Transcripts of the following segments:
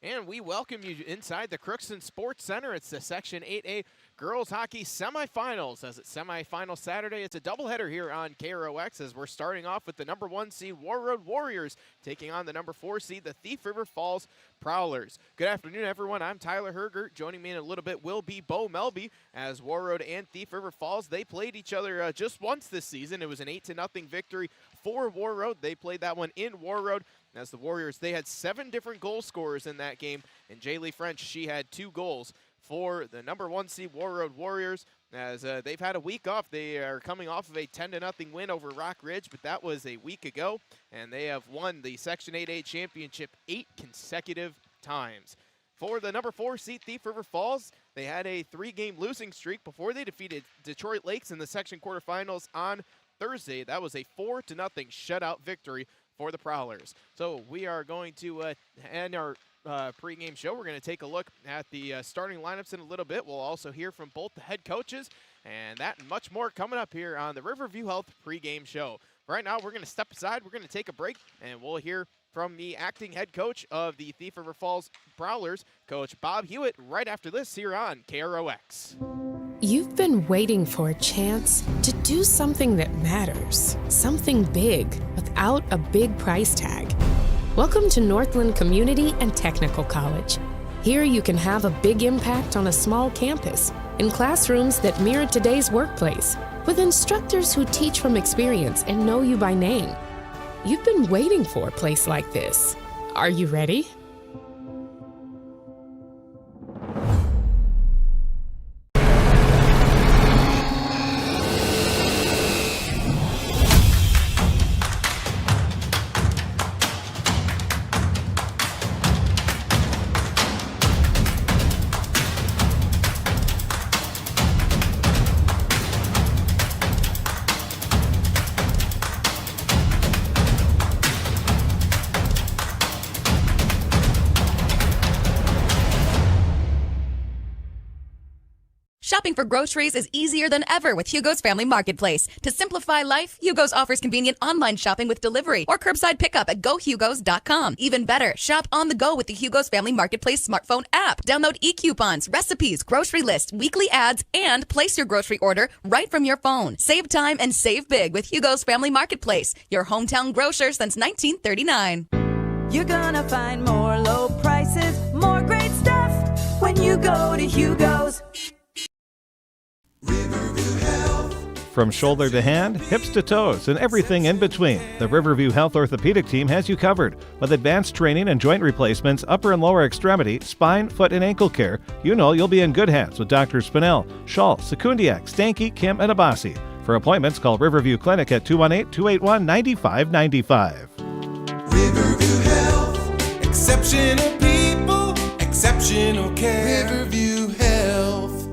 And we welcome you inside the Crookston Sports Center. It's the Section 8A Girls Hockey Semifinals. As it's semifinal Saturday, it's a doubleheader here on KROX as we're starting off with the number 1 seed Warroad Warriors taking on the number 4 seed, the Thief River Falls Prowlers. Good afternoon, everyone. I'm Tyler Hergert. Joining me in a little bit will be Bo Melby. As Warroad and Thief River Falls, they played each other just once this season. It was an 8-0 victory for Warroad. They played that one in Warroad. As the Warriors, they had 7 different goal scorers in that game, and Jaylee French, she had 2 goals for the number 1 seed Warroad Warriors. As they've had a week off, they are coming off of a 10-0 win over Rock Ridge, but that was a week ago, and they have won the Section 8A championship 8 consecutive times. For the number 4 seed Thief River Falls, they had a 3-game losing streak before they defeated Detroit Lakes in the section quarterfinals on Thursday. That was a 4-0 shutout victory for the Prowlers. So we are going to end our pregame show. We're going to take a look at the starting lineups in a little bit. We'll also hear from both the head coaches, and that and much more coming up here on the Riverview Health pregame show. Right now, we're going to step aside. We're going to take a break, and we'll hear from the acting head coach of the Thief River Falls Prowlers, Coach Bob Hewitt, right after this here on KROX. You've been waiting for a chance to do something that matters, something big, without a big price tag. Welcome to Northland Community and Technical College. Here you can have a big impact on a small campus, in classrooms that mirror today's workplace, with instructors who teach from experience and know you by name. You've been waiting for a place like this. Are you ready? Shopping for groceries is easier than ever with Hugo's Family Marketplace. To simplify life, Hugo's offers convenient online shopping with delivery or curbside pickup at gohugos.com. Even better, shop on the go with the Hugo's Family Marketplace smartphone app. Download e-coupons, recipes, grocery lists, weekly ads, and place your grocery order right from your phone. Save time and save big with Hugo's Family Marketplace, your hometown grocer since 1939. You're gonna find more low prices, more great stuff when you go to Hugo's. From shoulder to hand, hips to toes, and everything in between, the Riverview Health Orthopedic Team has you covered. With advanced training and joint replacements, upper and lower extremity, spine, foot, and ankle care, you know you'll be in good hands with Dr. Spinell, Schall, Sekundiak, Stanky, Kim, and Abasi. For appointments, call Riverview Clinic at 218-281-9595. Riverview Health, exceptional people, exceptional care. Riverview Health.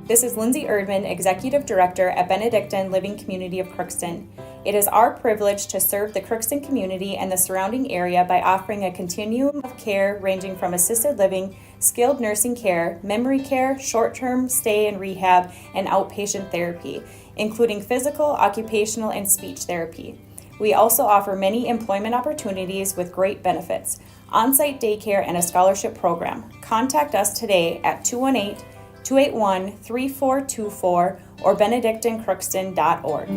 This is Lindsay Erdman, Executive Director at Benedictine Living Community of Crookston. It is our privilege to serve the Crookston community and the surrounding area by offering a continuum of care ranging from assisted living, skilled nursing care, memory care, short-term stay and rehab, and outpatient therapy, including physical, occupational, and speech therapy. We also offer many employment opportunities with great benefits, on-site daycare, and a scholarship program. Contact us today at 218-281-3424 or benedictinecrookston.org.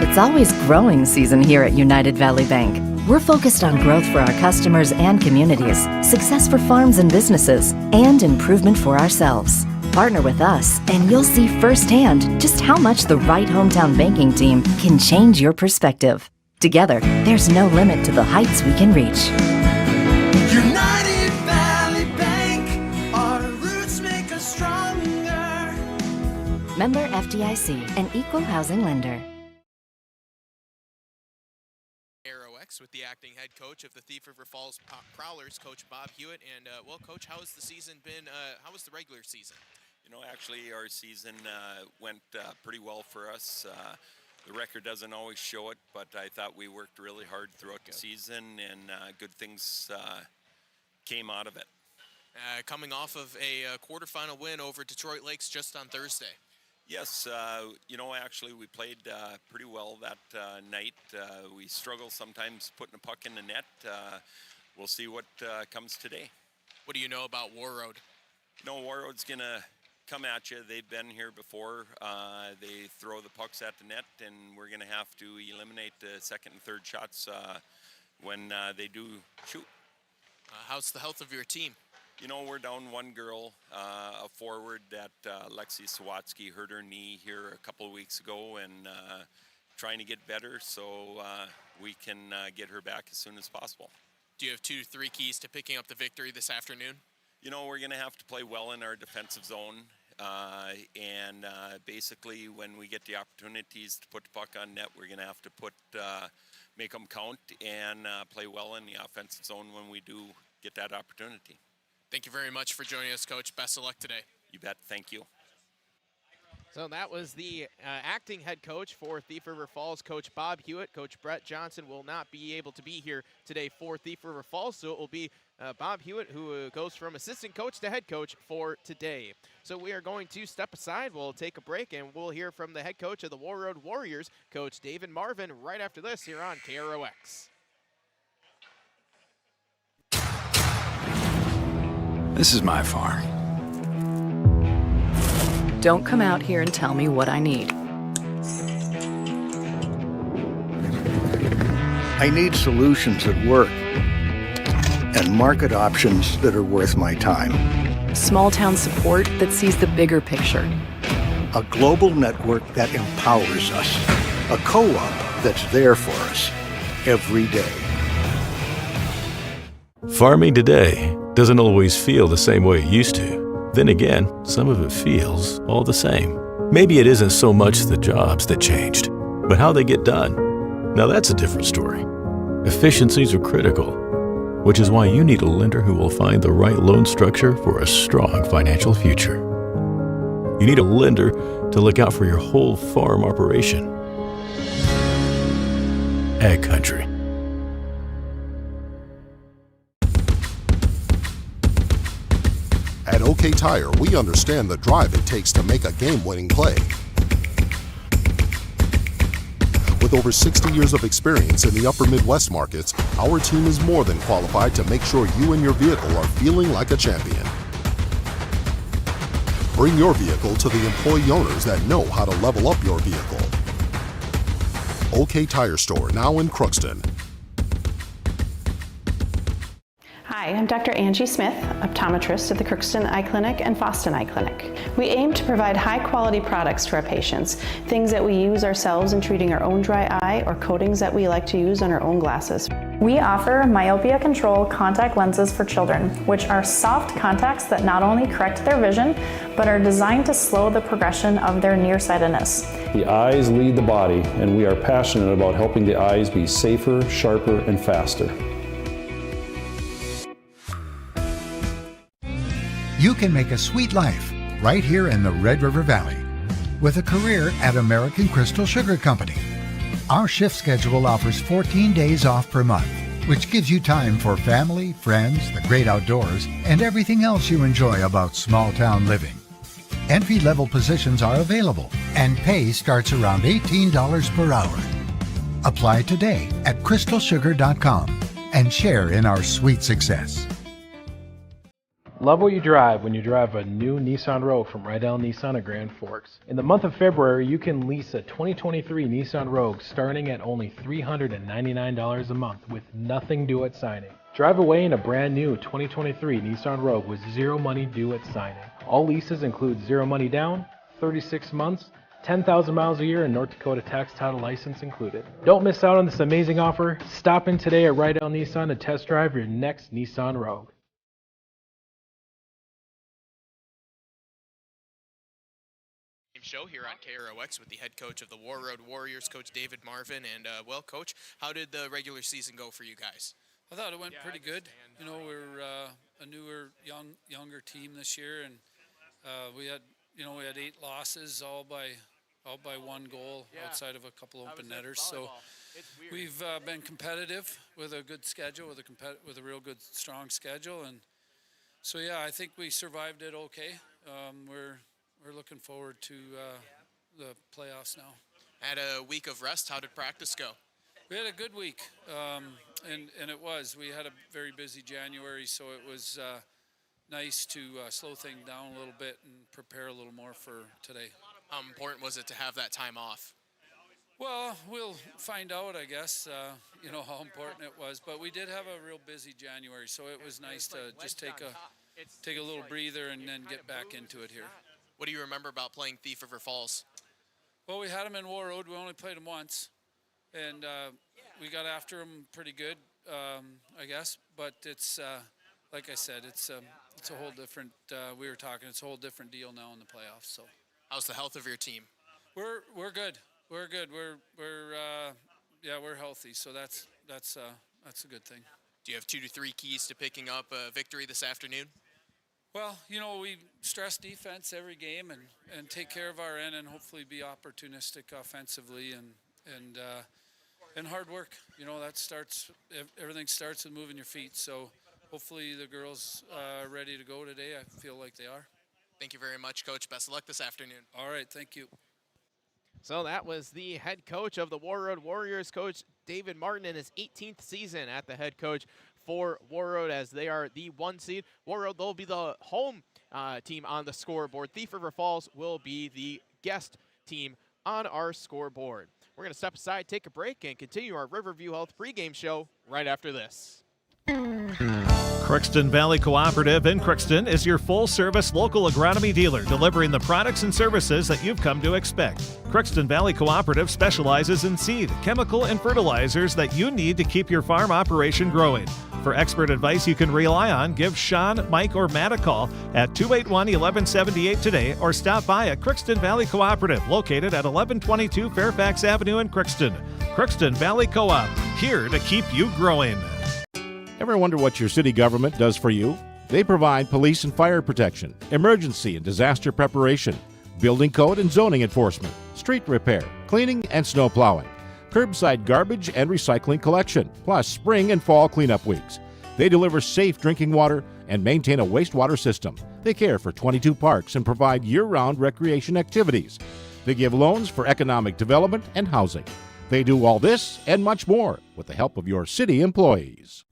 It's always growing season here at United Valley Bank. We're focused on growth for our customers and communities, success for farms and businesses, and improvement for ourselves. Partner with us, and you'll see firsthand just how much the right hometown banking team can change your perspective. Together, there's no limit to the heights we can reach. United Valley Bank, our roots make us stronger. Member FDIC, an equal housing lender. With the acting head coach of the Thief River Falls Prowlers, Coach Bob Hewitt. And, well, Coach, how has the season been? How was the regular season? You know, actually, our season went pretty well for us. The record doesn't always show it, but I thought we worked really hard throughout the season, and good things came out of it. Coming off of a quarterfinal win over Detroit Lakes just on Thursday. Yes, actually we played pretty well that night. We struggle sometimes putting a puck in the net. We'll see what comes today. What do you know about Warroad? Warroad's going to come at you. They've been here before. They throw the pucks at the net, and we're going to have to eliminate the second and third shots when they do shoot. How's the health of your team? We're down one girl, a forward that Lexi Sawatsky hurt her knee here a couple of weeks ago, and trying to get better so we can get her back as soon as possible. Do you have 2-3 keys to picking up the victory this afternoon? We're going to have to play well in our defensive zone, and basically when we get the opportunities to put the puck on net, we're going to have to make them count and play well in the offensive zone when we do get that opportunity. Thank you very much for joining us, Coach. Best of luck today. You bet. Thank you. So that was the acting head coach for Thief River Falls, Coach Bob Hewitt. Coach Brett Johnson will not be able to be here today for Thief River Falls, so it will be Bob Hewitt who goes from assistant coach to head coach for today. So we are going to step aside. We'll take a break, and we'll hear from the head coach of the Warroad Warriors, Coach David Marvin, right after this here on KROX. This is my farm. Don't come out here and tell me what I need. I need solutions that work and market options that are worth my time. Small town support that sees the bigger picture. A global network that empowers us. A co-op that's there for us every day. Farming today doesn't always feel the same way it used to. Then again, some of it feels all the same. Maybe it isn't so much the jobs that changed, but how they get done. Now that's a different story. Efficiencies are critical, which is why you need a lender who will find the right loan structure for a strong financial future. You need a lender to look out for your whole farm operation. Ag Country. At OK Tire, we understand the drive it takes to make a game-winning play. With over 60 years of experience in the upper Midwest markets, our team is more than qualified to make sure you and your vehicle are feeling like a champion. Bring your vehicle to the employee owners that know how to level up your vehicle. OK Tire Store, now in Crookston. Hi, I'm Dr. Angie Smith, optometrist at the Crookston Eye Clinic and Foston Eye Clinic. We aim to provide high-quality products to our patients, things that we use ourselves in treating our own dry eye or coatings that we like to use on our own glasses. We offer myopia control contact lenses for children, which are soft contacts that not only correct their vision, but are designed to slow the progression of their nearsightedness. The eyes lead the body, and we are passionate about helping the eyes be safer, sharper, and faster. You can make a sweet life right here in the Red River Valley with a career at American Crystal Sugar Company. Our shift schedule offers 14 days off per month, which gives you time for family, friends, the great outdoors, and everything else you enjoy about small town living. Entry-level positions are available, and pay starts around $18 per hour. Apply today at crystalsugar.com and share in our sweet success. Love what you drive when you drive a new Nissan Rogue from Rydell Nissan of Grand Forks. In the month of February, you can lease a 2023 Nissan Rogue starting at only $399 a month with nothing due at signing. Drive away in a brand new 2023 Nissan Rogue with zero money due at signing. All leases include zero money down, 36 months, 10,000 miles a year, and North Dakota tax title license included. Don't miss out on this amazing offer. Stop in today at Rydell Nissan to test drive your next Nissan Rogue. Show here on KROX with the head coach of the Warroad Warriors, Coach David Marvin. And, well, Coach, how did the regular season go for you guys? I thought it went pretty good. You know, we're a newer, younger team this year, and we had 8 losses, all by one goal outside of a couple open netters. So we've been competitive with a good schedule, with a real good, strong schedule, and so I think we survived it okay. We're looking forward to the playoffs now. Had a week of rest. How did practice go? We had a good week, and it was. We had a very busy January, so it was nice to slow things down a little bit and prepare a little more for today. How important was it to have that time off? Well, we'll find out, I guess, how important it was. But we did have a real busy January, so it was nice to just take a little breather and then get back into it here. What do you remember about playing Thief River Falls? Well, we had them in Warroad. We only played them once, and we got after them pretty good, I guess. But it's like I said, it's a whole different. We were talking. It's a whole different deal now in the playoffs. So, how's the health of your team? We're good. We're good. We're healthy. So that's a good thing. Do you have 2 to 3 keys to picking up a victory this afternoon? Well, we stress defense every game and take care of our end and hopefully be opportunistic offensively and hard work. Everything starts with moving your feet. So hopefully the girls are ready to go today. I feel like they are. Thank you very much, Coach. Best of luck this afternoon. All right, thank you. So that was the head coach of the Warroad Warriors, Coach David Martin, in his 18th season at the head coach for Warroad, as they are the 1 seed. Warroad, they'll be the home team on the scoreboard. Thief River Falls will be the guest team on our scoreboard. We're going to step aside, take a break, and continue our Riverview Health pregame show right after this. Crookston Valley Cooperative in Crookston is your full-service local agronomy dealer, delivering the products and services that you've come to expect. Crookston Valley Cooperative specializes in seed, chemical, and fertilizers that you need to keep your farm operation growing. For expert advice you can rely on, give Sean, Mike, or Matt a call at 281-1178 today, or stop by at Crookston Valley Cooperative, located at 1122 Fairfax Avenue in Crookston. Crookston Valley Co-op, here to keep you growing. Ever wonder what your city government does for you? They provide police and fire protection, emergency and disaster preparation, building code and zoning enforcement, street repair, cleaning and snow plowing, curbside garbage and recycling collection, plus spring and fall cleanup weeks. They deliver safe drinking water and maintain a wastewater system. They care for 22 parks and provide year-round recreation activities. They give loans for economic development and housing. They do all this and much more with the help of your city employees.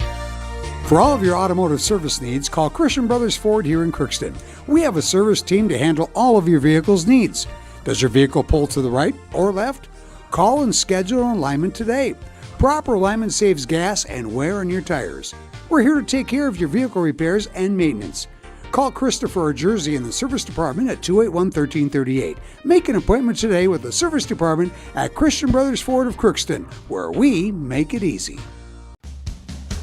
For all of your automotive service needs, call Christian Brothers Ford here in Crookston. We have a service team to handle all of your vehicle's needs. Does your vehicle pull to the right or left? Call and schedule an alignment today. Proper alignment saves gas and wear on your tires. We're here to take care of your vehicle repairs and maintenance. Call Christopher or Jersey in the service department at 281-1338. Make an appointment today with the service department at Christian Brothers Ford of Crookston, where we make it easy.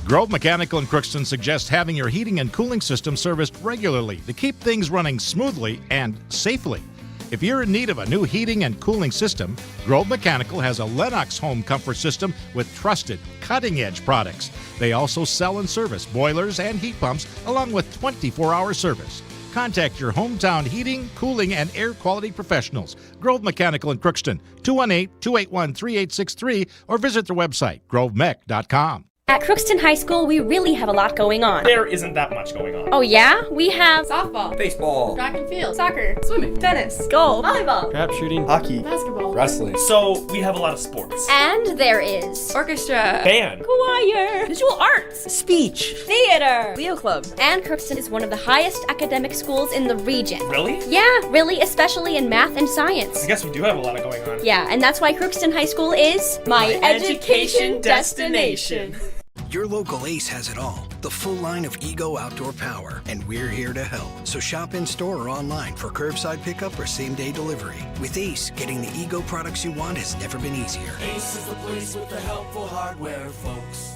Grove Mechanical in Crookston suggests having your heating and cooling system serviced regularly to keep things running smoothly and safely. If you're in need of a new heating and cooling system, Grove Mechanical has a Lennox home comfort system with trusted, cutting-edge products. They also sell and service boilers and heat pumps, along with 24-hour service. Contact your hometown heating, cooling, and air quality professionals. Grove Mechanical in Crookston, 218-281-3863, or visit their website, grovemech.com. At Crookston High School, we really have a lot going on. There isn't that much going on. Oh yeah? We have softball, baseball, track and field, soccer, swimming, tennis, golf, volleyball, crap shooting, hockey, basketball, wrestling. So we have a lot of sports. And there is orchestra, band, choir, visual arts, speech, theater, Leo Club. And Crookston is one of the highest academic schools in the region. Really? Yeah, really, especially in math and science. I guess we do have a lot going on. Yeah, and that's why Crookston High School is my education destination. Your local Ace has it all. The full line of Ego outdoor power. And we're here to help. So shop in store or online for curbside pickup or same-day delivery. With Ace, getting the Ego products you want has never been easier. Ace is the place with the helpful hardware, folks.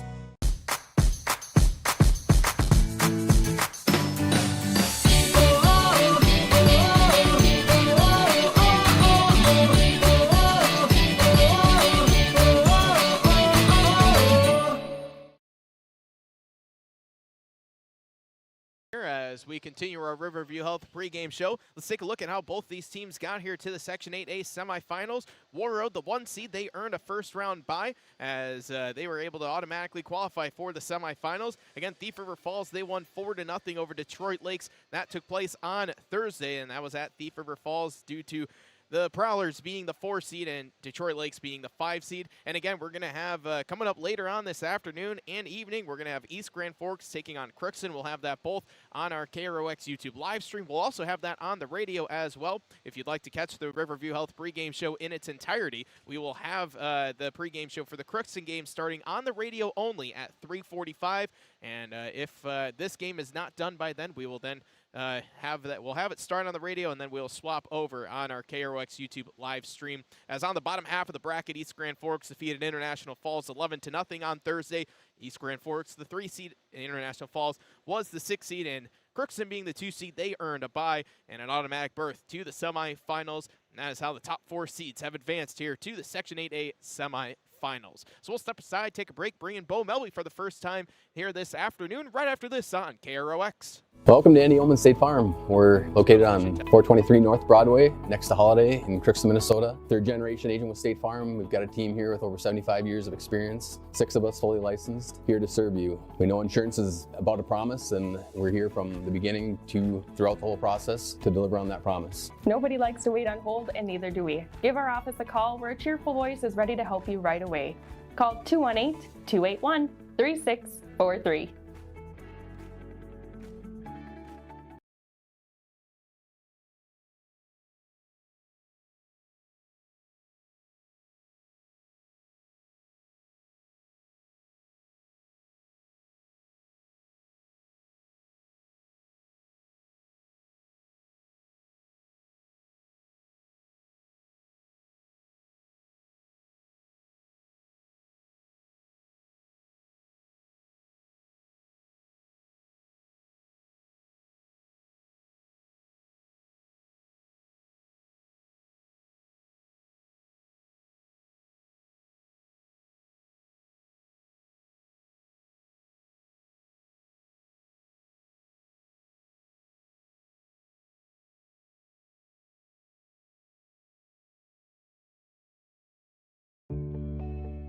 As we continue our Riverview Health pregame show, let's take a look at how both these teams got here to the Section 8A semifinals. Warroad, the 1 seed, they earned a first-round bye as they were able to automatically qualify for the semifinals. Again, Thief River Falls, they won 4-0 over Detroit Lakes. That took place on Thursday, and that was at Thief River Falls due to the Prowlers being the 4 seed and Detroit Lakes being the 5 seed. And again, we're going to have coming up later on this afternoon and evening, we're going to have East Grand Forks taking on Crookston. We'll have that both on our KROX YouTube live stream. We'll also have that on the radio as well. If you'd like to catch the Riverview Health pregame show in its entirety, we will have the pregame show for the Crookston game starting on the radio only at 3:45. And if this game is not done by then, we will then we'll have it start on the radio, and then we'll swap over on our KROX YouTube live stream. As on the bottom half of the bracket, East Grand Forks defeated International Falls 11-0 on Thursday. East Grand Forks, the 3 seed, International Falls was the 6 seed, and Crookston being the 2 seed, they earned a bye and an automatic berth to the semifinals. And that is how the top 4 seeds have advanced here to the Section 8A semifinals. So we'll step aside, take a break, bring in Bo Melby for the first time here this afternoon, right after this on KROX. Welcome to Andy Ullman State Farm. We're located on 423 North Broadway, next to Holiday in Crookston, Minnesota. 3rd generation agent with State Farm. We've got a team here with over 75 years of experience, 6 of us fully licensed, here to serve you. We know insurance is about a promise, and we're here from the beginning to throughout the whole process to deliver on that promise. Nobody likes to wait on hold, and neither do we. Give our office a call where a cheerful voice is ready to help you right away. Call 218-281-3643.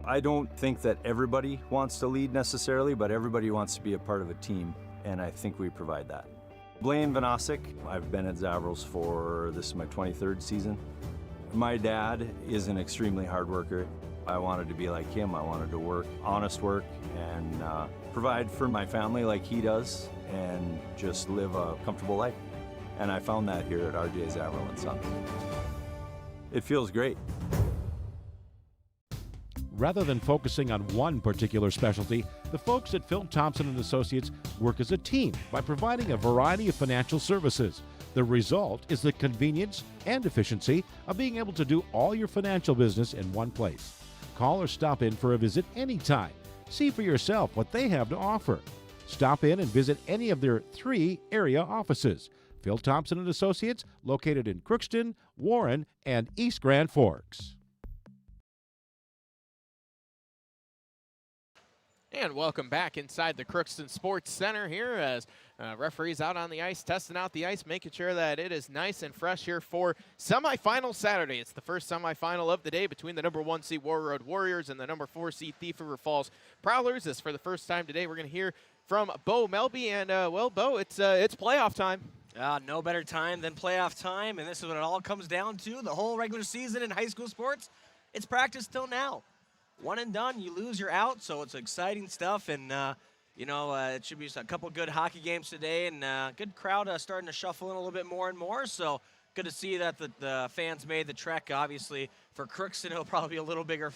I don't think that everybody wants to lead necessarily, but everybody wants to be a part of a team, and I think we provide that. Blaine Vanosic, I've been at Zavrals for, this is my 23rd season. My dad is an extremely hard worker. I wanted to be like him. I wanted to work, honest work, and provide for my family like he does, and just live a comfortable life. And I found that here at RJ Zavral & Sons. It feels great. Rather than focusing on one particular specialty, the folks at Phil Thompson & Associates work as a team by providing a variety of financial services. The result is the convenience and efficiency of being able to do all your financial business in one place. Call or stop in for a visit anytime. See for yourself what they have to offer. Stop in and visit any of their 3 area offices. Phil Thompson & Associates, located in Crookston, Warren, and East Grand Forks. And welcome back inside the Crookston Sports Center here as referees out on the ice, testing out the ice, making sure that it is nice and fresh here for semifinal Saturday. It's the first semifinal of the day between the number 1 seed Warroad Warriors and the number 4 seed Thief River Falls Prowlers. This for the first time today. We're going to hear from Bo Melby, and well, Bo, it's playoff time. No better time than playoff time, and this is what it all comes down to. The whole regular season in high school sports, it's practice till now. One and done, you lose, you're out, so it's exciting stuff, and it should be a couple good hockey games today, and good crowd starting to shuffle in a little bit more and more, so good to see that the fans made the trek. Obviously, for Crookston, it'll probably be a little bigger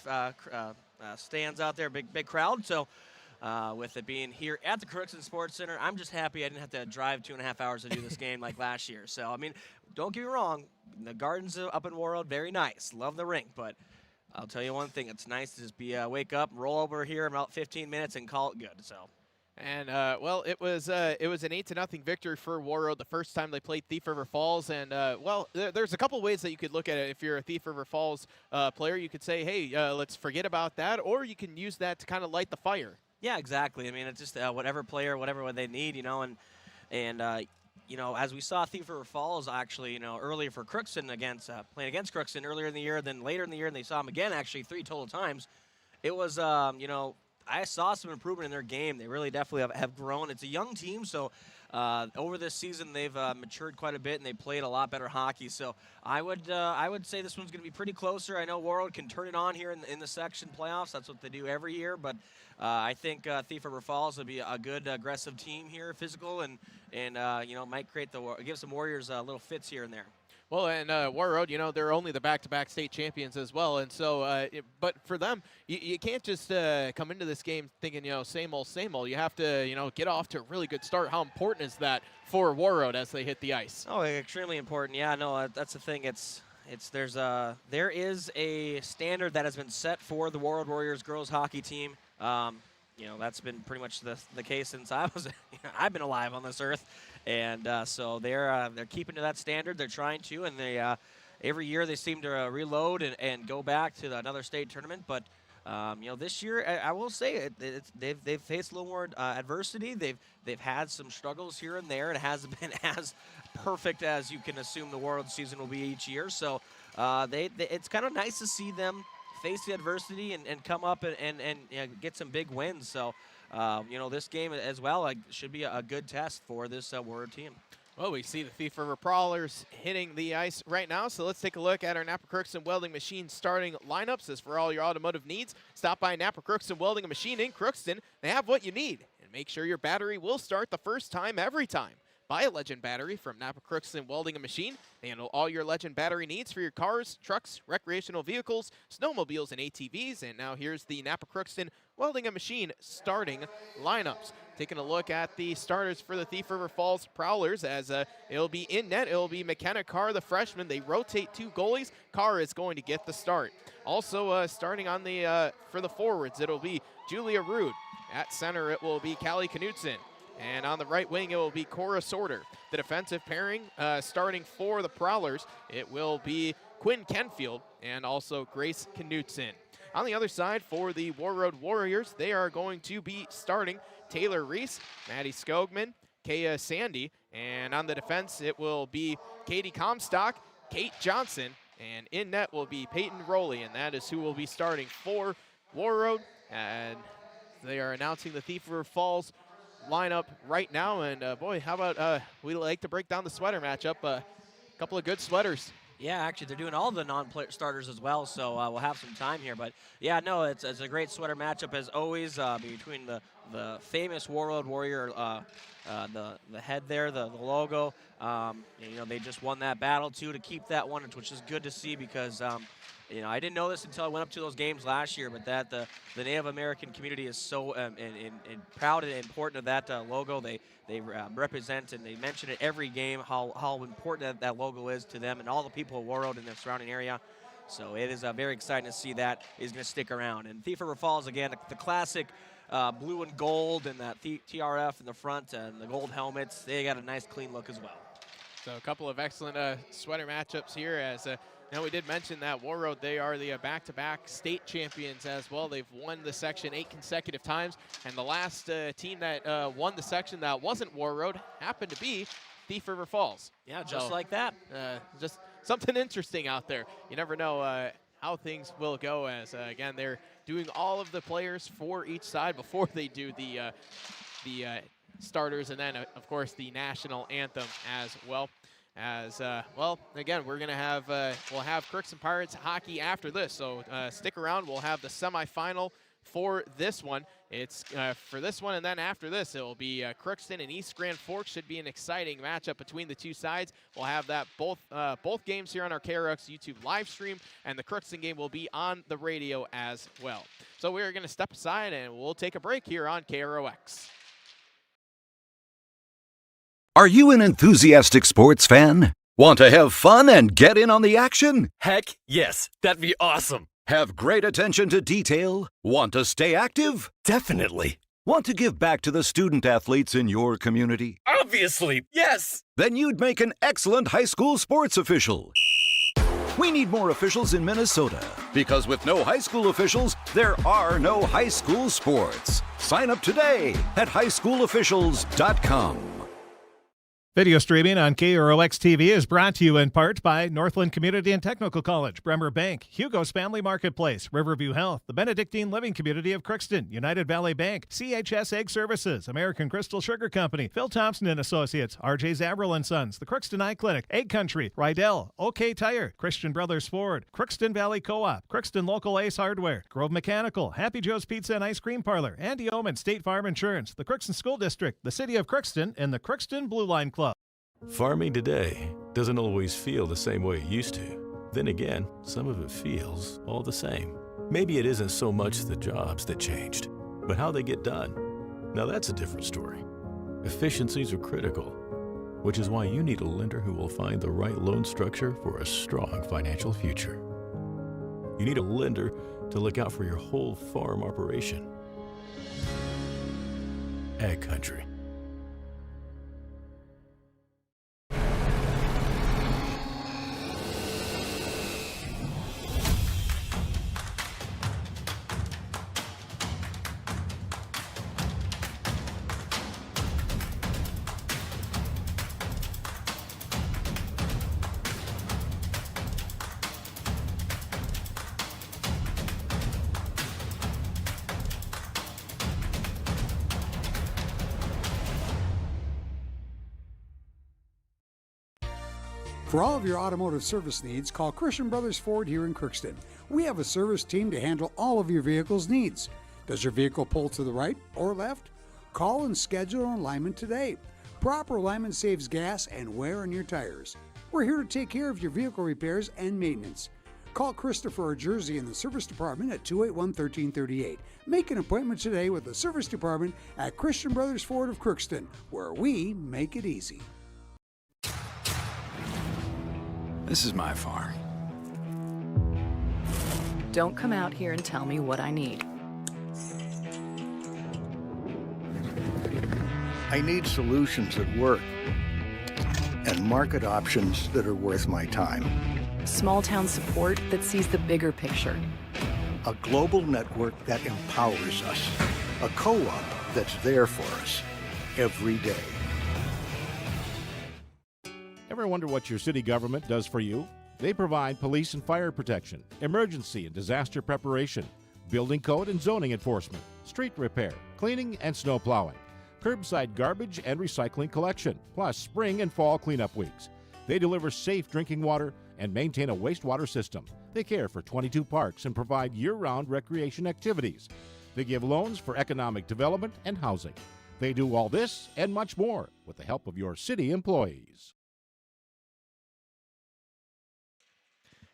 stands out there, big crowd, so with it being here at the Crookston Sports Center, I'm just happy I didn't have to drive 2.5 hours to do this game like last year. So, I mean, don't get me wrong, the gardens up in Warroad, very nice, love the rink, but I'll tell you one thing, it's nice to just wake up, roll over here in about 15 minutes and call it good. So, And, well, it was an 8-0 victory for Warroad the first time they played Thief River Falls. And, well, there's a couple ways that you could look at it. If you're a Thief River Falls player, you could say, hey, let's forget about that. Or you can use that to kind of light the fire. Yeah, exactly. I mean, it's just whatever player, whatever they need, and as we saw Thief River Falls actually, earlier for Crookston playing against Crookston earlier in the year, then later in the year, and they saw him again actually 3 total times. It was, I saw some improvement in their game. They really definitely have grown. It's a young team, so over this season they've matured quite a bit and they played a lot better hockey. So I would say this one's going to be pretty closer. I know Warroad can turn it on here in the section playoffs. That's what they do every year. But I think Thief River Falls will be a good aggressive team here, physical, and might give some Warriors little fits here and there. Well, and Warroad, they're only the back-to-back state champions as well, and so, but for them, you can't just come into this game thinking, same old, same old. You have to, get off to a really good start. How important is that for Warroad as they hit the ice? Oh, extremely important. Yeah, no, that's the thing. There is a standard that has been set for the Warroad Warriors girls hockey team. That's been pretty much the case since I've been alive on this earth. And so they're keeping to that standard. They're trying to, and they every year they seem to reload and go back to another state tournament. But this year I will say they've faced a little more adversity. They've had some struggles here and there. It hasn't been as perfect as you can assume the World season will be each year. So it's kind of nice to see them face the adversity and come up and get some big wins. So. This game as well should be a good test for this Warroad team. Well, we see the Thief River Prowlers hitting the ice right now, so let's take a look at our Napa Crookston Welding Machine starting lineups. As for all your automotive needs, stop by Napa Crookston Welding Machine in Crookston. They have what you need, and make sure your battery will start the first time every time. Buy a Legend battery from Napa Crookston Welding Machine. They handle all your Legend battery needs for your cars, trucks, recreational vehicles, snowmobiles, and ATVs. And now here's the Napa Crookston Welding Machine starting lineups. Taking a look at the starters for the Thief River Falls Prowlers, as it'll be in net. It'll be McKenna Carr, the freshman. They rotate 2 goalies. Carr is going to get the start. Also starting on the for the forwards, it'll be Julia Rude. At center, it will be Callie Knudsen. And on the right wing, it will be Cora Sorter. The defensive pairing starting for the Prowlers, it will be Quinn Kenfield and also Grace Knudsen. On the other side, for the Warroad Warriors, they are going to be starting Taylor Reese, Maddie Skogman, Kaya Sandy, and on the defense, it will be Katie Comstock, Kate Johnson, and in net will be Peyton Rowley, and that is who will be starting for Warroad. And they are announcing the Thief River Falls lineup right now, and boy, how about we like to break down the sweater matchup. A couple of good sweaters. Yeah, actually, they're doing all the non-starters as well, so we'll have some time here. But yeah, no, it's a great sweater matchup as always between the famous Warroad Warrior, the head there, the logo. They just won that battle too to keep that one, which is good to see because. I didn't know this until I went up to those games last year, but that the Native American community is so and proud and important of that logo. They represent and they mention it every game how important that logo is to them and all the people of Warroad and the surrounding area. So it is very exciting to see that is going to stick around. And Thief River Falls, again, the classic blue and gold and that TRF in the front and the gold helmets. They got a nice clean look as well. So a couple of excellent sweater matchups here as we did mention that Warroad, they are the back-to-back state champions as well. They've won the section 8 consecutive times, and the last team that won the section that wasn't Warroad happened to be Thief River Falls. Yeah, just like that. Just something interesting out there. You never know how things will go as, again, they're doing all of the players for each side before they do the starters, and then, of course, the national anthem as well. As again, we're gonna have we'll have Crookston Pirates hockey after this, so stick around. We'll have the semifinal for this one. It's for this one, and then after this, it will be Crookston and East Grand Forks. Should be an exciting matchup between the two sides. We'll have that both games here on our KROX YouTube live stream, and the Crookston game will be on the radio as well. So we're gonna step aside and we'll take a break here on KROX. Are you an enthusiastic sports fan? Want to have fun and get in on the action? Heck, yes. That'd be awesome. Have great attention to detail? Want to stay active? Definitely. Want to give back to the student athletes in your community? Obviously, yes. Then you'd make an excellent high school sports official. We need more officials in Minnesota, because with no high school officials, there are no high school sports. Sign up today at highschoolofficials.com. Video streaming on KROX TV is brought to you in part by Northland Community and Technical College, Bremer Bank, Hugo's Family Marketplace, Riverview Health, the Benedictine Living Community of Crookston, United Valley Bank, CHS Egg Services, American Crystal Sugar Company, Phil Thompson and Associates, RJ Zabril and Sons, the Crookston Eye Clinic, Egg Country, Rydell, OK Tire, Christian Brothers Ford, Crookston Valley Co-op, Crookston Local Ace Hardware, Grove Mechanical, Happy Joe's Pizza and Ice Cream Parlor, Andy Omen, State Farm Insurance, the Crookston School District, the City of Crookston, and the Crookston Blue Line Club. Farming today doesn't always feel the same way it used to. Then again, some of it feels all the same. Maybe it isn't so much the jobs that changed, but how they get done. Now that's a different story. Efficiencies are critical, which is why you need a lender who will find the right loan structure for a strong financial future. You need a lender to look out for your whole farm operation. Ag Country. For all of your automotive service needs, call Christian Brothers Ford here in Crookston. We have a service team to handle all of your vehicle's needs. Does your vehicle pull to the right or left? Call and schedule an alignment today. Proper alignment saves gas and wear on your tires. We're here to take care of your vehicle repairs and maintenance. Call Christopher or Jersey in the service department at 281-1338. Make an appointment today with the service department at Christian Brothers Ford of Crookston, where we make it easy. This is my farm. Don't come out here and tell me what I need. I need solutions that work and market options that are worth my time. Small town support that sees the bigger picture. A global network that empowers us. A co-op that's there for us every day. Ever wonder what your city government does for you? They provide police and fire protection, emergency and disaster preparation, building code and zoning enforcement, street repair, cleaning and snow plowing, curbside garbage and recycling collection, plus spring and fall cleanup weeks. They deliver safe drinking water and maintain a wastewater system. They care for 22 parks and provide year-round recreation activities. They give loans for economic development and housing. They do all this and much more with the help of your city employees.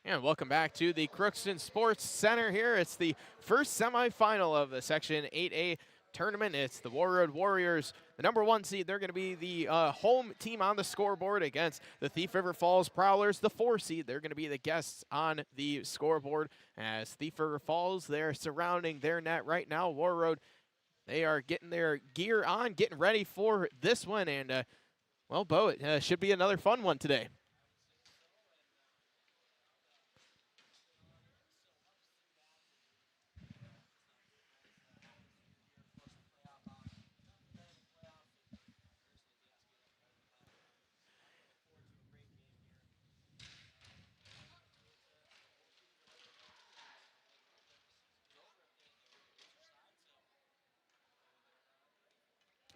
And welcome back to the Crookston Sports Center here. It's the first semifinal of the Section 8A tournament. It's the Warroad Warriors, the #1 seed. They're going to be the home team on the scoreboard against the Thief River Falls Prowlers, the 4 seed. They're going to be the guests on the scoreboard as Thief River Falls, they're surrounding their net right now. Warroad, they are getting their gear on, getting ready for this one. And, well, Bo, it should be another fun one today.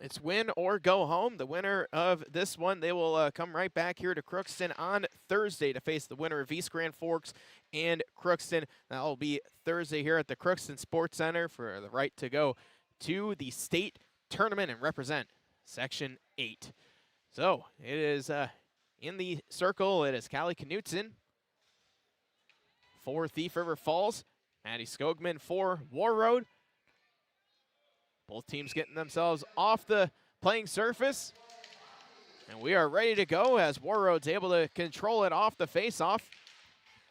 It's win or go home. The winner of this one, they will come right back here to Crookston on Thursday to face the winner of East Grand Forks and Crookston. That will be Thursday here at the Crookston Sports Center for the right to go to the state tournament and represent Section 8. So it is in the circle. It is Callie Knutson for Thief River Falls, Maddie Skogman for Warroad. Both teams getting themselves off the playing surface. And we are ready to go as Warroad's able to control it off the face-off.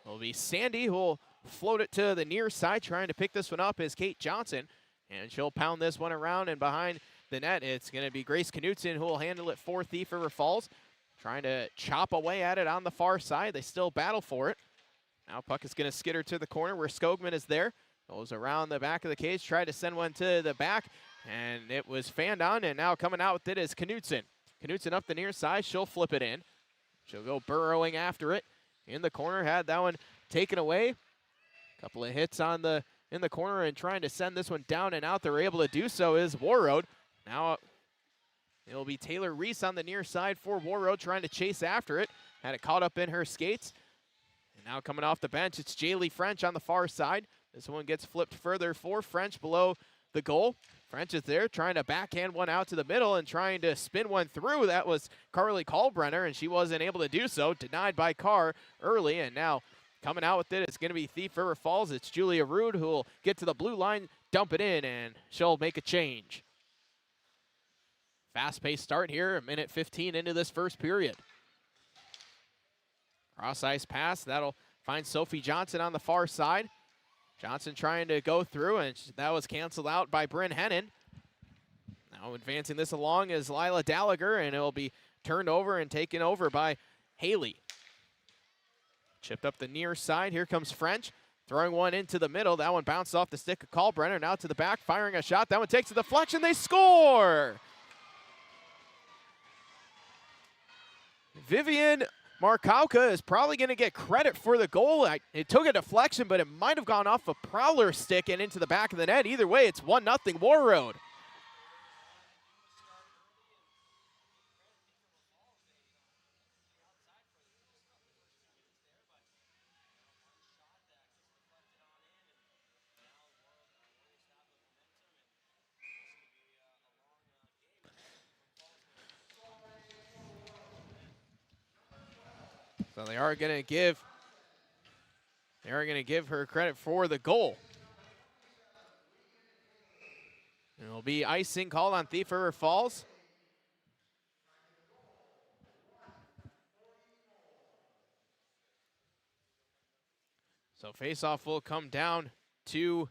It'll be Sandy who will float it to the near side. Trying to pick this one up is Kate Johnson. And she'll pound this one around, and behind the net, it's going to be Grace Knutson who will handle it for Thief River Falls. Trying to chop away at it on the far side. They still battle for it. Now puck is going to skitter to the corner where Skogman is there. Goes around the back of the cage, tried to send one to the back, and it was fanned on, and now coming out with it is Knutson. Knutson up the near side. She'll flip it in. She'll go burrowing after it. In the corner, had that one taken away. Couple of hits in the corner and trying to send this one down and out. They're able to do so is Warroad. Now it'll be Taylor Reese on the near side for Warroad trying to chase after it. Had it caught up in her skates. And now coming off the bench, it's Jaylee French on the far side. This one gets flipped further for French below the goal. French is there trying to backhand one out to the middle and trying to spin one through. That was Carly Kalbrenner, and she wasn't able to do so. Denied by Carr early, and now coming out with it, it's going to be Thief River Falls. It's Julia Rude who will get to the blue line, dump it in, and she'll make a change. Fast-paced start here, a minute 15 into this first period. Cross-ice pass, that'll find Sophie Johnson on the far side. Johnson trying to go through, and that was canceled out by Bryn Hennon. Now advancing this along is Lila Gallagher, and it'll be turned over and taken over by Haley. Chipped up the near side. Here comes French, throwing one into the middle. That one bounced off the stick of Kalbrenner. Now to the back, firing a shot. That one takes a deflection. They score! Vivian Markauka is probably going to get credit for the goal. It took a deflection, but it might have gone off a Prowler stick and into the back of the net. Either way, it's 1-0 Warroad. So they are going to give her credit for the goal. And it'll be icing called on Thief River Falls. So faceoff will come down to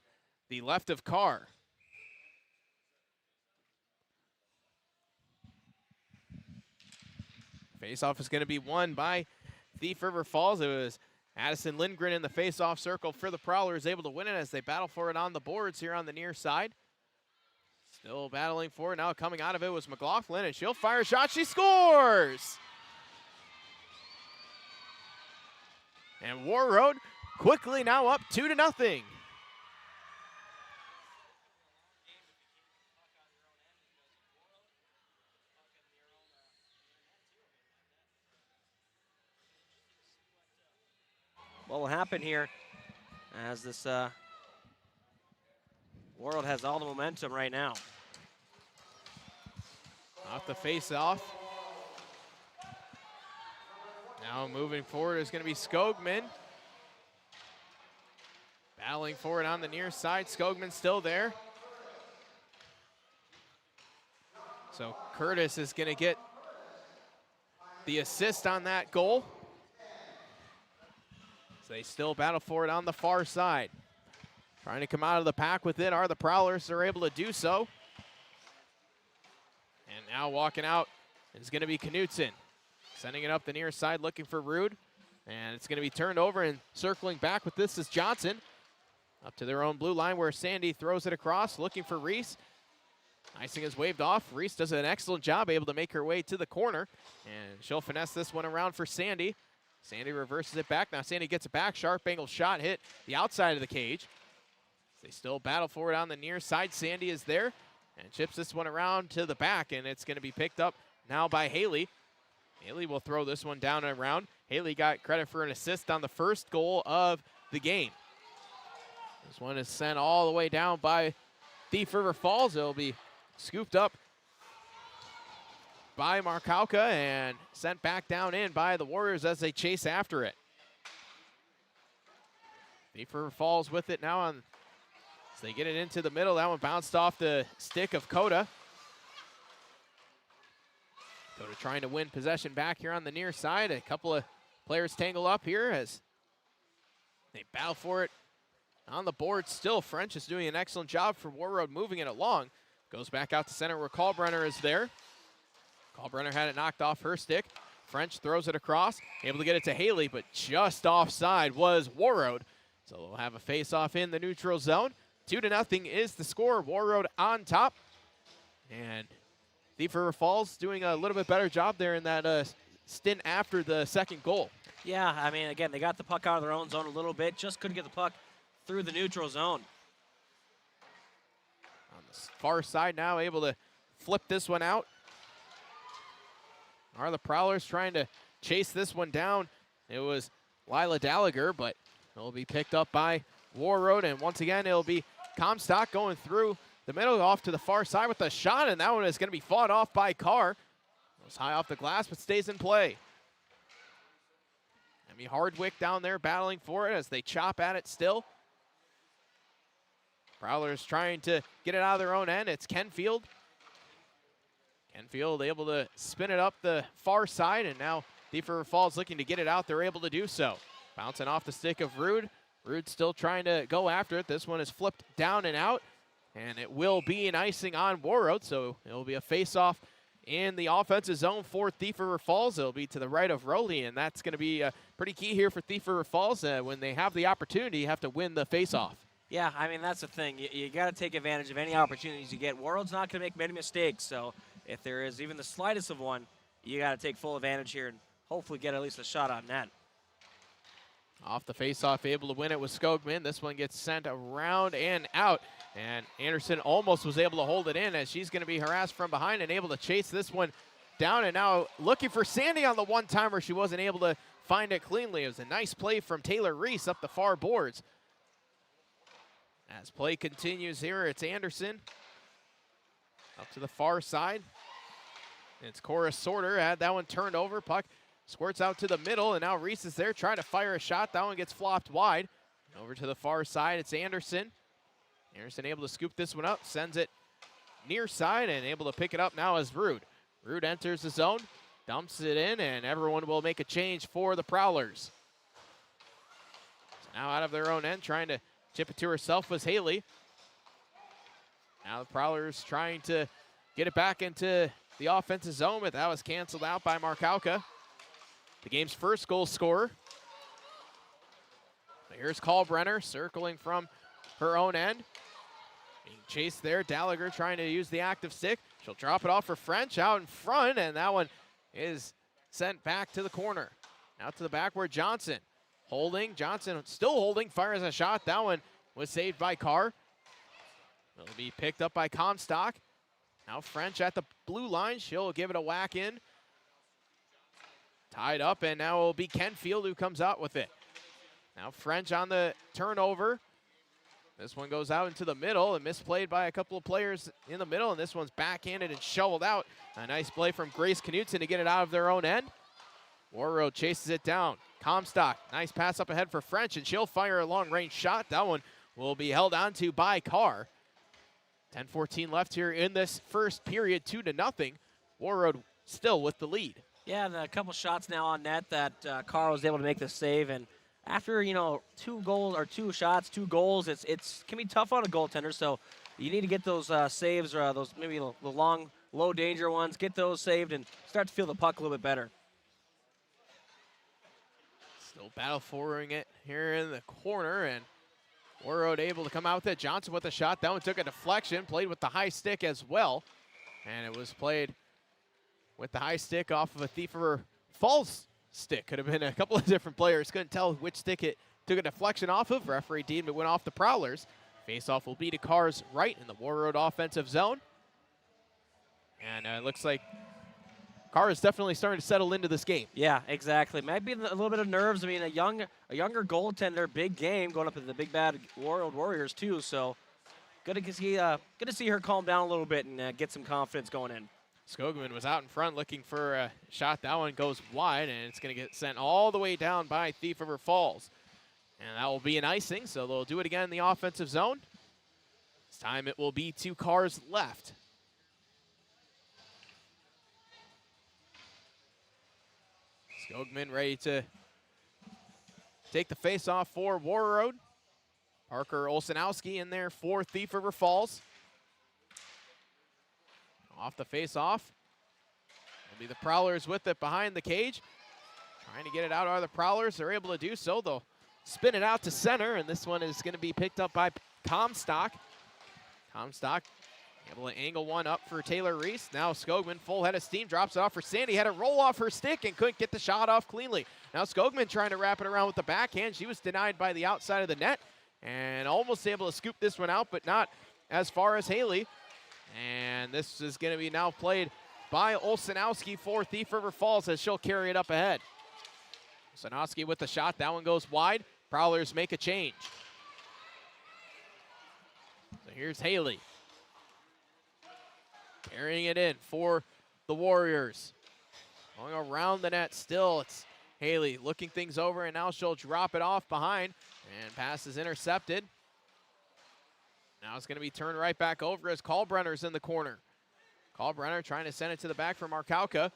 the left of Carr. Faceoff is going to be won by Thief River Falls. It was Addison Lindgren in the face-off circle for the Prowlers, able to win it as they battle for it on the boards here on the near side. Still battling for it. Now coming out of it was McLaughlin, and she'll fire a shot. She scores! And Warroad quickly now up 2-0. What will happen here as this Warroad has all the momentum right now. Off the face-off. Now moving forward is going to be Skogman. Battling for it on the near side. Skogman still there. So Curtis is going to get the assist on that goal. So they still battle for it on the far side. Trying to come out of the pack with it are the Prowlers. They're able to do so. And now walking out is going to be Knutson. Sending it up the near side, looking for Rude. And it's going to be turned over, and circling back with this is Johnson. Up to their own blue line where Sandy throws it across, looking for Reese. Icing is waved off. Reese does an excellent job, able to make her way to the corner. And she'll finesse this one around for Sandy. Sandy reverses it back. Now Sandy gets it back. Sharp angle shot hit the outside of the cage. They still battle for it on the near side. Sandy is there and chips this one around to the back, and it's going to be picked up now by Haley. Haley will throw this one down and around. Haley got credit for an assist on the first goal of the game. This one is sent all the way down by Thief River Falls. It'll be scooped up by Markauka and sent back down in by the Warriors as they chase after it. Thief River Falls with it now on. So they get it into the middle. That one bounced off the stick of Coda. Coda trying to win possession back here on the near side. A couple of players tangle up here as they battle for it on the board. Still, French is doing an excellent job for Warroad moving it along. Goes back out to center where Kalbrenner is there. Kalbrenner had it knocked off her stick. French throws it across, able to get it to Haley, but just offside was Warroad. So we'll have a face-off in the neutral zone. 2-0 is the score. Warroad on top. And Thief River Falls doing a little bit better job there in that stint after the second goal. Yeah, I mean, again, they got the puck out of their own zone a little bit, just couldn't get the puck through the neutral zone. On the far side now, able to flip this one out. Are the Prowlers trying to chase this one down? It was Lila Gallagher, but it'll be picked up by Warroad, and once again, it'll be Comstock going through the middle, off to the far side with a shot, and that one is going to be fought off by Carr. Goes high off the glass, but stays in play. Emmy Hardwick down there battling for it as they chop at it still. Prowlers trying to get it out of their own end. It's Kenfield. Kenfield able to spin it up the far side, and now Thief River Falls looking to get it out. They're able to do so. Bouncing off the stick of Rude. Rude still trying to go after it. This one is flipped down and out, and it will be an icing on Warroad, so it will be a face-off in the offensive zone for Thief River Falls. It'll be to the right of Rowley, and that's going to be pretty key here for Thief River Falls. When they have the opportunity, you have to win the face-off. Yeah, I mean, that's the thing. You got to take advantage of any opportunities you get. Warroad's not going to make many mistakes, so if there is even the slightest of one, you got to take full advantage here and hopefully get at least a shot on net. Off the face-off, able to win it with Skogman. This one gets sent around and out, and Anderson almost was able to hold it in as she's going to be harassed from behind and able to chase this one down, and now looking for Sandy on the one-timer. She wasn't able to find it cleanly. It was a nice play from Taylor Reese up the far boards. As play continues here, it's Anderson up to the far side. It's Cora Sorter, had that one turned over. Puck squirts out to the middle, and now Reese is there trying to fire a shot. That one gets flopped wide. Over to the far side, it's Anderson. Anderson able to scoop this one up, sends it near side, and able to pick it up now is Rude. Rude enters the zone, dumps it in, and everyone will make a change for the Prowlers. So now out of their own end, trying to chip it to herself was Haley. Now the Prowlers trying to get it back into the offensive zone, but that was canceled out by Markauka, the game's first goal scorer. So here's Kalbrenner circling from her own end. Being chased there, Gallagher trying to use the active stick. She'll drop it off for French out in front, and that one is sent back to the corner. Out to the backward, Johnson. Holding, Johnson still holding, fires a shot. That one was saved by Carr. It'll be picked up by Comstock. Now French at the blue line. She'll give it a whack in. Tied up, and now it will be Kenfield who comes out with it. Now French on the turnover. This one goes out into the middle and misplayed by a couple of players in the middle, and this one's backhanded and shoveled out. A nice play from Grace Knutson to get it out of their own end. Warroad chases it down. Comstock, nice pass up ahead for French, and she'll fire a long-range shot. That one will be held onto by Carr. 10:14 left here in this first period, 2-0. Warroad still with the lead. Yeah, and a couple shots now on net that Carr was able to make the save, and after, you know, 2 goals, it's can be tough on a goaltender, so you need to get those saves, or those maybe the long, low-danger ones, get those saved and start to feel the puck a little bit better. Still battle forwarding it here in the corner, and Warroad able to come out with it. Johnson with a shot. That one took a deflection, played with the high stick as well, and it was played with the high stick off of a Thief River Falls stick. Could have been a couple of different players. Couldn't tell which stick it took a deflection off of. Referee deemed it went off the Prowlers. Face-off will be to Carr's right in the Warroad offensive zone. And it looks like Carr is definitely starting to settle into this game. Yeah, exactly. Might be a little bit of nerves. I mean, a younger goaltender, big game, going up to the big bad Warroad Warriors too. So good to see her calm down a little bit and get some confidence going in. Skogman was out in front looking for a shot. That one goes wide, and it's going to get sent all the way down by Thief River Falls. And that will be an icing, so they'll do it again in the offensive zone. This time it will be to Carr's left. Skogman ready to take the face-off for Warroad. Parker Olsenowski in there for Thief River Falls. Off the face-off. Will be the Prowlers with it behind the cage. Trying to get it out are the Prowlers. They're able to do so. They'll spin it out to center, and this one is going to be picked up by Comstock. Comstock Able to angle one up for Taylor Reese. Now Skogman, full head of steam, drops it off for Sandy. Had to roll off her stick and couldn't get the shot off cleanly. Now Skogman trying to wrap it around with the backhand. She was denied by the outside of the net and almost able to scoop this one out, but not as far as Haley. And this is going to be now played by Olsenowski for Thief River Falls as she'll carry it up ahead. Olsenowski with the shot. That one goes wide. Prowlers make a change. So here's Haley. Carrying it in for the Warriors. Going around the net still. It's Haley looking things over, and now she'll drop it off behind. And pass is intercepted. Now it's going to be turned right back over as Kalbrenner's in the corner. Kalbrenner trying to send it to the back for Markowka.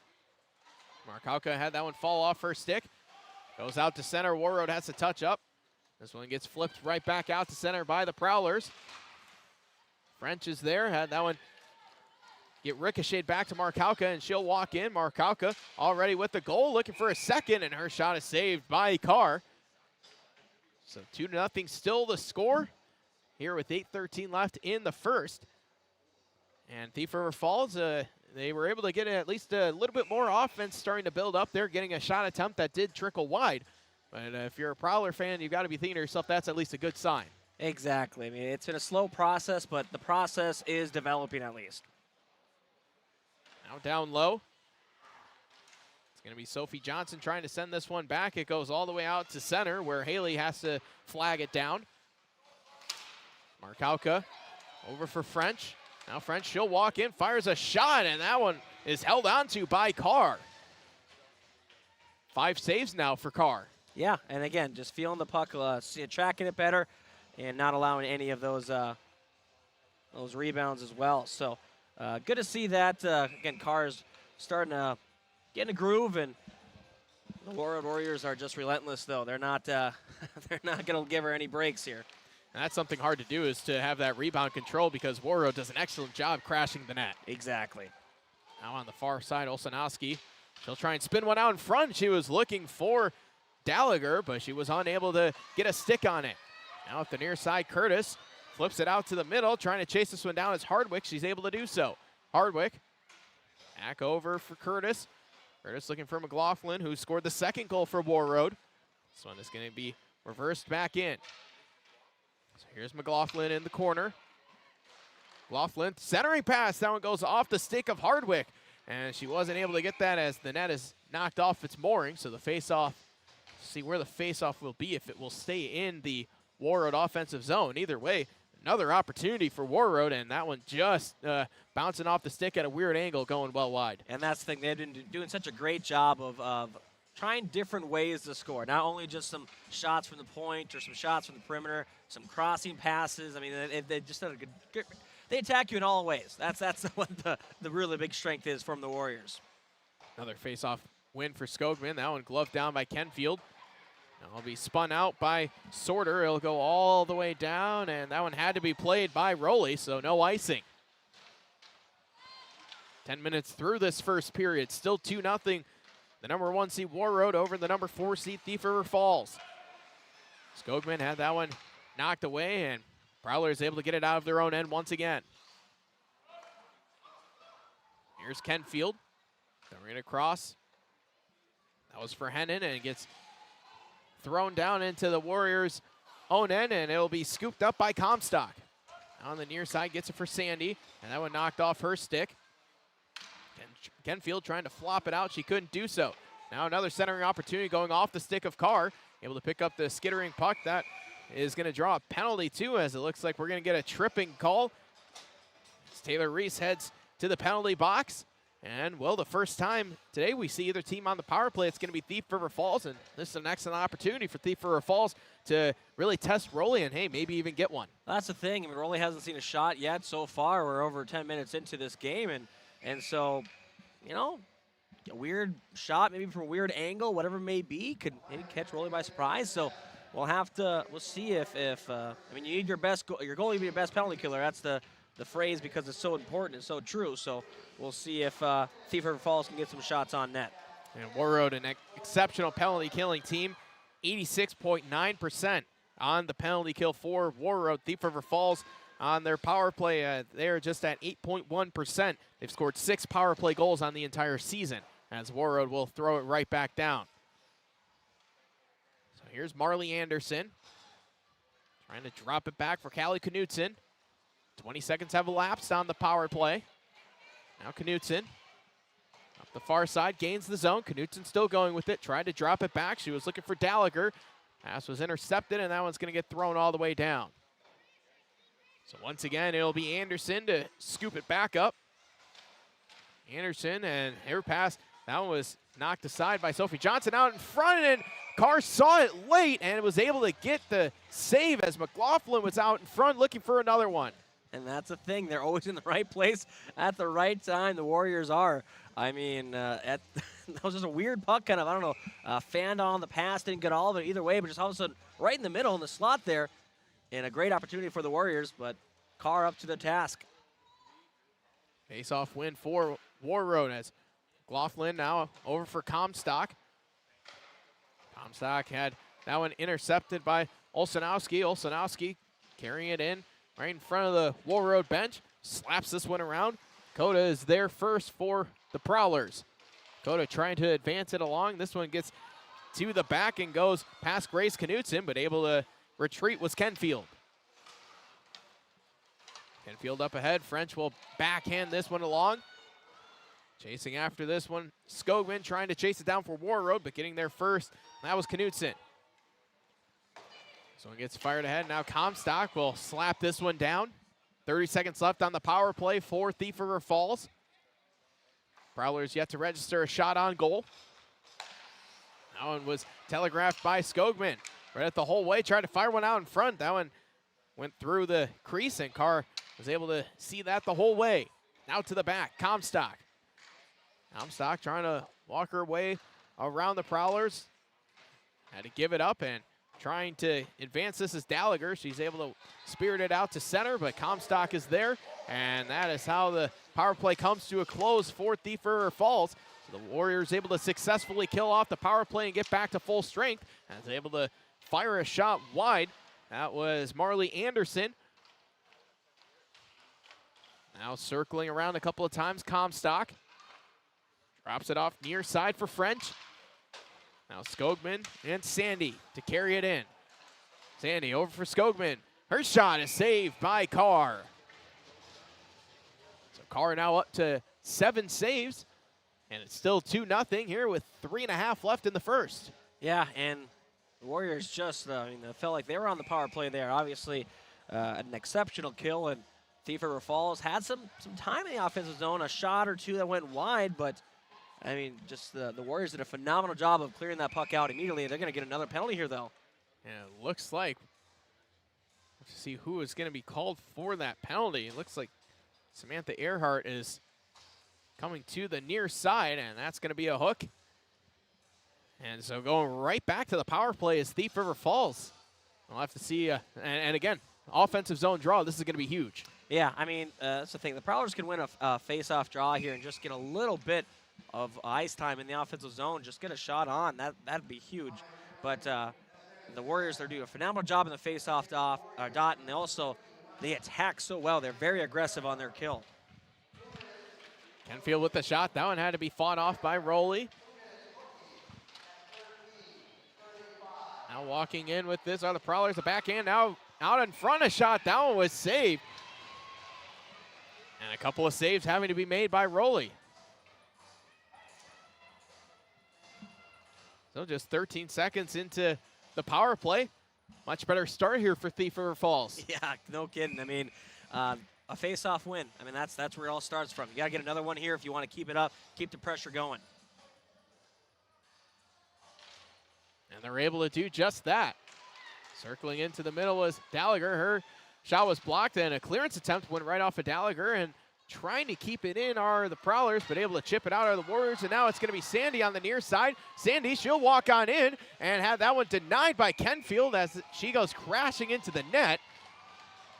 Markowka had that one fall off her stick. Goes out to center. Warroad has to touch up. This one gets flipped right back out to center by the Prowlers. French is there. Had that one get ricocheted back to Markowka, and she'll walk in. Markowka already with the goal, looking for a second, and her shot is saved by Carr. So 2-0 still the score here with 8:13 left in the first. And Thief River Falls, they were able to get at least a little bit more offense starting to build up there, getting a shot attempt that did trickle wide. But if you're a Prowler fan, you've got to be thinking to yourself, that's at least a good sign. Exactly. I mean, it's been a slow process, but the process is developing at least. Now down low. It's going to be Sophie Johnson trying to send this one back. It goes all the way out to center where Haley has to flag it down. Markowka over for French. Now French, she'll walk in, fires a shot, and that one is held onto by Carr. 5 saves now for Carr. Yeah, and again, just feeling the puck, tracking it better, and not allowing any of those rebounds as well. So good to see that. Again, Carr's starting to get in a groove, and the Warroad Warriors are just relentless, though. They're not they're not going to give her any breaks here. And that's something hard to do, is to have that rebound control, because Warroad does an excellent job crashing the net. Exactly. Now on the far side, Olsenowski. She'll try and spin one out in front. She was looking for Gallagher, but she was unable to get a stick on it. Now at the near side, Curtis flips it out to the middle, trying to chase this one down as Hardwick. She's able to do so. Hardwick back over for Curtis. Curtis looking for McLaughlin, who scored the second goal for Warroad. This one is going to be reversed back in. So here's McLaughlin in the corner. McLaughlin centering pass. That one goes off the stick of Hardwick. And she wasn't able to get that as the net is knocked off its mooring. So the face-off, see where the face-off will be, if it will stay in the Warroad offensive zone. Either way, another opportunity for Warroad, and that one just bouncing off the stick at a weird angle, going well wide. And that's the thing. They've been doing such a great job of trying different ways to score. Not only just some shots from the point or some shots from the perimeter, some crossing passes. I mean, they just done a good they attack you in all ways. That's what the really big strength is from the Warriors. Another face-off win for Skogman. That one gloved down by Kenfield. Now it'll be spun out by Sorter. It'll go all the way down, and that one had to be played by Rowley, so no icing. 10 minutes through this first period. Still 2-0. The number 1 seed Warroad over the number 4 seed Thief River Falls. Skogman had that one knocked away, and Prowler is able to get it out of their own end once again. Here's Kenfield. Throwing it across. That was for Hennon, and it gets thrown down into the Warriors' own end, and it'll be scooped up by Comstock. On the near side, gets it for Sandy, and that one knocked off her stick. Kenfield trying to flop it out. She couldn't do so. Now another centering opportunity going off the stick of Carr. Able to pick up the skittering puck. That is going to draw a penalty too, as it looks like we're going to get a tripping call. As Taylor Reese heads to the penalty box. And, well, the first time today we see either team on the power play, it's going to be Thief River Falls. And this is an excellent opportunity for Thief River Falls to really test Rowley and, hey, maybe even get one. That's the thing. I mean, Rowley hasn't seen a shot yet so far. We're over 10 minutes into this game. And so, you know, a weird shot, maybe from a weird angle, whatever it may be, could maybe catch Rowley by surprise. So we'll see if I mean, you need your goalie to be your best penalty killer. That's the phrase, because it's so important and so true. So we'll see if Thief River Falls can get some shots on net. And Warroad, an exceptional penalty killing team, 86.9% on the penalty kill for Warroad. Thief River Falls on their power play. They're just at 8.1%. They've scored 6 power play goals on the entire season, as Warroad will throw it right back down. So here's Marley Anderson trying to drop it back for Callie Knutson. 20 seconds have elapsed on the power play. Now Knutson up the far side, gains the zone. Knutson still going with it, tried to drop it back. She was looking for Gallagher. Pass was intercepted, and that one's going to get thrown all the way down. So once again, it'll be Anderson to scoop it back up. Anderson, and her pass, that one was knocked aside by Sophie Johnson out in front, and Carr saw it late and was able to get the save as McLaughlin was out in front looking for another one. And that's the thing. They're always in the right place at the right time. The Warriors are. I mean, that was just a weird puck kind of, I don't know, fanned on the pass, didn't get all of it either way, but just all of a sudden right in the middle in the slot there. And a great opportunity for the Warriors, but Carr up to the task. Face-off win for Warroad as McLaughlin now over for Comstock. Comstock had that one intercepted by Olsenowski. Olsenowski carrying it in right in front of the Warroad bench. Slaps this one around. Coda is there first for the Prowlers. Coda trying to advance it along. This one gets to the back and goes past Grace Knutson, but able to retreat was Kenfield. Kenfield up ahead. French will backhand this one along. Chasing after this one, Skogman trying to chase it down for Warroad, but getting there first, that was Knutson. This one gets fired ahead. Now Comstock will slap this one down. 30 seconds left on the power play for Thief River Falls. Prowlers yet to register a shot on goal. That one was telegraphed by Skogman. Right at the whole way, tried to fire one out in front. That one went through the crease, and Carr was able to see that the whole way. Now to the back, Comstock. Comstock trying to walk her way around the Prowlers. Had to give it up, and trying to advance this is Gallagher. She's able to spirit it out to center, but Comstock is there, and that is how the power play comes to a close for Thief River Falls. So the Warriors able to successfully kill off the power play and get back to full strength, and is able to fire a shot wide. That was Marley Anderson. Now circling around a couple of times, Comstock. Drops it off near side for French. Now Skogman and Sandy to carry it in. Sandy over for Skogman. Her shot is saved by Carr. So Carr now up to 7 saves, and it's still 2-0 here with 3.5 left in the first. Yeah, and the Warriors just, I mean, felt like they were on the power play there. Obviously, an exceptional kill, and Thief River Falls had some time in the offensive zone, a shot or two that went wide, but I mean, just the Warriors did a phenomenal job of clearing that puck out immediately. They're going to get another penalty here, though. Yeah, it looks like, let's see who is going to be called for that penalty. It looks like Samantha Earhart is coming to the near side, and that's going to be a hook. And so going right back to the power play is Thief River Falls. We'll have to see, and again, offensive zone draw. This is going to be huge. Yeah, I mean, that's the thing. The Prowlers can win a face-off draw here and just get a little bit of ice time in the offensive zone, just get a shot on. That'd be huge. But the Warriors, they're doing a phenomenal job in the face-off dot, and they attack so well. They're very aggressive on their kill. Kenfield with the shot. That one had to be fought off by Rowley. Now walking in with this are the Prowlers. The backhand now out in front, a shot. That one was saved. And a couple of saves having to be made by Rowley. So just 13 seconds into the power play. Much better start here for Thief River Falls. Yeah, no kidding. I mean, a face-off win. I mean, that's where it all starts from. You got to get another one here if you want to keep it up, keep the pressure going. And they're able to do just that. Circling into the middle was Gallagher. Her shot was blocked, and a clearance attempt went right off of Gallagher, and trying to keep it in are the Prowlers, but able to chip it out are the Warriors, and now it's going to be Sandy on the near side. Sandy, she'll walk on in and have that one denied by Kenfield as she goes crashing into the net,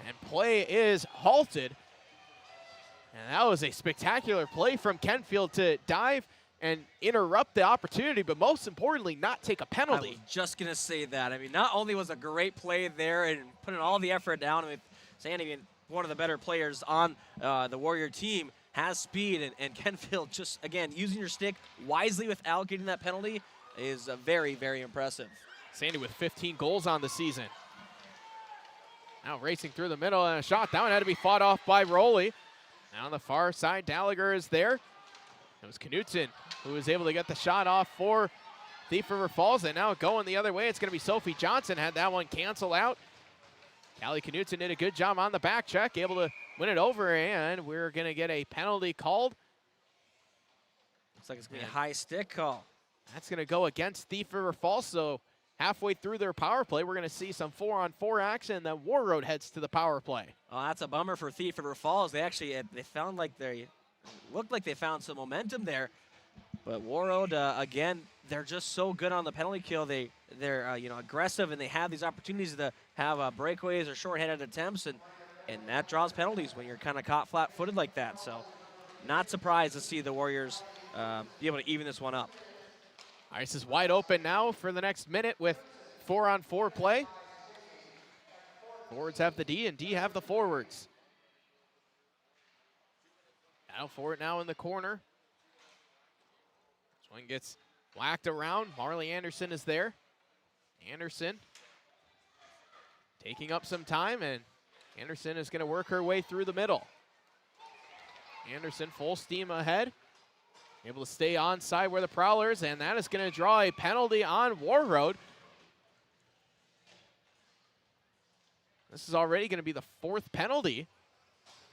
and play is halted. And that was a spectacular play from Kenfield to dive and interrupt the opportunity, but most importantly, not take a penalty. I was just going to say that. I mean, not only was a great play there and putting all the effort down, I mean, Sandy, one of the better players on the Warrior team, has speed, and Kenfield just, again, using your stick wisely with allocating that penalty is very, very impressive. Sandy with 15 goals on the season. Now racing through the middle, and a shot. That one had to be fought off by Rowley. Now on the far side, Gallagher is there. It was Knutson who was able to get the shot off for Thief River Falls, and now going the other way, it's going to be Sophie Johnson, had that one cancel out. Callie Knutson did a good job on the back check, able to win it over, and we're going to get a penalty called. Looks like it's going to be a high stick call. That's going to go against Thief River Falls, so halfway through their power play, we're going to see some 4-on-4 action, then Warroad heads to the power play. Oh, that's a bummer for Thief River Falls. They actually, they found like looked like they found some momentum there, but Warroad, again, they're just so good on the penalty kill. They're aggressive, and they have these opportunities to have breakaways or short-handed attempts, and that draws penalties when you're kind of caught flat-footed like that. So not surprised to see the Warriors be able to even this one up. Ice is wide open now for the next minute with 4-on-4 play. Forwards have the D, and D have the forwards. Battle for it now in the corner. This one gets whacked around. Marley Anderson is there. Anderson taking up some time, and Anderson is going to work her way through the middle. Anderson full steam ahead. Able to stay onside where the Prowlers, and that is going to draw a penalty on Warroad. This is already going to be the 4th penalty.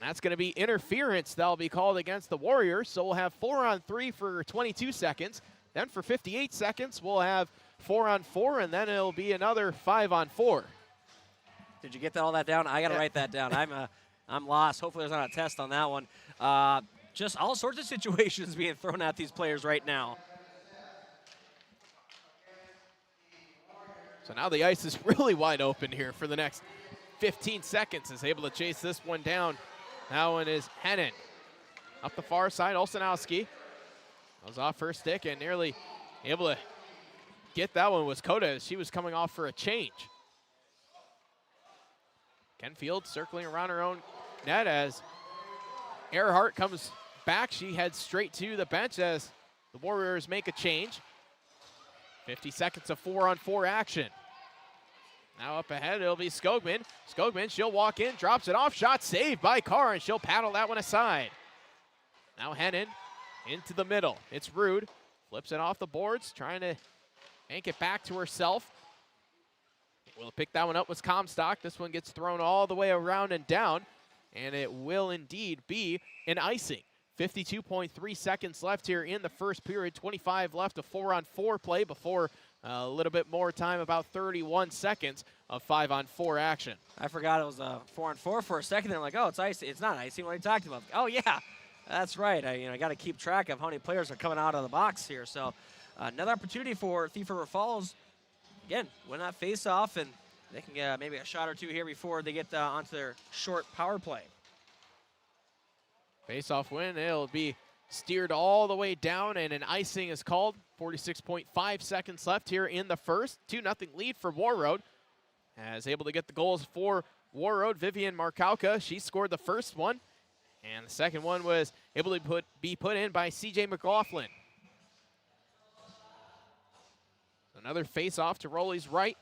That's going to be interference that'll be called against the Warriors. So we'll have 4-on-3 for 22 seconds. Then for 58 seconds, we'll have 4-on-4, and then it'll be another 5-on-4. Did you get all that down? I got to write that down. I'm lost. Hopefully there's not a test on that one. Just all sorts of situations being thrown at these players right now. So now the ice is really wide open here for the next 15 seconds. Is able to chase this one down. That one is Hennon. Up the far side, Olsenowski. Was off her stick and nearly able to get that one was Coda as she was coming off for a change. Kenfield circling around her own net as Earhart comes back. She heads straight to the bench as the Warriors make a change. 50 seconds of 4-on-4 action. Now up ahead, it'll be Skogman. Skogman, she'll walk in, drops it off, shot saved by Carr, and she'll paddle that one aside. Now Hennon into the middle. It's Rude, flips it off the boards, trying to yank it back to herself. Will pick that one up with Comstock. This one gets thrown all the way around and down, and it will indeed be an icing. 52.3 seconds left here in the first period. 25 left of 4-on-4 play before a little bit more time, about 31 seconds of 5-on-4 action. I forgot it was a 4-on-4 for a second. I'm like, oh, it's icing. It's not icing. What are you talking about? Oh, yeah, that's right. I got to keep track of how many players are coming out of the box here. So another opportunity for Thief River Falls. Again, win that face-off, and they can get maybe a shot or two here before they get onto their short power play. Face-off win, it'll be steered all the way down, and an icing is called. 46.5 seconds left here in the first. 2-0 lead for Warroad. As able to get the goals for Warroad, Vivian Markauka. She scored the first one, and the second one was able to be put in by C.J. McLaughlin. Another face-off to Rowley's right.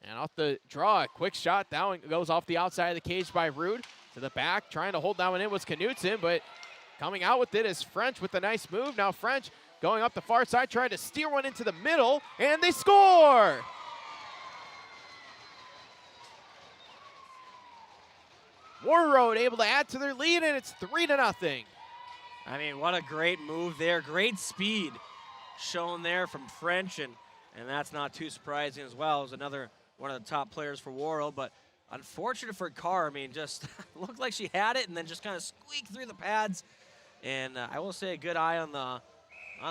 And off the draw, a quick shot. That one goes off the outside of the cage by Rude. To the back, trying to hold that one in was Knutson, but coming out with it is French with a nice move. Now French going up the far side, trying to steer one into the middle, and they score! Warroad able to add to their lead, and it's 3-0. I mean, what a great move there. Great speed shown there from French, and that's not too surprising as well. It was another one of the top players for Warroad, but unfortunate for Carr. I mean, just looked like she had it and then just kind of squeaked through the pads. And I will say a good eye on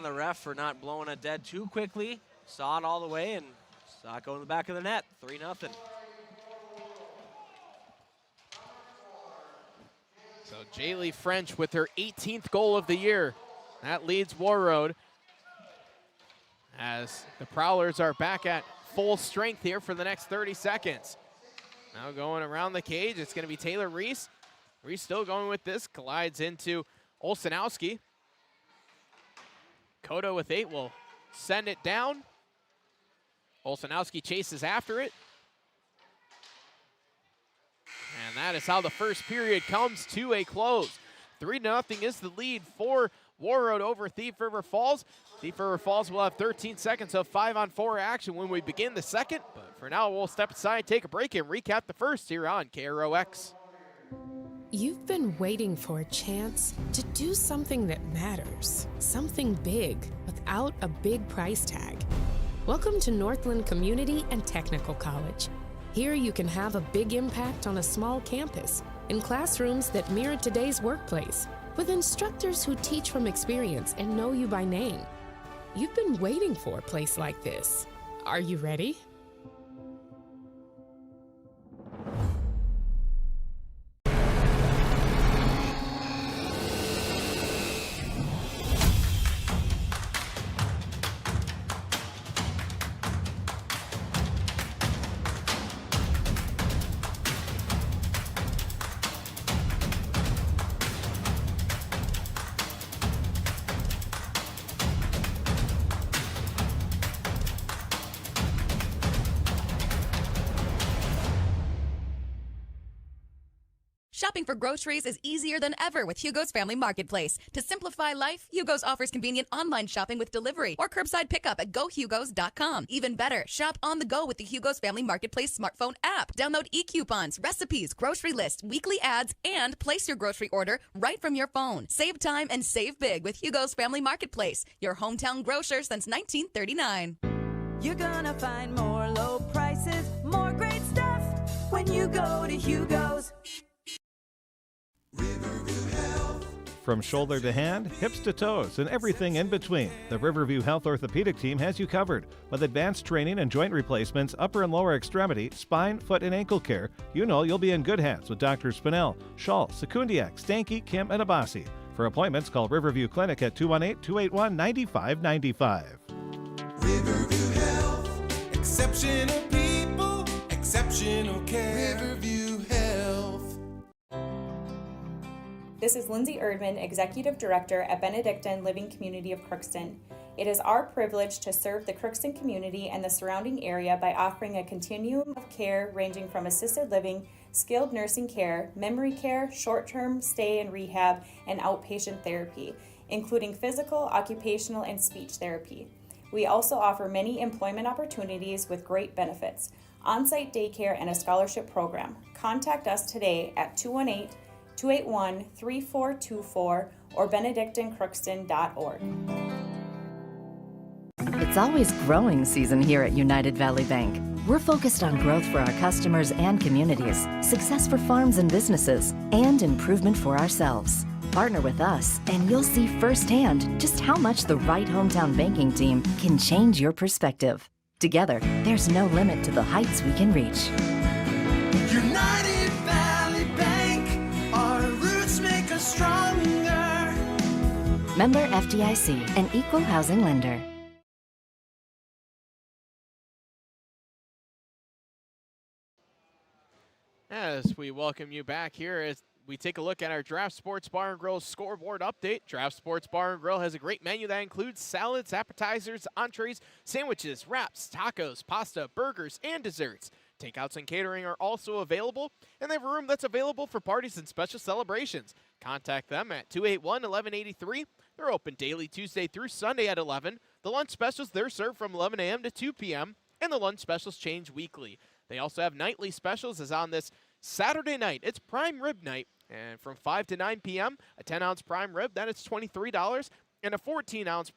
the ref for not blowing it dead too quickly. Saw it all the way and saw it go in the back of the net. 3-0. So Jaylee French with her 18th goal of the year. That leads Warroad as the Prowlers are back at full strength here for the next 30 seconds. Now going around the cage, it's going to be Taylor Reese. Reese still going with this, collides into Olsenowski. Kodo with 8 will send it down. Olsenowski chases after it. And that is how the first period comes to a close. 3-0 is the lead for Warroad over Thief River Falls. Thief River Falls will have 13 seconds of 5-on-4 action when we begin the second. But for now, we'll step aside, take a break, and recap the first here on KROX. You've been waiting for a chance to do something that matters, something big without a big price tag. Welcome to Northland Community and Technical College. Here you can have a big impact on a small campus, in classrooms that mirror today's workplace, with instructors who teach from experience and know you by name. You've been waiting for a place like this. Are you ready? Shopping for groceries is easier than ever with Hugo's Family Marketplace. To simplify life, Hugo's offers convenient online shopping with delivery or curbside pickup at GoHugos.com. Even better, shop on the go with the Hugo's Family Marketplace smartphone app. Download e-coupons, recipes, grocery lists, weekly ads, and place your grocery order right from your phone. Save time and save big with Hugo's Family Marketplace, your hometown grocer since 1939. You're gonna find more low prices, more great stuff when you go to Hugo's. From shoulder to hand, hips to toes, and everything in between, the Riverview Health Orthopedic Team has you covered. With advanced training and joint replacements, upper and lower extremity, spine, foot, and ankle care, you know you'll be in good hands with Drs. Spinell, Schall, Sekundiak, Stanky, Kim, and Abasi. For appointments, call Riverview Clinic at 218-281-9595. Riverview Health, exceptional people, exceptional care. Riverview Health. This is Lindsay Erdman, Executive Director at Benedictine Living Community of Crookston. It is our privilege to serve the Crookston community and the surrounding area by offering a continuum of care ranging from assisted living, skilled nursing care, memory care, short-term stay and rehab, and outpatient therapy, including physical, occupational, and speech therapy. We also offer many employment opportunities with great benefits, on-site daycare, and a scholarship program. Contact us today at 218-281-3424 or benedictinecrookston.org. It's always growing season here at United Valley Bank. We're focused on growth for our customers and communities, success for farms and businesses, and improvement for ourselves. Partner with us, and you'll see firsthand just how much the right hometown banking team can change your perspective. Together, there's no limit to the heights we can reach. United Valley Bank, our roots make us stronger. Member FDIC, an equal housing lender. As we welcome you back here as we take a look at our Draft Sports Bar and Grill scoreboard update. Draft Sports Bar and Grill has a great menu that includes salads, appetizers, entrees, sandwiches, wraps, tacos, pasta, burgers, and desserts. Takeouts and catering are also available, and they have a room that's available for parties and special celebrations. Contact them at 281-1183. They're open daily Tuesday through Sunday at 11. The lunch specials, they're served from 11 a.m. to 2 p.m., and the lunch specials change weekly. They also have nightly specials, as on this Saturday night, it's prime rib night, and from 5 to 9 p.m., a 10-ounce prime rib, that is $23, and a 14-ounce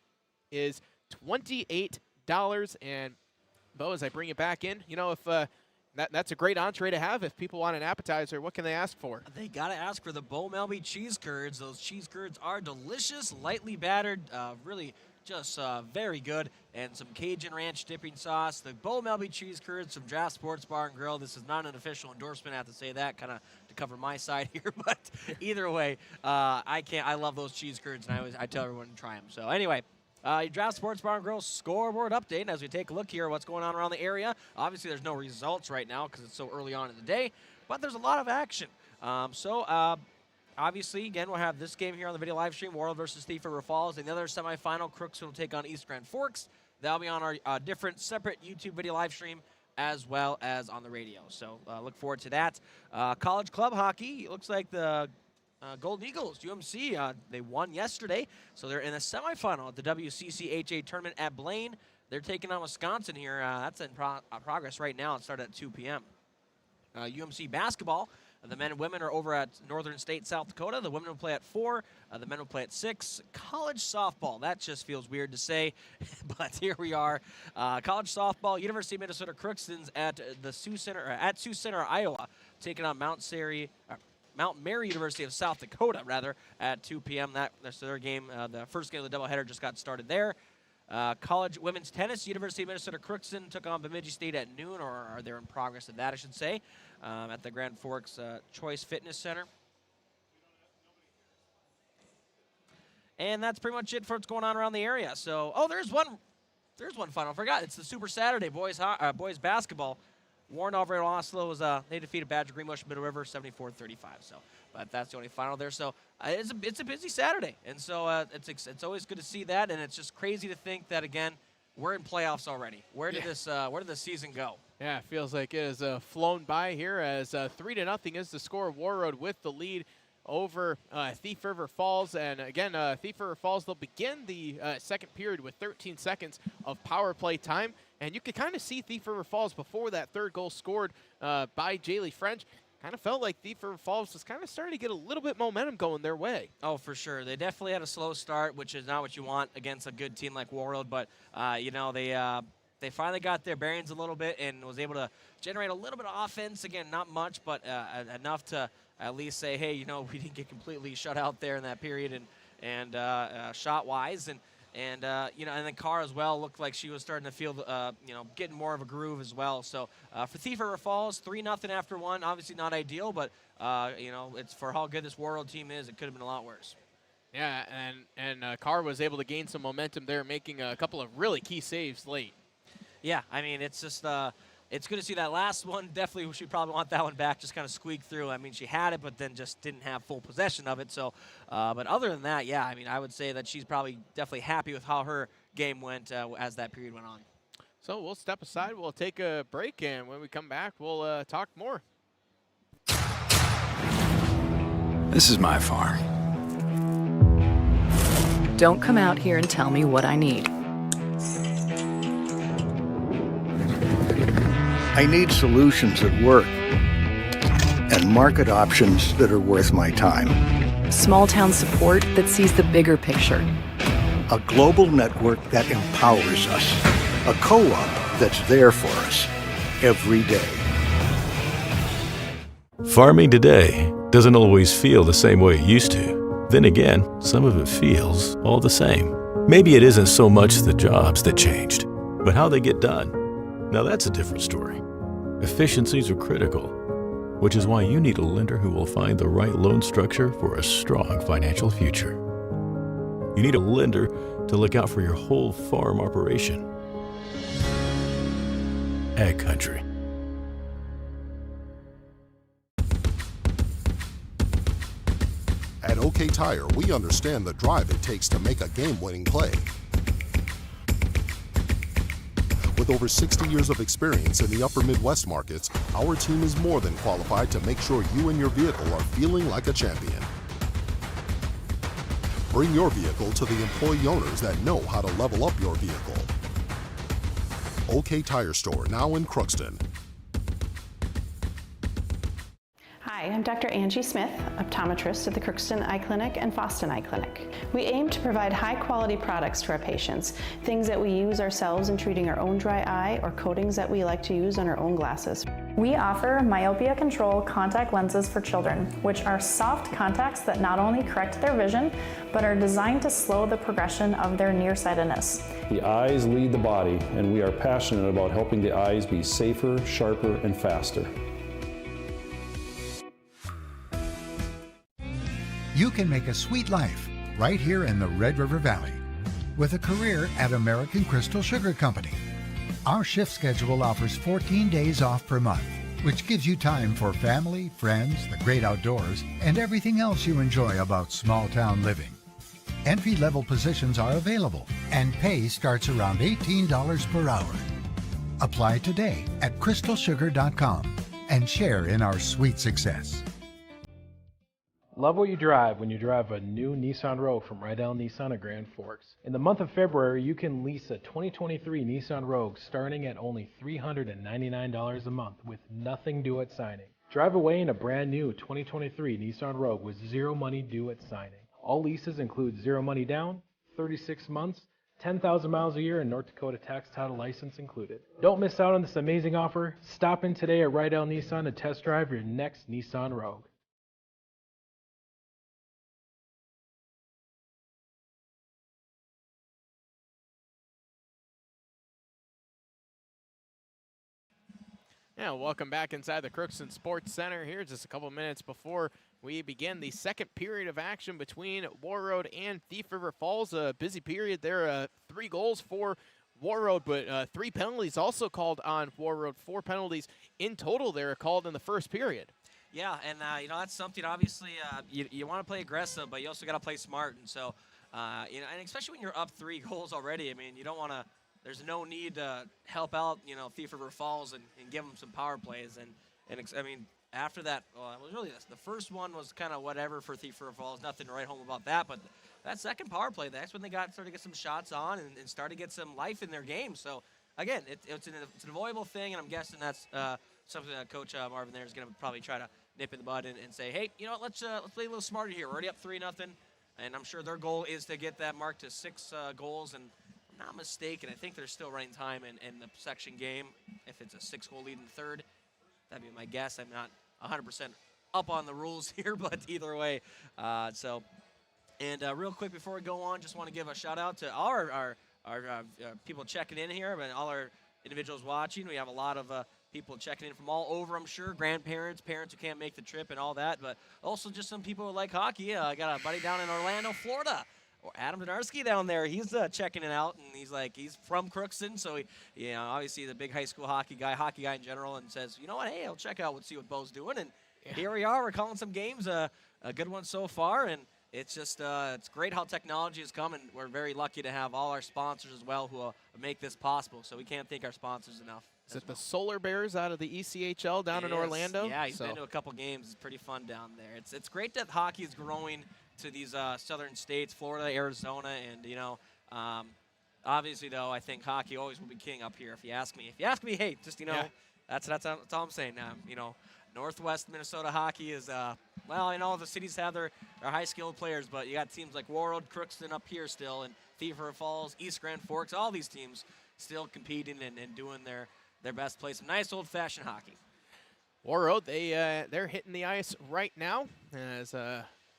is $28. And, Bo, as I bring it back in, you know, if that's a great entree to have. If people want an appetizer, what can they ask for? They got to ask for the Bo Melby cheese curds. Those cheese curds are delicious, lightly battered, really just very good, and some Cajun Ranch dipping sauce. The Bo Melby cheese curds from Draft Sports Bar and Grill. This is not an official endorsement. I have to say that kind of to cover my side here, but either way, I love those cheese curds, and I tell everyone to try them. So anyway, Your Draft Sports Bar and Grill scoreboard update as we take a look here at what's going on around the area. Obviously, there's no results right now because it's so early on in the day, but there's a lot of action. Obviously, again, we'll have this game here on the video live stream, Warroad versus Thief River Falls, and the other semifinal, Crookston will take on East Grand Forks. That'll be on our different separate YouTube video live stream as well as on the radio. So look forward to that. College club hockey, it looks like the Golden Eagles, UMC, they won yesterday, so they're in the semifinal at the WCCHA tournament at Blaine. They're taking on Wisconsin here. That's in progress right now. It started at 2 p.m. UMC basketball, the men and women are over at Northern State, South Dakota. The women will play at 4. The men will play at 6. College softball, that just feels weird to say, but here we are. College softball, University of Minnesota Crookston's at the Sioux Center, Iowa, taking on Mount Mary University of South Dakota, at 2 p.m. That's their game. The first game of the doubleheader just got started there. College women's tennis, University of Minnesota Crookston took on Bemidji State at noon, or they're in progress of that, I should say, at the Grand Forks Choice Fitness Center. And that's pretty much it for what's going on around the area. So, there's one final. I forgot. It's the Super Saturday boys basketball. Warren Alvarado Oslo they defeated Badger Greenbush Middle River 74-35. So, but that's the only final there. So it's a busy Saturday, and so it's always good to see that. And it's just crazy to think that again we're in playoffs already. Where did this season go? Yeah, it feels like it has flown by here as 3-0 is the score. Warroad with the lead over Thief River Falls. And again, Thief River Falls, they'll begin the second period with 13 seconds of power play time. And you could kind of see Thief River Falls before that third goal scored by Jaylee French. Kind of felt like Thief River Falls was kind of starting to get a little bit momentum going their way. Oh, for sure. They definitely had a slow start, which is not what you want against a good team like Warroad. But, they finally got their bearings a little bit and was able to generate a little bit of offense. Again, not much, but enough to at least say, hey, we didn't get completely shut out there in that period and shot-wise. And then Carr as well looked like she was starting to feel, getting more of a groove as well. So for Thief River Falls, 3-0 after 1, obviously not ideal, but, it's for how good this Warroad team is, it could have been a lot worse. Yeah, and Carr was able to gain some momentum there, making a couple of really key saves late. Yeah, I mean, it's just it's good to see that last one. Definitely, she probably want that one back, just kind of squeaked through. I mean, she had it, but then just didn't have full possession of it. So, but other than that, yeah, I mean, I would say that she's probably definitely happy with how her game went as that period went on. So we'll step aside. We'll take a break, and when we come back, we'll talk more. This is my farm. Don't come out here and tell me what I need. I need solutions that work and market options that are worth my time. Small town support that sees the bigger picture. A global network that empowers us. A co-op that's there for us every day. Farming today doesn't always feel the same way it used to. Then again, some of it feels all the same. Maybe it isn't so much the jobs that changed, but how they get done. Now that's a different story. Efficiencies are critical, which is why you need a lender who will find the right loan structure for a strong financial future. You need a lender to look out for your whole farm operation. Ag Country. At OK Tire, we understand the drive it takes to make a game-winning play. With over 60 years of experience in the upper Midwest markets, our team is more than qualified to make sure you and your vehicle are feeling like a champion. Bring your vehicle to the employee owners that know how to level up your vehicle. OK Tire Store, now in Crookston. Hi, I'm Dr. Angie Smith, optometrist at the Crookston Eye Clinic and Foston Eye Clinic. We aim to provide high-quality products to our patients, things that we use ourselves in treating our own dry eye or coatings that we like to use on our own glasses. We offer myopia control contact lenses for children, which are soft contacts that not only correct their vision, but are designed to slow the progression of their nearsightedness. The eyes lead the body, and we are passionate about helping the eyes be safer, sharper, and faster. You can make a sweet life right here in the Red River Valley. with a career at American Crystal Sugar Company. Our shift schedule offers 14 days off per month, which gives you time for family, friends, the great outdoors, and everything else you enjoy about small-town living. Entry-level positions are available, and pay starts around $18 per hour. Apply today at crystalsugar.com and share in our sweet success. Love what you drive when you drive a new Nissan Rogue from Rydell Nissan of Grand Forks. In the month of February, you can lease a 2023 Nissan Rogue starting at only $399 a month with nothing due at signing. Drive away in a brand new 2023 Nissan Rogue with zero money due at signing. All leases include zero money down, 36 months, 10,000 miles a year, and North Dakota tax title license included. Don't miss out on this amazing offer. Stop in today at Rydell Nissan to test drive your next Nissan Rogue. Yeah, welcome back inside the Crookston Sports Center here just a couple minutes before we begin the second period of action between Warroad and Thief River Falls. A busy period there, 3 goals for Warroad, but 3 penalties also called on Warroad. 4 penalties in total there called in the first period. Yeah, and you know, that's something. Obviously, you want to play aggressive, but you also got to play smart. And so, you know, and especially when you're up 3 goals already, I mean, you don't want to. There's no need to help out, you know, Thief River Falls and give them some power plays. And I mean, after that, well, it was really the first one was kind of whatever for Thief River Falls. Nothing to write home about that. But that second power play, that's when they started to get some shots on and started to get some life in their game. So again, it's an avoidable thing, and I'm guessing that's something that Coach Marvin there is going to probably try to nip in the bud and say, hey, you know what, let's play a little smarter here. We're already up 3-0, and I'm sure their goal is to get that mark to 6 goals. And not mistaken, I think they're still running time in the section game. If it's a 6-goal lead in the third, that'd be my guess. I'm not 100% up on the rules here, but either way. Real quick before we go on, just want to give a shout out to all our people checking in here, and all our individuals watching. We have a lot of people checking in from all over, I'm sure, grandparents, parents who can't make the trip and all that, but also just some people who like hockey. I got a buddy down in Orlando, Florida. Adam Donarski down there, he's checking it out, and he's from Crookston, so he, obviously the big high school hockey guy in general, and says, you know what, hey, I'll check out, see what Bo's doing, and here we are, we're calling some games, a good one so far, and it's just it's great how technology has come, and we're very lucky to have all our sponsors as well who make this possible, so we can't thank our sponsors enough. Is it the Solar Bears out of the ECHL down in Orlando? Yeah, he's been to a couple games. It's pretty fun down there. It's great that hockey is growing to these southern states, Florida, Arizona, and obviously though I think hockey always will be king up here. If you ask me, hey, just that's all I'm saying. Northwest Minnesota hockey is well, I know the cities have their high skilled players, but you got teams like Warroad, Crookston up here still, and Thief River Falls, East Grand Forks, all these teams still competing and doing their best play. Some nice old fashioned hockey. Warroad, they're hitting the ice right now as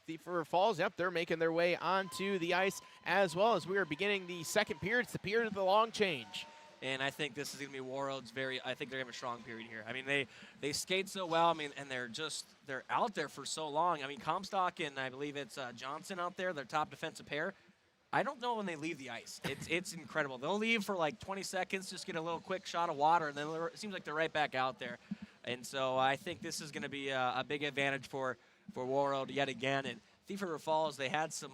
Thief River Falls, they're making their way onto the ice as well as we are beginning the second period. It's the period of the long change. And I think this is going to be Warroad's I think they're going to have a strong period here. I mean, they skate so well, and they're out there for so long. I mean, Comstock and I believe it's Johnson out there, their top defensive pair. I don't know when they leave the ice. It's incredible. They'll leave for like 20 seconds, just get a little quick shot of water, and then it seems like they're right back out there. And so I think this is going to be a big advantage for Warroad yet again. And Thief River Falls, they had some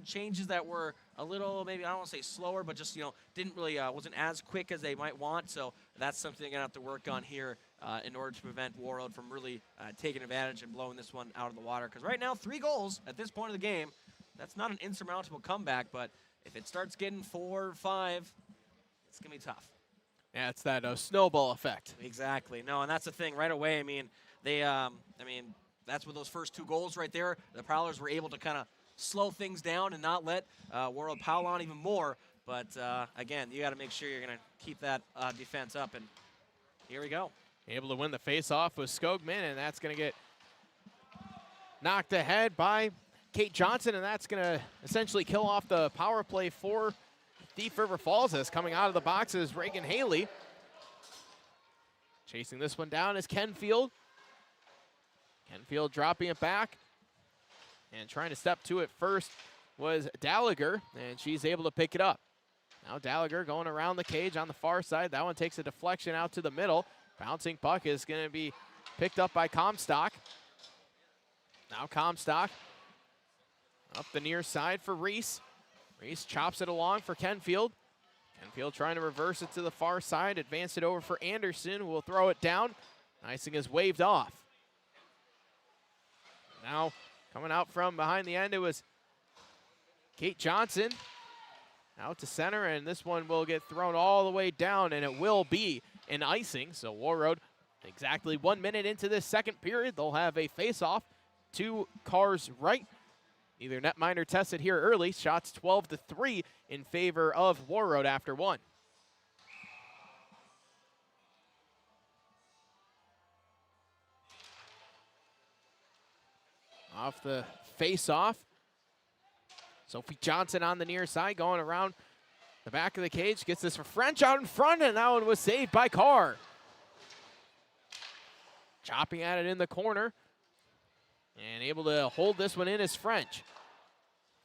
changes that were a little, maybe I don't want to say slower, but just didn't really wasn't as quick as they might want. So that's something they're gonna have to work on here in order to prevent Warroad from really taking advantage and blowing this one out of the water. Because right now, 3 goals at this point of the game, that's not an insurmountable comeback. But if it starts getting 4 or 5, it's gonna be tough. Yeah, it's that snowball effect. Exactly. No, and that's the thing. Right away, I mean, that's with those first 2 goals right there. The Prowlers were able to kind of slow things down and not let Warroad pile on even more. But, again, you got to make sure you're going to keep that defense up. And here we go. Able to win the face-off with Skogman, and that's going to get knocked ahead by Kate Johnson, and that's going to essentially kill off the power play for Thief River Falls. As coming out of the box is Reagan Haley. Chasing this one down is Kenfield. Kenfield dropping it back and trying to step to it first was Gallagher, and she's able to pick it up. Now Gallagher going around the cage on the far side. That one takes a deflection out to the middle. Bouncing puck is going to be picked up by Comstock. Now Comstock up the near side for Reese. Reese chops it along for Kenfield. Kenfield trying to reverse it to the far side, advance it over for Anderson, who will throw it down. Icing is waved off. Now coming out from behind the end, it was Kate Johnson. Out to center, and this one will get thrown all the way down, and it will be an icing. So Warroad, exactly 1 minute into this second period, they'll have a face-off. 2 cars right. Either netminder tested here early. Shots 12-3 in favor of Warroad after 1. Off the face-off. Sophie Johnson on the near side, going around the back of the cage. Gets this for French out in front, and that one was saved by Carr. Chopping at it in the corner. And able to hold this one in is French.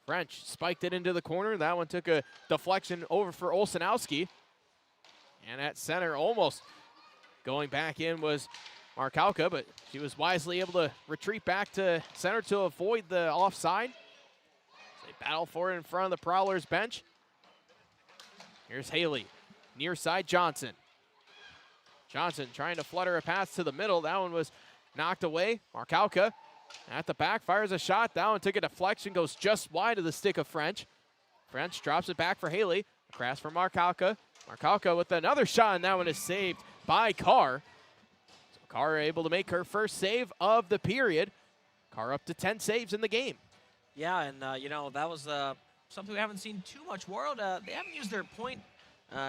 French spiked it into the corner. That one took a deflection over for Olsenowski. And at center, almost going back in was Markowka, but she was wisely able to retreat back to center to avoid the offside. They battle for it in front of the Prowlers bench. Here's Haley, near side Johnson. Johnson trying to flutter a pass to the middle. That one was knocked away. Markowka at the back fires a shot. That one took a deflection, goes just wide of the stick of French. French drops it back for Haley. Across for Markowka. Markowka with another shot, and that one is saved by Carr. So Carr able to make her first save of the period. Carr up to 10 saves in the game. Yeah, and, you know, that was something we haven't seen too much. Warroad, they haven't used their point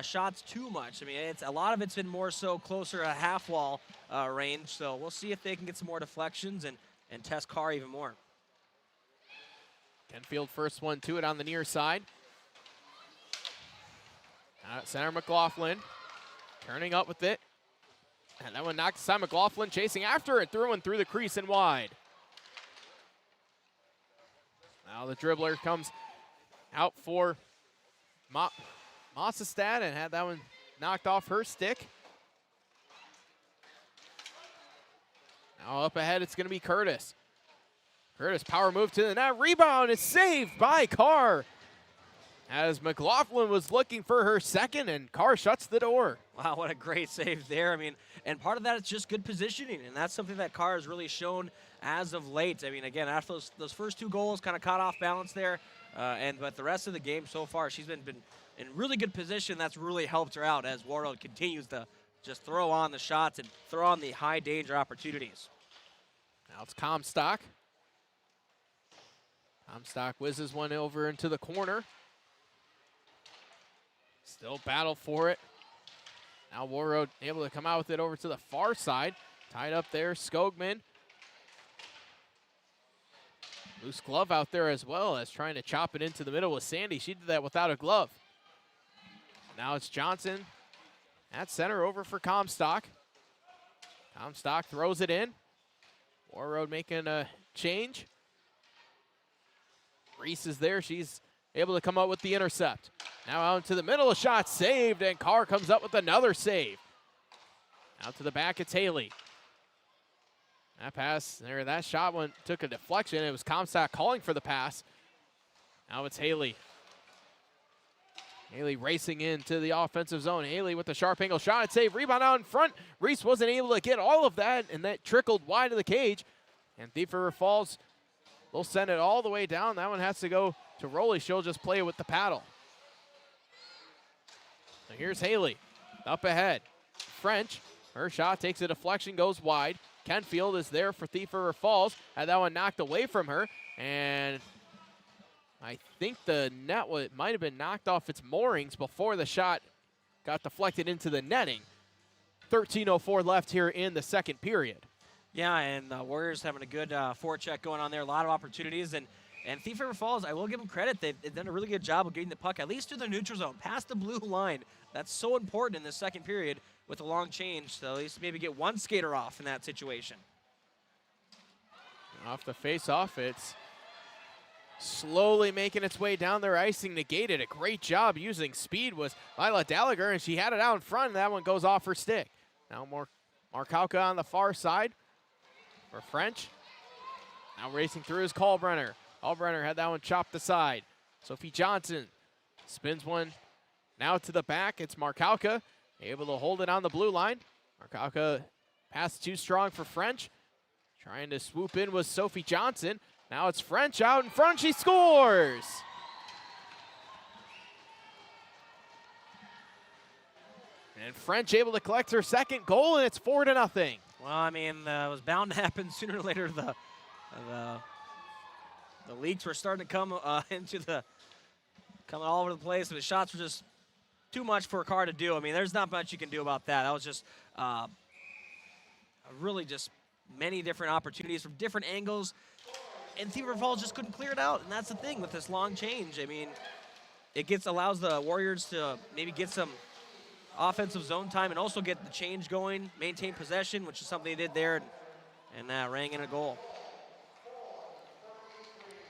shots too much. I mean, a lot of it's been more so closer to half wall range, so we'll see if they can get some more deflections and test Carr even more. Kenfield first one to it on the near side. Out at center, McLaughlin turning up with it. And that one knocked aside. McLaughlin chasing after it, through and through the crease and wide. Now the dribbler comes out for Mossestad and had that one knocked off her stick. Now up ahead, it's going to be Curtis. Curtis, power move to the net. Rebound is saved by Carr. As McLaughlin was looking for her second, and Carr shuts the door. Wow, what a great save there. I mean, and part of that is just good positioning, and that's something that Carr has really shown as of late. I mean, again, after those first 2 goals, kind of caught off balance there, but the rest of the game so far, she's been in really good position. That's really helped her out as Warroad continues to just throw on the shots and throw on the high danger opportunities. Now it's Comstock. Comstock whizzes one over into the corner. Still battle for it. Now Warroad able to come out with it over to the far side. Tied up there, Skogman. Loose glove out there as well as trying to chop it into the middle with Sandy. She did that without a glove. Now it's Johnson at center over for Comstock. Comstock throws it in. Warroad making a change. Reese is there. She's able to come up with the intercept. Now out into the middle, a shot saved, and Carr comes up with another save. Out to the back, it's Haley. That pass, there, that shot one took a deflection. It was Comstock calling for the pass. Now it's Haley. Haley racing into the offensive zone. Haley with the sharp angle shot and save. Rebound out in front. Reese wasn't able to get all of that, and that trickled wide of the cage. And Thief River Falls, they'll send it all the way down. That one has to go to Rowley. She'll just play it with the paddle. So here's Haley up ahead. French, her shot takes a deflection, goes wide. Kenfield is there for Thief River Falls. Had that one knocked away from her, and I think the net might have been knocked off its moorings before the shot got deflected into the netting. 13:04 left here in the second period. Yeah, and the Warriors having a good forecheck going on there. A lot of opportunities, and Thief River Falls, I will give them credit. They've done a really good job of getting the puck at least to the neutral zone, past the blue line. That's so important in the second period with a long change, so at least maybe get one skater off in that situation. Off the face-off, it's slowly making its way down their icing, negated. A great job using speed was Lila Gallagher, and she had it out in front, and that one goes off her stick. Now Markowka on the far side for French. Now racing through is Kalbrenner. Kalbrenner had that one chopped aside. Sophie Johnson spins one now to the back. It's Markowka able to hold it on the blue line. Markowka pass too strong for French. Trying to swoop in was Sophie Johnson. Now it's French out in front. She scores! And French able to collect her second goal, and it's 4-0. Well, I mean, it was bound to happen sooner or later. The leaks were starting to come coming all over the place, but the shots were just too much for a car to do. I mean, there's not much you can do about that. That was just really just many different opportunities from different angles, and Thief River Falls just couldn't clear it out. And that's the thing with this long change. I mean, it allows the Warriors to maybe get some offensive zone time and also get the change going, maintain possession, which is something they did there, and rang in a goal.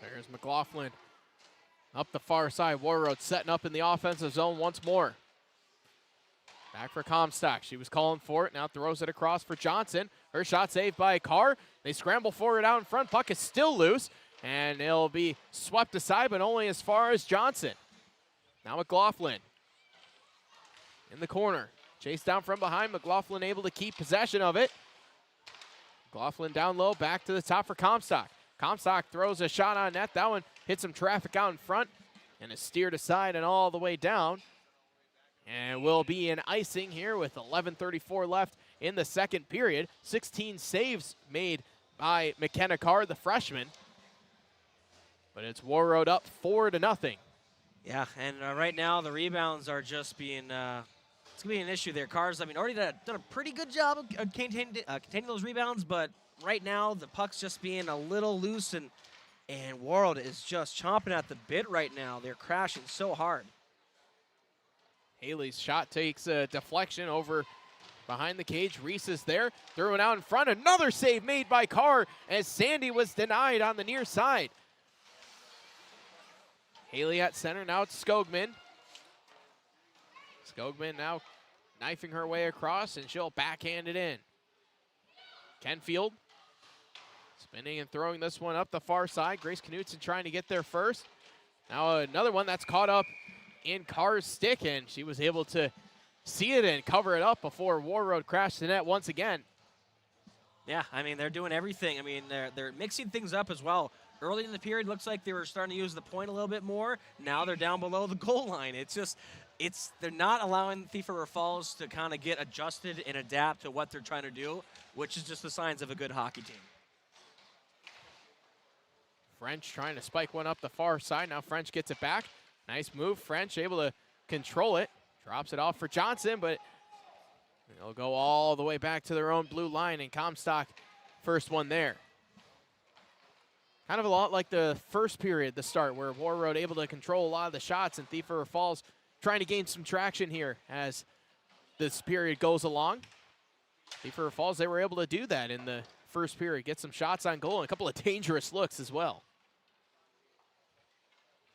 There's McLaughlin up the far side. Warroad setting up in the offensive zone once more. Back for Comstock. She was calling for it. Now throws it across for Johnson. Her shot saved by Carr. They scramble for it out in front. Puck is still loose, and it'll be swept aside, but only as far as Johnson. Now McLaughlin in the corner. Chased down from behind. McLaughlin able to keep possession of it. McLaughlin down low, back to the top for Comstock. Comstock throws a shot on net. That one hit some traffic out in front and is steered aside and all the way down. And will be an icing here with 11:34 left in the second period. 16 saves made by McKenna Carr, the freshman. But it's Warroad up 4-0. Yeah, and right now the rebounds are just being it's going to be an issue there. Carr's, I mean, already done a pretty good job of containing those rebounds, but right now the puck's just being a little loose, and Warroad is just chomping at the bit right now. They're crashing so hard. Haley's shot takes a deflection over behind the cage. Reese is there, threw it out in front. Another save made by Carr as Sandy was denied on the near side. Haley at center, now it's Skogman. Skogman now knifing her way across, and she'll backhand it in. Kenfield spinning and throwing this one up the far side. Grace Knutson trying to get there first. Now another one that's caught up in Carr's stick, and she was able to see it and cover it up before Warroad crashed the net once again. Yeah, I mean, they're doing everything. I mean, they're mixing things up as well. Early in the period, looks like they were starting to use the point a little bit more. Now they're down below the goal line. They're not allowing Thief River Falls to kind of get adjusted and adapt to what they're trying to do, which is just the signs of a good hockey team. French trying to spike one up the far side. Now French gets it back. Nice move. French able to control it. Drops it off for Johnson, but they'll go all the way back to their own blue line, and Comstock first one there. Kind of a lot like the first period, the start, where Warroad able to control a lot of the shots, and Thief River Falls trying to gain some traction here as this period goes along. Thief River Falls, they were able to do that in the first period, get some shots on goal and a couple of dangerous looks as well.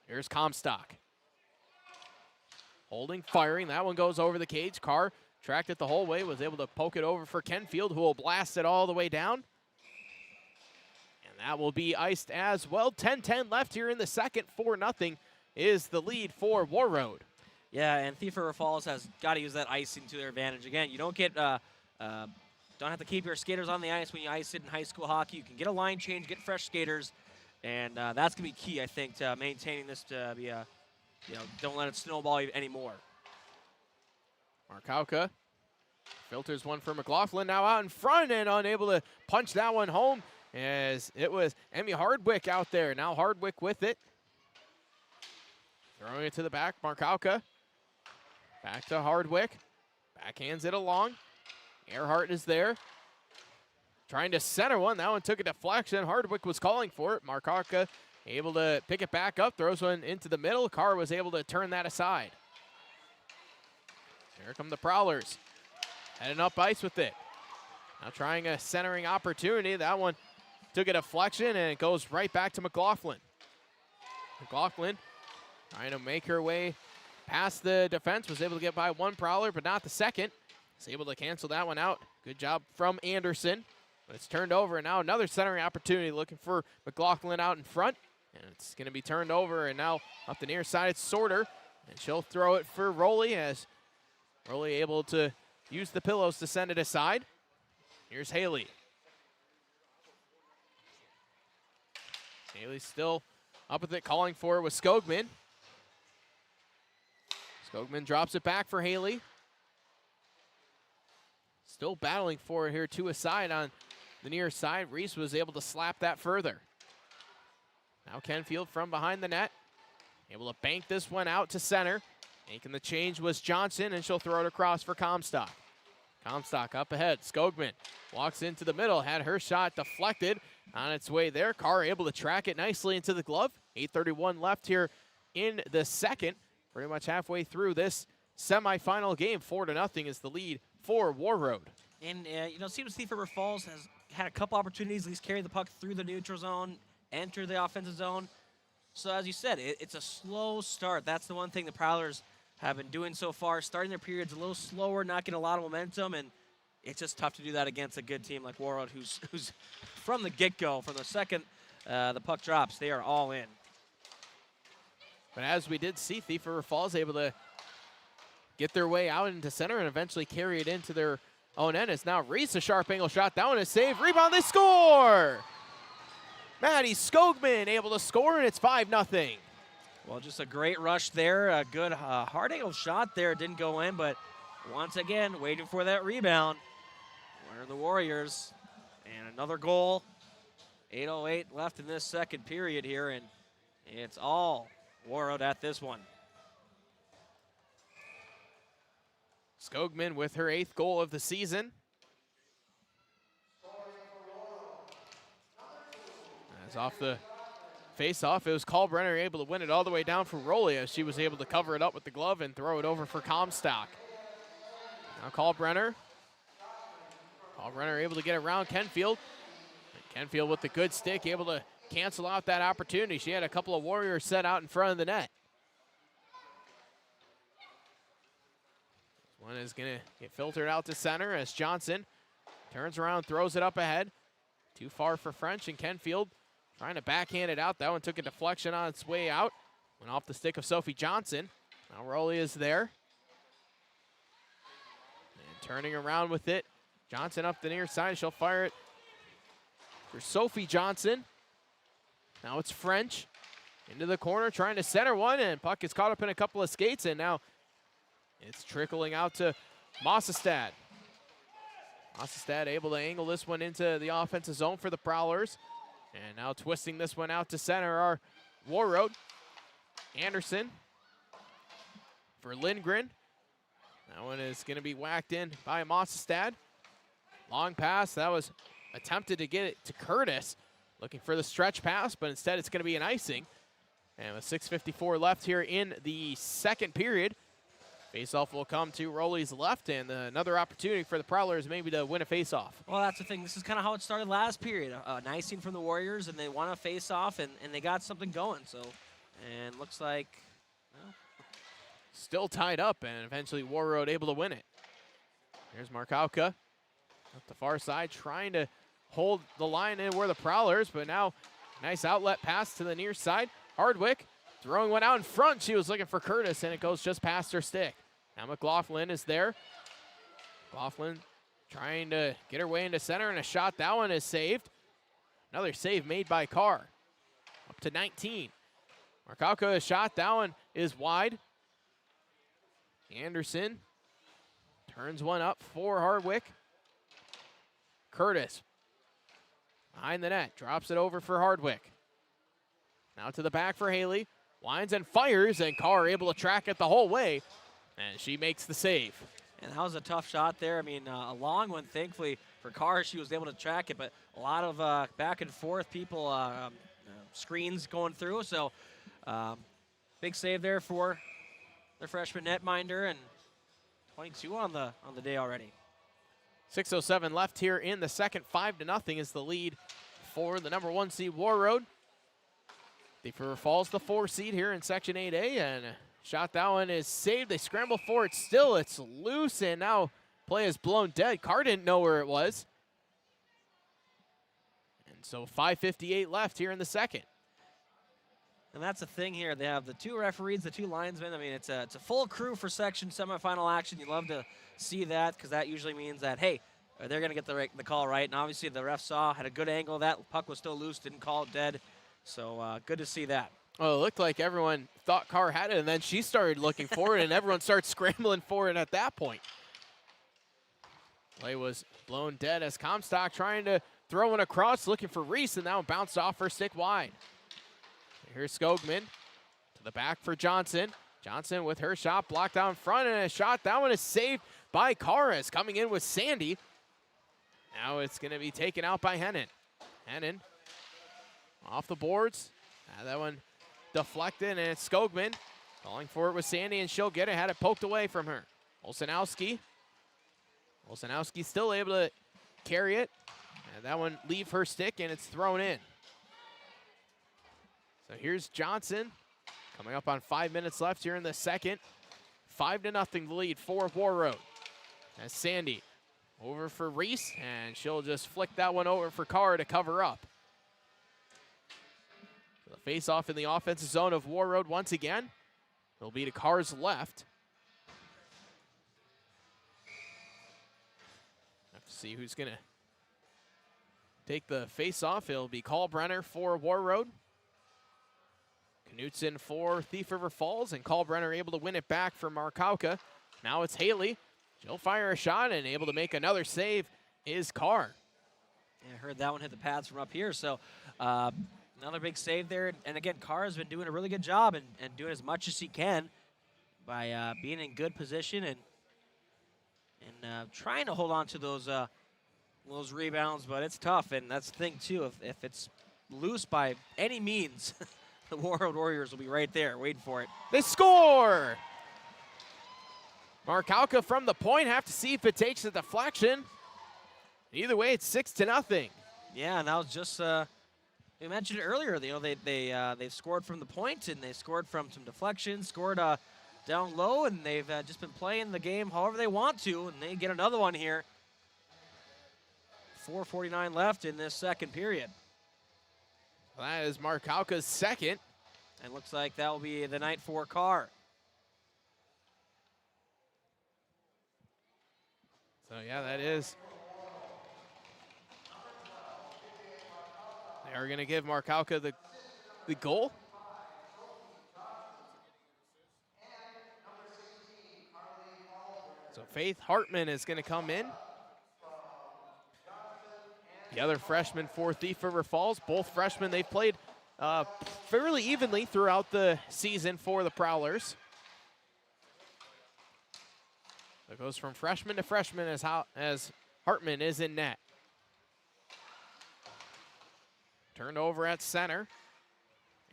Here's Comstock. Holding, firing. That one goes over the cage. Carr tracked it the whole way, was able to poke it over for Kenfield, who will blast it all the way down. And that will be iced as well. 10-10 left here in the second. 4-0 is the lead for Warroad. Yeah, and Thief River Falls has got to use that icing to their advantage. Again, you don't get don't have to keep your skaters on the ice when you ice it in high school hockey. You can get a line change, get fresh skaters, and that's going to be key, I think, to maintaining this to be a, don't let it snowball anymore. Markowka filters one for McLaughlin, now out in front and unable to punch that one home as it was Emmy Hardwick out there. Now Hardwick with it. Throwing it to the back, Markowka. Back to Hardwick. Backhands it along. Earhart is there. Trying to center one. That one took a deflection. Hardwick was calling for it. Markowka able to pick it back up. Throws one into the middle. Carr was able to turn that aside. Here come the Prowlers. Heading up ice with it. Now trying a centering opportunity. That one took a deflection and it goes right back to McLaughlin. McLaughlin trying to make her way past the defense, was able to get by one prowler, but not the second. Was able to cancel that one out. Good job from Anderson. But it's turned over, and now another centering opportunity looking for McLaughlin out in front. And it's going to be turned over, and now up the near side, it's Sorter. And she'll throw it for Rowley, as Rowley able to use the pillows to send it aside. Here's Haley. Haley still up with it, calling for it with Skogman. Skogman drops it back for Haley. Still battling for it here to a side on the near side. Reese was able to slap that further. Now Kenfield from behind the net. Able to bank this one out to center. Making the change was Johnson, and she'll throw it across for Comstock. Comstock up ahead. Skogman walks into the middle, had her shot deflected on its way there. Carr able to track it nicely into the glove. 8:31 left here in the second. Pretty much halfway through this semifinal game. 4-0 is the lead for Warroad. And, you know, it seems Thief River Falls has had a couple opportunities, at least carry the puck through the neutral zone, enter the offensive zone. So, as you said, it's a slow start. That's the one thing the Prowlers have been doing so far. Starting their periods a little slower, not getting a lot of momentum, and it's just tough to do that against a good team like Warroad, who's from the get-go, from the second the puck drops, they are all in. But as we did see, Thief River Falls able to get their way out into center and eventually carry it into their own end. It's now Reese, a sharp angle shot. That one is saved. Rebound, they score! Maddie Skogman able to score, and it's 5-0. Well, just a great rush there. A good hard angle shot there. Didn't go in, but once again, waiting for that rebound. Where are the Warriors? And another goal. 8:08 left in this second period here, and it's all Warroad at this one. Skogman with her 8th goal of the season. As off the face-off, it was Kalbrenner able to win it all the way down for Rowley, as she was able to cover it up with the glove and throw it over for Comstock. Now Kalbrenner able to get around Kenfield. And Kenfield with the good stick, able to cancel out that opportunity. She had a couple of Warriors set out in front of the net. One is going to get filtered out to center as Johnson turns around, throws it up ahead. Too far for French, and Kenfield trying to backhand it out. That one took a deflection on its way out. Went off the stick of Sophie Johnson. Now Rowley is there. And turning around with it. Johnson up the near side. She'll fire it for Sophie Johnson. Now it's French into the corner, trying to center one, and puck gets caught up in a couple of skates, and now it's trickling out to Mossestad. Mossestad able to angle this one into the offensive zone for the Prowlers. And now twisting this one out to center are Warroad. Anderson for Lindgren. That one is going to be whacked in by Mossestad. Long pass. That was attempted to get it to Curtis. Looking for the stretch pass, but instead it's going to be an icing. And with 6:54 left here in the second period, faceoff will come to Rowley's left, and another opportunity for the Prowlers maybe to win a faceoff. Well, that's the thing. This is kind of how it started last period. An icing from the Warriors, and they won a faceoff, and they got something going. So, and looks like, well, still tied up, and eventually Warroad able to win it. Here's Markowka up the far side, trying to hold the line in where the Prowlers, but now nice outlet pass to the near side. Hardwick throwing one out in front. She was looking for Curtis, and it goes just past her stick. Now McLaughlin is there. McLaughlin trying to get her way into center, and a shot. That one is saved. Another save made by Carr. Up to 19. Markowka, a shot. That one is wide. Anderson turns one up for Hardwick. Curtis behind the net, drops it over for Hardwick. Now to the back for Haley. Winds and fires, and Carr able to track it the whole way, and she makes the save. And that was a tough shot there. I mean, a long one, thankfully, for Carr. She was able to track it, but a lot of back and forth people, screens going through. So big save there for the freshman netminder, and 22 on the day already. 6:07 left here in the second. 5-0 is the lead for the number 1 seed Warroad. Thief River Falls, the 4 seed here in Section 8A, and shot that one is saved. They scramble for it still. It's loose, and now play is blown dead. Carr didn't know where it was. And so 5:58 left here in the second. And that's the thing here. They have the 2 referees, the 2 linesmen. I mean, it's a full crew for section semifinal action. You love to see that because that usually means that, hey, they're going to get the call right. And obviously the ref had a good angle. That puck was still loose, didn't call it dead. So good to see that. Well, it looked like everyone thought Carr had it, and then she started looking for it, and everyone started scrambling for it at that point. Play was blown dead as Comstock trying to throw one across, looking for Reese, and that one bounced off her stick wide. Here's Skogman to the back for Johnson. Johnson with her shot blocked out in front, and a shot. That one is saved by Carras, coming in with Sandy. Now it's going to be taken out by Hennon. Hennon off the boards. That one deflected, and it's Skogman calling for it with Sandy, and she'll get it. Had it poked away from her. Olsenowski. Olsenowski still able to carry it. And that one leave her stick, and it's thrown in. So here's Johnson coming up on 5 minutes left here in the second. 5-0 the lead for Warroad. As Sandy over for Reese, and she'll just flick that one over for Carr to cover up. So the face-off in the offensive zone of Warroad once again. It'll be to Carr's left. Have to see who's going to take the face-off. It'll be Kalbrenner for Warroad. Knutson for Thief River Falls, and Kalbrenner able to win it back for Markauka. Now it's Haley. She'll fire a shot, and able to make another save is Carr. Yeah, I heard that one hit the pads from up here, so another big save there. And again, Carr has been doing a really good job and doing as much as he can by being in good position and trying to hold on to those rebounds, but it's tough, and that's the thing, too. If it's loose by any means, the Warroad Warriors will be right there waiting for it. They score! Markauka from the point. Have to see if it takes a deflection. Either way, it's 6-0. Yeah, and that was just we mentioned it earlier. You know, they've scored from the point, and they scored from some deflections, scored down low, and they've just been playing the game however they want to, and they get another one here. 4:49 left in this second period. That is Markauka's second. And looks like that will be the night for Carr. So, yeah, that is. They are going to give Markauka the goal. So Faith Hartman is going to come in. The other freshman for Thief River Falls. Both freshmen, they've played fairly evenly throughout the season for the Prowlers. It goes from freshman to freshman as Hartman is in net. Turned over at center.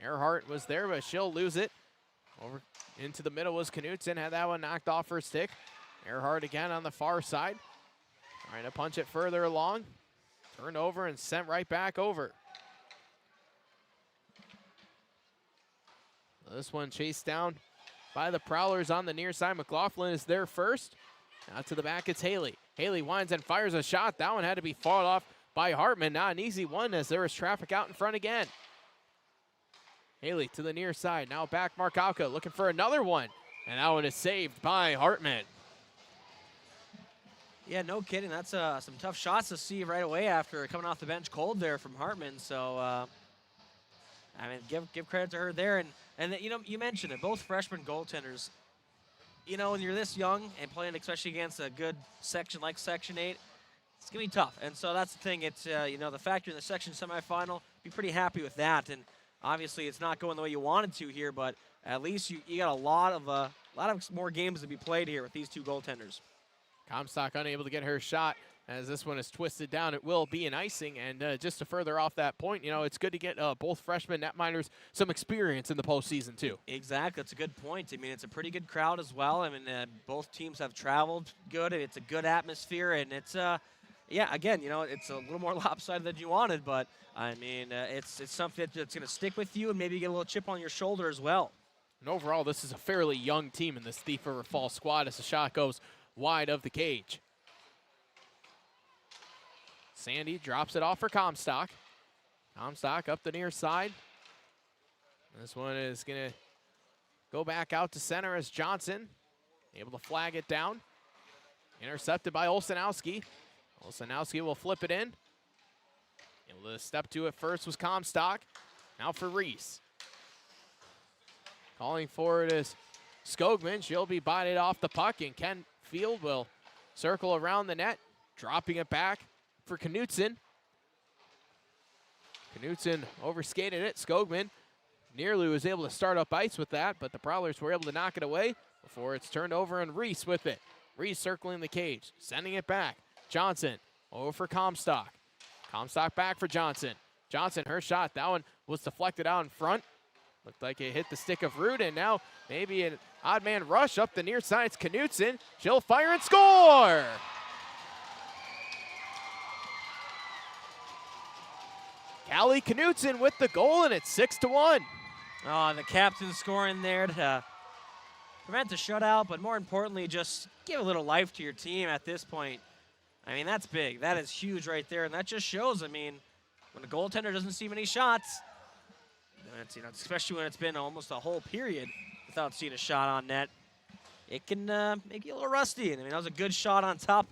Earhart was there, but she'll lose it. Over into the middle was Knutson, had that one knocked off her stick. Earhart again on the far side. Trying to punch it further along. Turned over and sent right back over. This one chased down by the Prowlers on the near side. McLaughlin is there first. Out to the back, it's Haley. Haley winds and fires a shot. That one had to be fought off by Hartman. Not an easy one as there was traffic out in front again. Haley to the near side. Now back Markauka looking for another one. And that one is saved by Hartman. Yeah, no kidding. That's some tough shots to see right away after coming off the bench cold there from Hartman. So, I mean, give credit to her there. And you know, you mentioned it, both freshman goaltenders. You know, when you're this young and playing especially against a good section like Section 8, it's going to be tough. And so that's the thing. It's, you know, the fact you're in the section semifinal, be pretty happy with that. And obviously it's not going the way you wanted to here, but at least you got a lot of more games to be played here with these two goaltenders. Comstock unable to get her shot as this one is twisted down. It will be an icing. And just to further off that point, you know, it's good to get both freshman netminders some experience in the postseason too. Exactly. That's a good point. I mean, it's a pretty good crowd as well. I mean, both teams have traveled good. It's a good atmosphere, and it's yeah, again, it's a little more lopsided than you wanted, but I mean, it's something that's going to stick with you and maybe get a little chip on your shoulder as well. And overall, this is a fairly young team in this Thief River Falls squad as the shot goes wide of the cage. Sandy drops it off for Comstock. Comstock up the near side. This one is going to go back out to center as Johnson able to flag it down. Intercepted by Olsenowski. Olsenowski will flip it in. Able to step to it first was Comstock. Now for Reese. Calling for it is Skogman. She'll be bodied off the puck, and Ken Field will circle around the net, dropping it back for Knutson. Knutson overskated it. Skogman nearly was able to start up ice with that, but the Prowlers were able to knock it away before it's turned over, and Reese with it. Reese circling the cage, sending it back. Johnson over for Comstock. Comstock back for Johnson. Johnson, her shot. That one was deflected out in front. Looked like it hit the stick of Root, and now maybe an odd man rush up the near side. It's Knutson. She'll fire and score! Callie Knutson with the goal, and it's 6-1. Oh, and the captain scoring there to prevent the shutout, but more importantly, just give a little life to your team at this point. I mean, that's big. That is huge right there, and that just shows, I mean, when a goaltender doesn't see many shots, that's, especially when it's been almost a whole period without seeing a shot on net, it can make you a little rusty. And I mean, that was a good shot on top,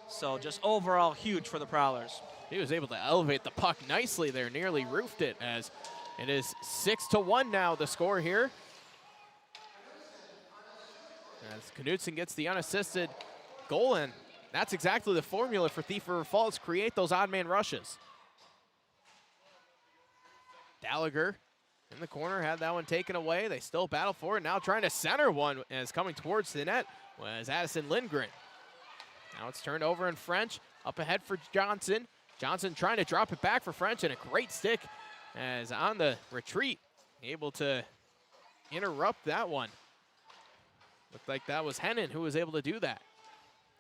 so just overall huge for the Prowlers. He was able to elevate the puck nicely there, nearly roofed it, as it is 6-1 now, the score here. As Knutson gets the unassisted goal, and that's exactly the formula for Thief River Falls, create those odd man rushes. Gallagher in the corner, had that one taken away. They still battle for it, now trying to center one as coming towards the net was Addison Lindgren. Now it's turned over in French, up ahead for Johnson. Johnson trying to drop it back for French, and a great stick as on the retreat, able to interrupt that one. Looked like that was Hennon who was able to do that.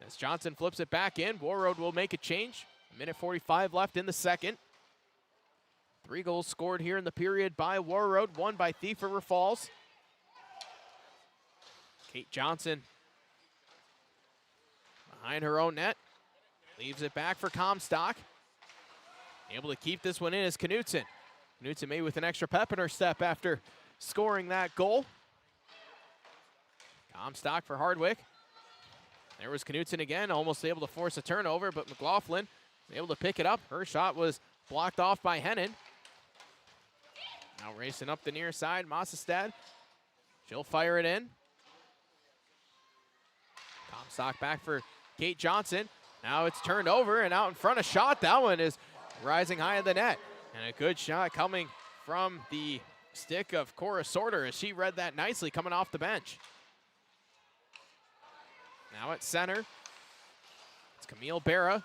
As Johnson flips it back in, Warroad will make a change. 1:45 left in the second. 3 goals scored here in the period by Warroad, 1 by Thief River Falls. Kate Johnson behind her own net. Leaves it back for Comstock. Able to keep this one in is Knutson. Knutson maybe with an extra pep in her step after scoring that goal. Comstock for Hardwick. There was Knutson again, almost able to force a turnover, but McLaughlin able to pick it up. Her shot was blocked off by Hennon. Now racing up the near side, Massestad. She'll fire it in. Comstock back for Kate Johnson. Now it's turned over and out in front, a shot. That one is rising high in the net. And a good shot coming from the stick of Cora Sorter as she read that nicely coming off the bench. Now at center, it's Camille Barra.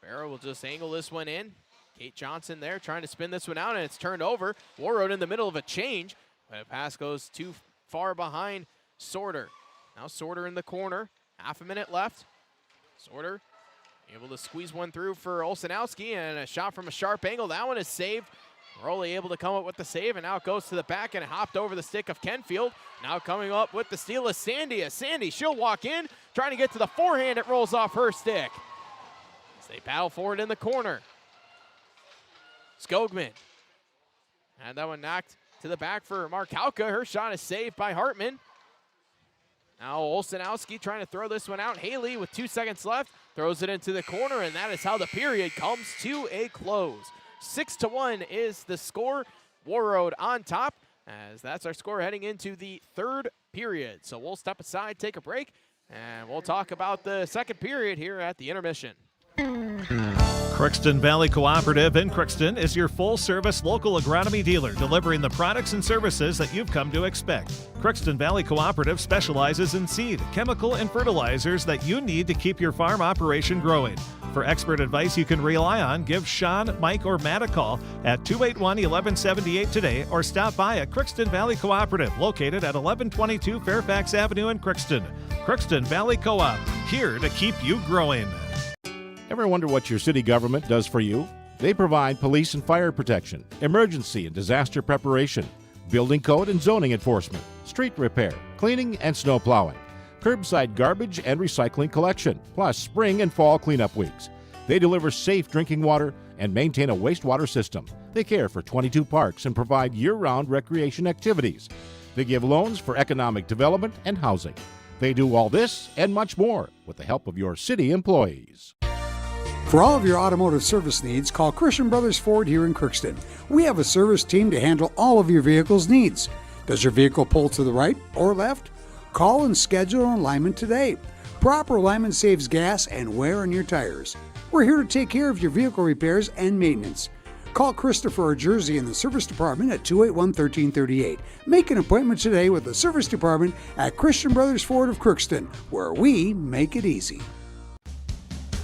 Barra will just angle this one in. Kate Johnson there trying to spin this one out, and it's turned over. Warroad in the middle of a change, but a pass goes too far behind Sorter. Now Sorter in the corner, half a minute left. Sorter able to squeeze one through for Olsenowski, and a shot from a sharp angle. That one is saved. Rowley able to come up with the save, and now it goes to the back and hopped over the stick of Kenfield. Now coming up with the steal is Sandy. Sandy, she'll walk in, trying to get to the forehand. It rolls off her stick. As they battle for it in the corner. Skogman had that one knocked to the back for Markowka. Her shot is saved by Hartman. Now Olsenowski trying to throw this one out. Haley with 2 seconds left throws it into the corner, and that is how the period comes to a close. 6-1 is the score. Warroad on top, as that's our score heading into the third period. So we'll step aside, take a break, and we'll talk about the second period here at the intermission. Crookston Valley Cooperative in Crookston is your full-service local agronomy dealer, delivering the products and services that you've come to expect. Crookston Valley Cooperative specializes in seed, chemical, and fertilizers that you need to keep your farm operation growing. For expert advice you can rely on, give Sean, Mike, or Matt a call at 281-1178 today, or stop by at Crookston Valley Cooperative, located at 1122 Fairfax Avenue in Crookston. Crookston Valley Co-op. here to keep you growing. Ever wonder what your city government does for you? They provide police and fire protection, emergency and disaster preparation, building code and zoning enforcement, street repair, cleaning and snow plowing, curbside garbage and recycling collection, plus spring and fall cleanup weeks. They deliver safe drinking water and maintain a wastewater system. They care for 22 parks and provide year-round recreation activities. They give loans for economic development and housing. They do all this and much more with the help of your city employees. For all of your automotive service needs, call Christian Brothers Ford here in Crookston. We have a service team to handle all of your vehicle's needs. Does your vehicle pull to the right or left? Call and schedule an alignment today. Proper alignment saves gas and wear on your tires. We're here to take care of your vehicle repairs and maintenance. Call Christopher or Jersey in the service department at 281-1338. Make an appointment today with the service department at Christian Brothers Ford of Crookston, where we make it easy.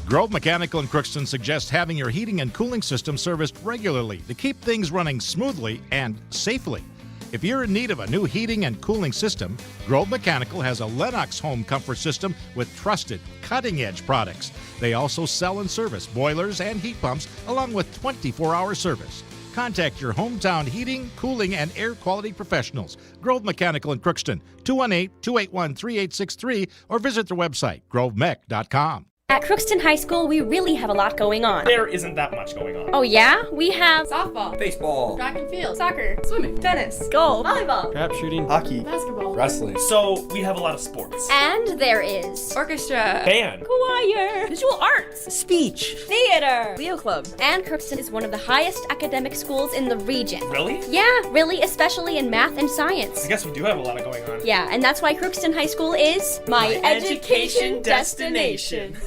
Grove Mechanical in Crookston suggests having your heating and cooling system serviced regularly to keep things running smoothly and safely. If you're in need of a new heating and cooling system, Grove Mechanical has a Lennox home comfort system with trusted, cutting-edge products. They also sell and service boilers and heat pumps along with 24-hour service. Contact your hometown heating, cooling, and air quality professionals. Grove Mechanical in Crookston, 218-281-3863, or visit their website, grovemech.com. At Crookston High School, we really have a lot going on. There isn't that much going on. Oh yeah? We have softball, baseball, track and field, soccer, swimming, tennis, golf, volleyball, crap shooting, hockey, basketball, wrestling. So we have a lot of sports. And there is orchestra, band, choir, visual arts, speech, theater, Leo Club. And Crookston is one of the highest academic schools in the region. Really? Yeah, really, especially in math and science. I guess we do have a lot going on. Yeah, and that's why Crookston High School is my education destination.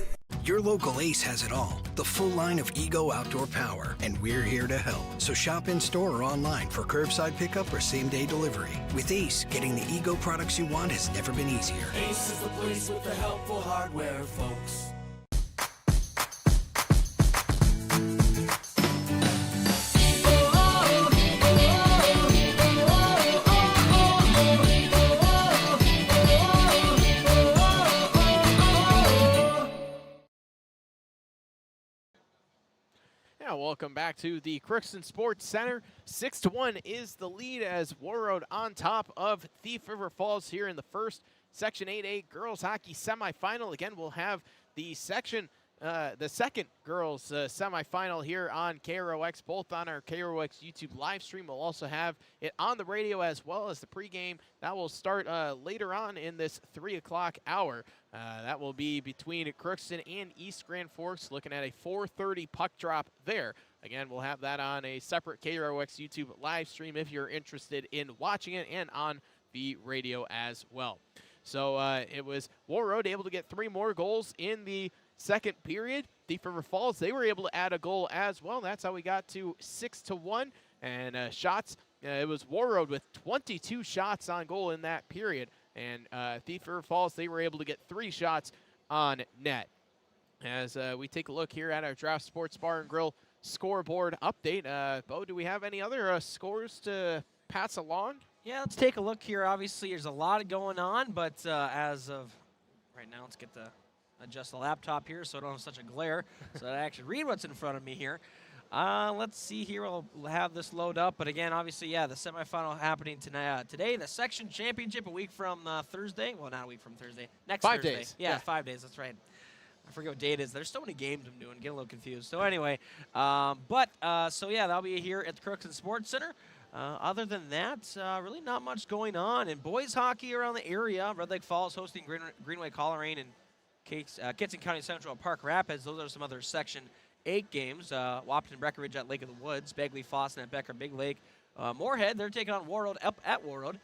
Your local Ace has it all. The full line of Ego outdoor power. And we're here to help. So shop in store or online for curbside pickup or same-day delivery. With Ace, getting the Ego products you want has never been easier. Ace is the place with the helpful hardware, folks. Yeah, welcome back to the Crookston Sports Center. 6-1 is the lead as Warroad on top of Thief River Falls here in the first Section 8A girls hockey semifinal. Again, we'll have the second girls semifinal here on KROX, both on our KROX YouTube live stream. We'll also have it on the radio as well as the pregame. That will start later on in this 3 o'clock hour. That will be between Crookston and East Grand Forks, looking at a 4:30 puck drop there. Again, we'll have that on a separate KROX YouTube live stream if you're interested in watching it, and on the radio as well. So it was Warroad able to get 3 more goals in the second period. Thief River Falls, they were able to add a goal as well. That's how we got to 6-1. And shots, it was Warroad with 22 shots on goal in that period. And Thief River Falls, they were able to get 3 shots on net. As we take a look here at our Draft Sports Bar and Grill scoreboard update. Bo, do we have any other scores to pass along? Yeah, let's take a look here. Obviously, there's a lot going on, but as of right now, let's get the adjust the laptop here so I don't have such a glare, so that I actually read what's in front of me here. Let's see here. We'll have this load up. But again, obviously, yeah, the semifinal happening tonight. Today, the section championship a week from Thursday. Well, not a week from Thursday. Next 5 Thursday. days. Yeah, 5 days. That's right. I forget what date it is. There's so many games I'm doing. Get a little confused. So anyway, so yeah, that'll be here at the Crookston Sports Center. Other than that, really not much going on. And boys hockey around the area. Red Lake Falls hosting Greenway Coleraine and Kitson County Central Park Rapids. Those are some other Section 8 games. Wapton Breckenridge at Lake of the Woods. Bagley Fosston at Becker Big Lake. Moorhead, they're taking on Warroad up at Warroad.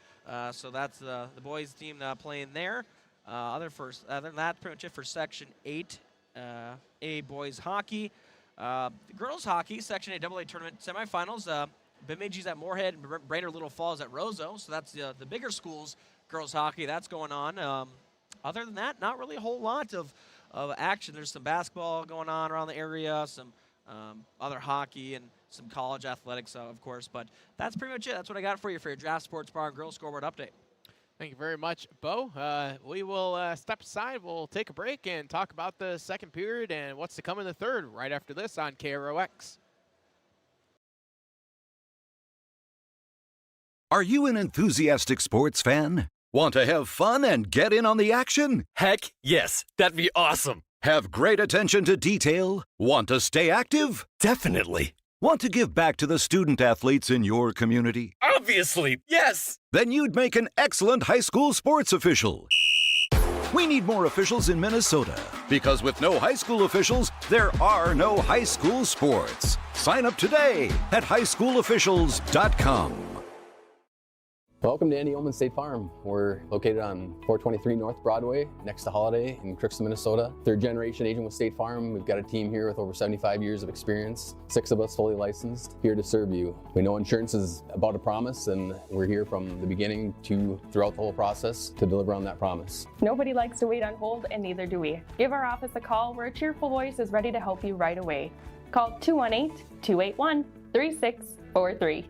So that's the boys team playing there. Other than that, pretty much it for Section 8A boys hockey. Girls hockey, Section 8 AA tournament semifinals. Bemidji's at Moorhead and Brainerd Little Falls at Roseau. So that's the bigger schools girls hockey. That's going on. Other than that, not really a whole lot of action. There's some basketball going on around the area, some other hockey, and some college athletics, of course. But that's pretty much it. That's what I got for you for your Draft Sports Bar and Grill scoreboard update. Thank you very much, Bo. We will step aside. We'll take a break and talk about the second period and what's to come in the third right after this on KROX. Are you an enthusiastic sports fan? Want to have fun and get in on the action? Heck, yes. That'd be awesome. Have great attention to detail? Want to stay active? Definitely. Want to give back to the student athletes in your community? Obviously, yes. Then you'd make an excellent high school sports official. We need more officials in Minnesota, because with no high school officials, there are no high school sports. Sign up today at highschoolofficials.com. Welcome to Andy Oman State Farm. We're located on 423 North Broadway, next to Holiday in Crookston, Minnesota. Third generation agent with State Farm. We've got a team here with over 75 years of experience, 6 of us fully licensed, here to serve you. We know insurance is about a promise, and we're here from the beginning to throughout the whole process to deliver on that promise. Nobody likes to wait on hold, and neither do we. Give our office a call where a cheerful voice is ready to help you right away. Call 218-281-3643.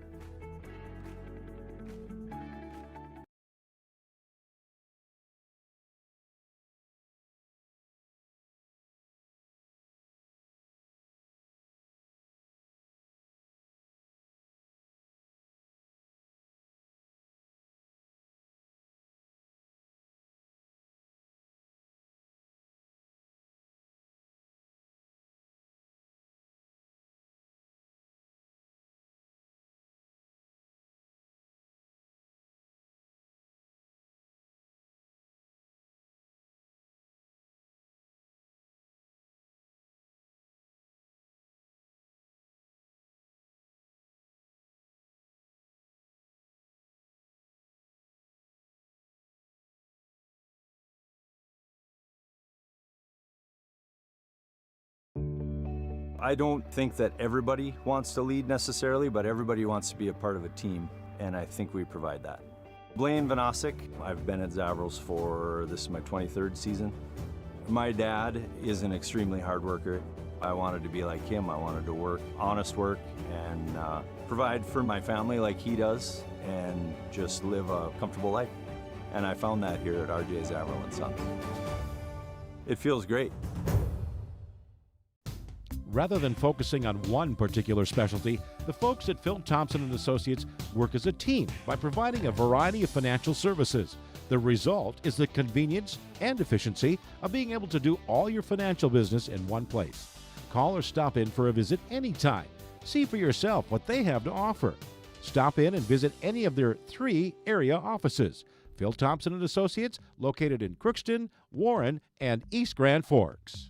I don't think that everybody wants to lead necessarily, but everybody wants to be a part of a team, and I think we provide that. Blaine Vanosic, I've been at Zavros for, this is my 23rd season. My dad is an extremely hard worker. I wanted to be like him. I wanted to work, honest work, and provide for my family like he does, and just live a comfortable life. And I found that here at RJ Zavril & Son. It feels great. Rather than focusing on one particular specialty, the folks at Phil Thompson & Associates work as a team by providing a variety of financial services. The result is the convenience and efficiency of being able to do all your financial business in one place. Call or stop in for a visit anytime. See for yourself what they have to offer. Stop in and visit any of their 3 area offices. Phil Thompson & Associates, located in Crookston, Warren, and East Grand Forks.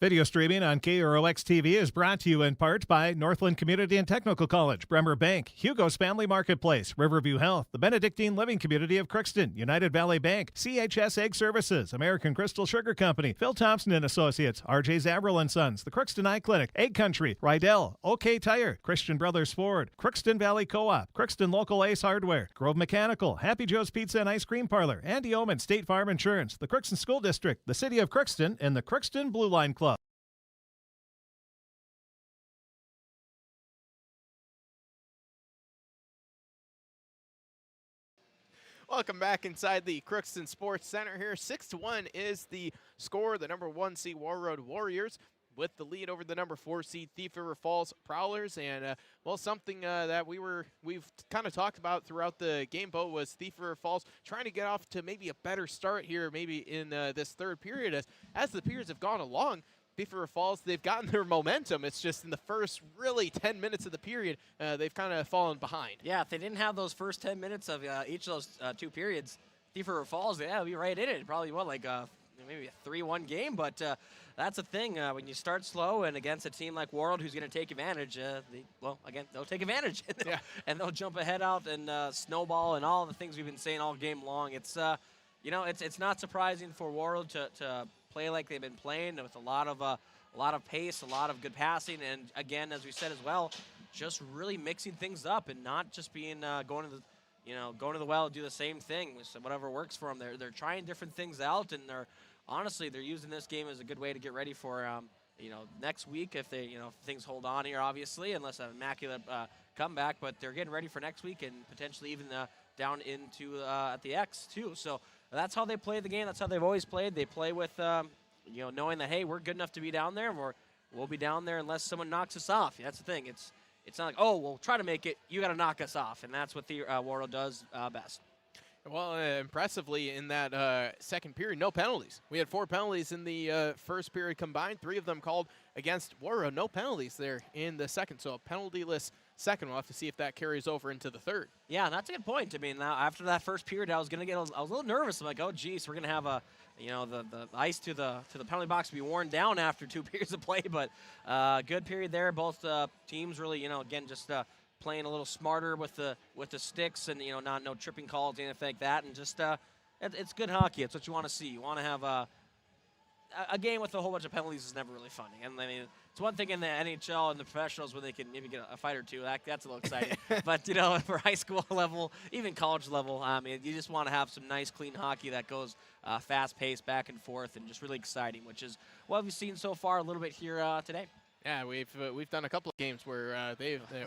Video streaming on KROX TV is brought to you in part by Northland Community and Technical College, Bremer Bank, Hugo's Family Marketplace, Riverview Health, the Benedictine Living Community of Crookston, United Valley Bank, CHS Egg Services, American Crystal Sugar Company, Phil Thompson & Associates, RJ Zavril & Sons, the Crookston Eye Clinic, Egg Country, Rydell, OK Tire, Christian Brothers Ford, Crookston Valley Co-op, Crookston Local Ace Hardware, Grove Mechanical, Happy Joe's Pizza and Ice Cream Parlor, Andy Oman State Farm Insurance, the Crookston School District, the City of Crookston, and the Crookston Blue Line Club. Welcome back inside the Crookston Sports Center here. 6-1 is the score. The number 1 seed Warroad Warriors with the lead over the number 4 seed Thief River Falls Prowlers. And, well, something that we've kind of talked about throughout the game, Bo, was Thief River Falls trying to get off to maybe a better start here, maybe in this third period. As the periods have gone along, Thief River Falls, they've gotten their momentum. It's just in the first really 10 minutes of the period, they've kind of fallen behind. Yeah, if they didn't have those first 10 minutes of each of those 2 periods, Thief River Falls, yeah, be right in it. Probably, like maybe a 3-1 game, but that's a thing. When you start slow and against a team like Warroad who's going to take advantage, they'll take advantage. And they'll jump ahead out and snowball and all the things we've been saying all game long. It's, it's not surprising for Warroad to play like they've been playing with a lot of pace, a lot of good passing, and again, as we said as well, just really mixing things up and not just being going to the well and do the same thing. So whatever works for them, they're trying different things out, and they're using this game as a good way to get ready for next week if they if things hold on here, obviously, unless an immaculate comeback. But they're getting ready for next week and potentially even down into at the X too. So that's how they play the game. That's how they've always played. They play with knowing that, hey, we're good enough to be down there, and we'll be down there unless someone knocks us off. That's the thing. It's not like, oh, we'll try to make it. You got to knock us off, and that's what the Warroad does best. Well, impressively in that second period, no penalties. We had 4 penalties in the first period combined, 3 of them called against Warroad. No penalties there in the second, so a penalty-less second. We'll have to see if that carries over into the third. Yeah, that's a good point. I mean, now after that first period, I was a little nervous. I'm like, oh, geez, we're gonna have the ice to the penalty box be worn down after 2 periods of play. But good period there. Both teams really, again, just playing a little smarter with the sticks, and no tripping calls, anything like that, and just it's good hockey. It's what you want to see. You want to have a game with a whole bunch of penalties is never really fun. And I mean, it's one thing in the NHL and the professionals when they can maybe get a fight or two. That's a little exciting. But for high school level, even college level, I mean, you just want to have some nice, clean hockey that goes fast-paced, back and forth, and just really exciting, which is what we've seen so far a little bit here today. Yeah, we've done a couple of games where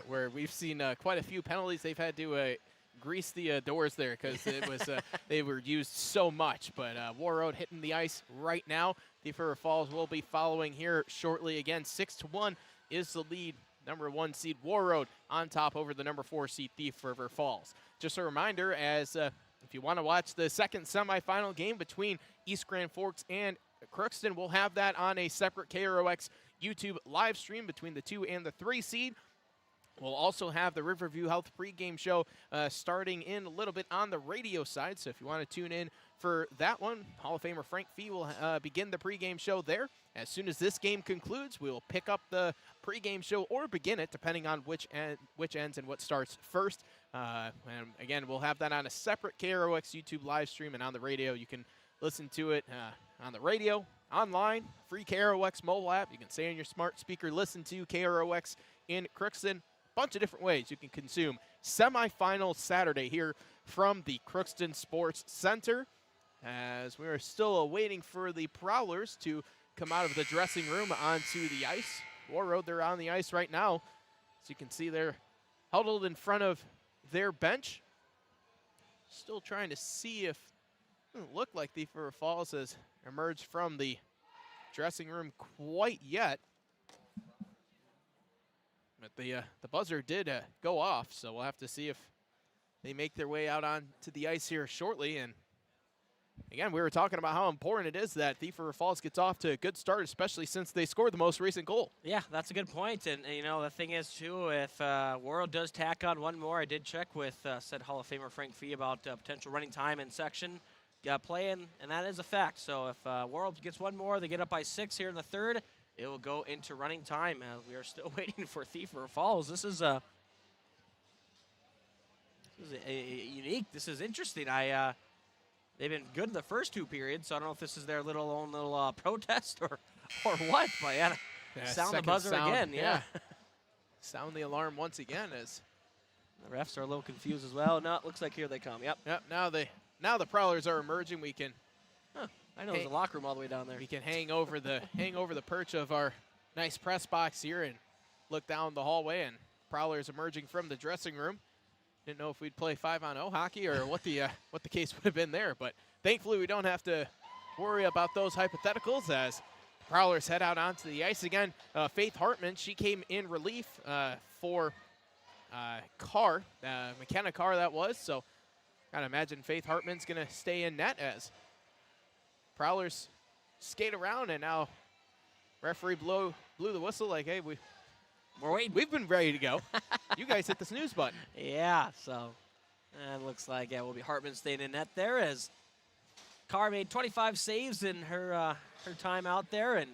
where we've seen quite a few penalties. They've had to grease the doors there because it was they were used so much. But Warroad hitting the ice right now. Thief River Falls will be following here shortly. Again, 6-1 is the lead. Number 1 seed Warroad on top over the number 4 seed Thief River Falls. Just a reminder, as if you want to watch the second semifinal game between East Grand Forks and Crookston, we'll have that on a separate KROX YouTube live stream between the 2 and the 3 seed. We'll also have the Riverview Health pregame show starting in a little bit on the radio side. So if you want to tune in for that one, Hall of Famer Frank Fee will begin the pregame show there. As soon as this game concludes, we will pick up the pregame show or begin it, depending on which ends and what starts first. And again, we'll have that on a separate KROX YouTube live stream, and on the radio, you can listen to it on the radio, online, free KROX mobile app. You can say on your smart speaker, listen to KROX in Crookston. Bunch of different ways you can consume semifinal Saturday here from the Crookston Sports Center, as we are still waiting for the Prowlers to come out of the dressing room onto the ice. Warroad, they're on the ice right now. As you can see, they're huddled in front of their bench. Still trying to see if it doesn't look like Thief River Falls has emerged from the dressing room quite yet. But the buzzer did go off, so we'll have to see if they make their way out onto the ice here shortly. And again, we were talking about how important it is that Thief River Falls gets off to a good start, especially since they scored the most recent goal. Yeah, that's a good point. And the thing is, too, if Warroad does tack on one more, I did check with said Hall of Famer Frank Fee about potential running time in section play, and that is a fact. So if Warroad gets one more, they get up by 6 here in the third, it will go into running time. We are still waiting for Thief River Falls. This is unique. This is interesting. They've been good in the first 2 periods, so I don't know if this is their own little protest or what. But yeah, sound the buzzer again. Yeah. Sound the alarm once again as the refs are a little confused as well. No, it looks like here they come. Yep. Now the Prowlers are emerging. We can. I know there's a locker room all the way down there. We can hang over the perch of our nice press box here and look down the hallway, and Prowlers emerging from the dressing room. Didn't know if we'd play 5-on-0 hockey or what the case would have been there, but thankfully we don't have to worry about those hypotheticals as Prowlers head out onto the ice again. Faith Hartman, she came in relief for Carr, McKenna Carr that was, so gotta imagine Faith Hartman's gonna stay in net as Prowlers skate around, and now referee blew the whistle like, hey, we're waiting. We've been ready to go. You guys hit the snooze button. Yeah, so it looks like we'll be Hartman staying in net there as Carr made 25 saves in her time out there, and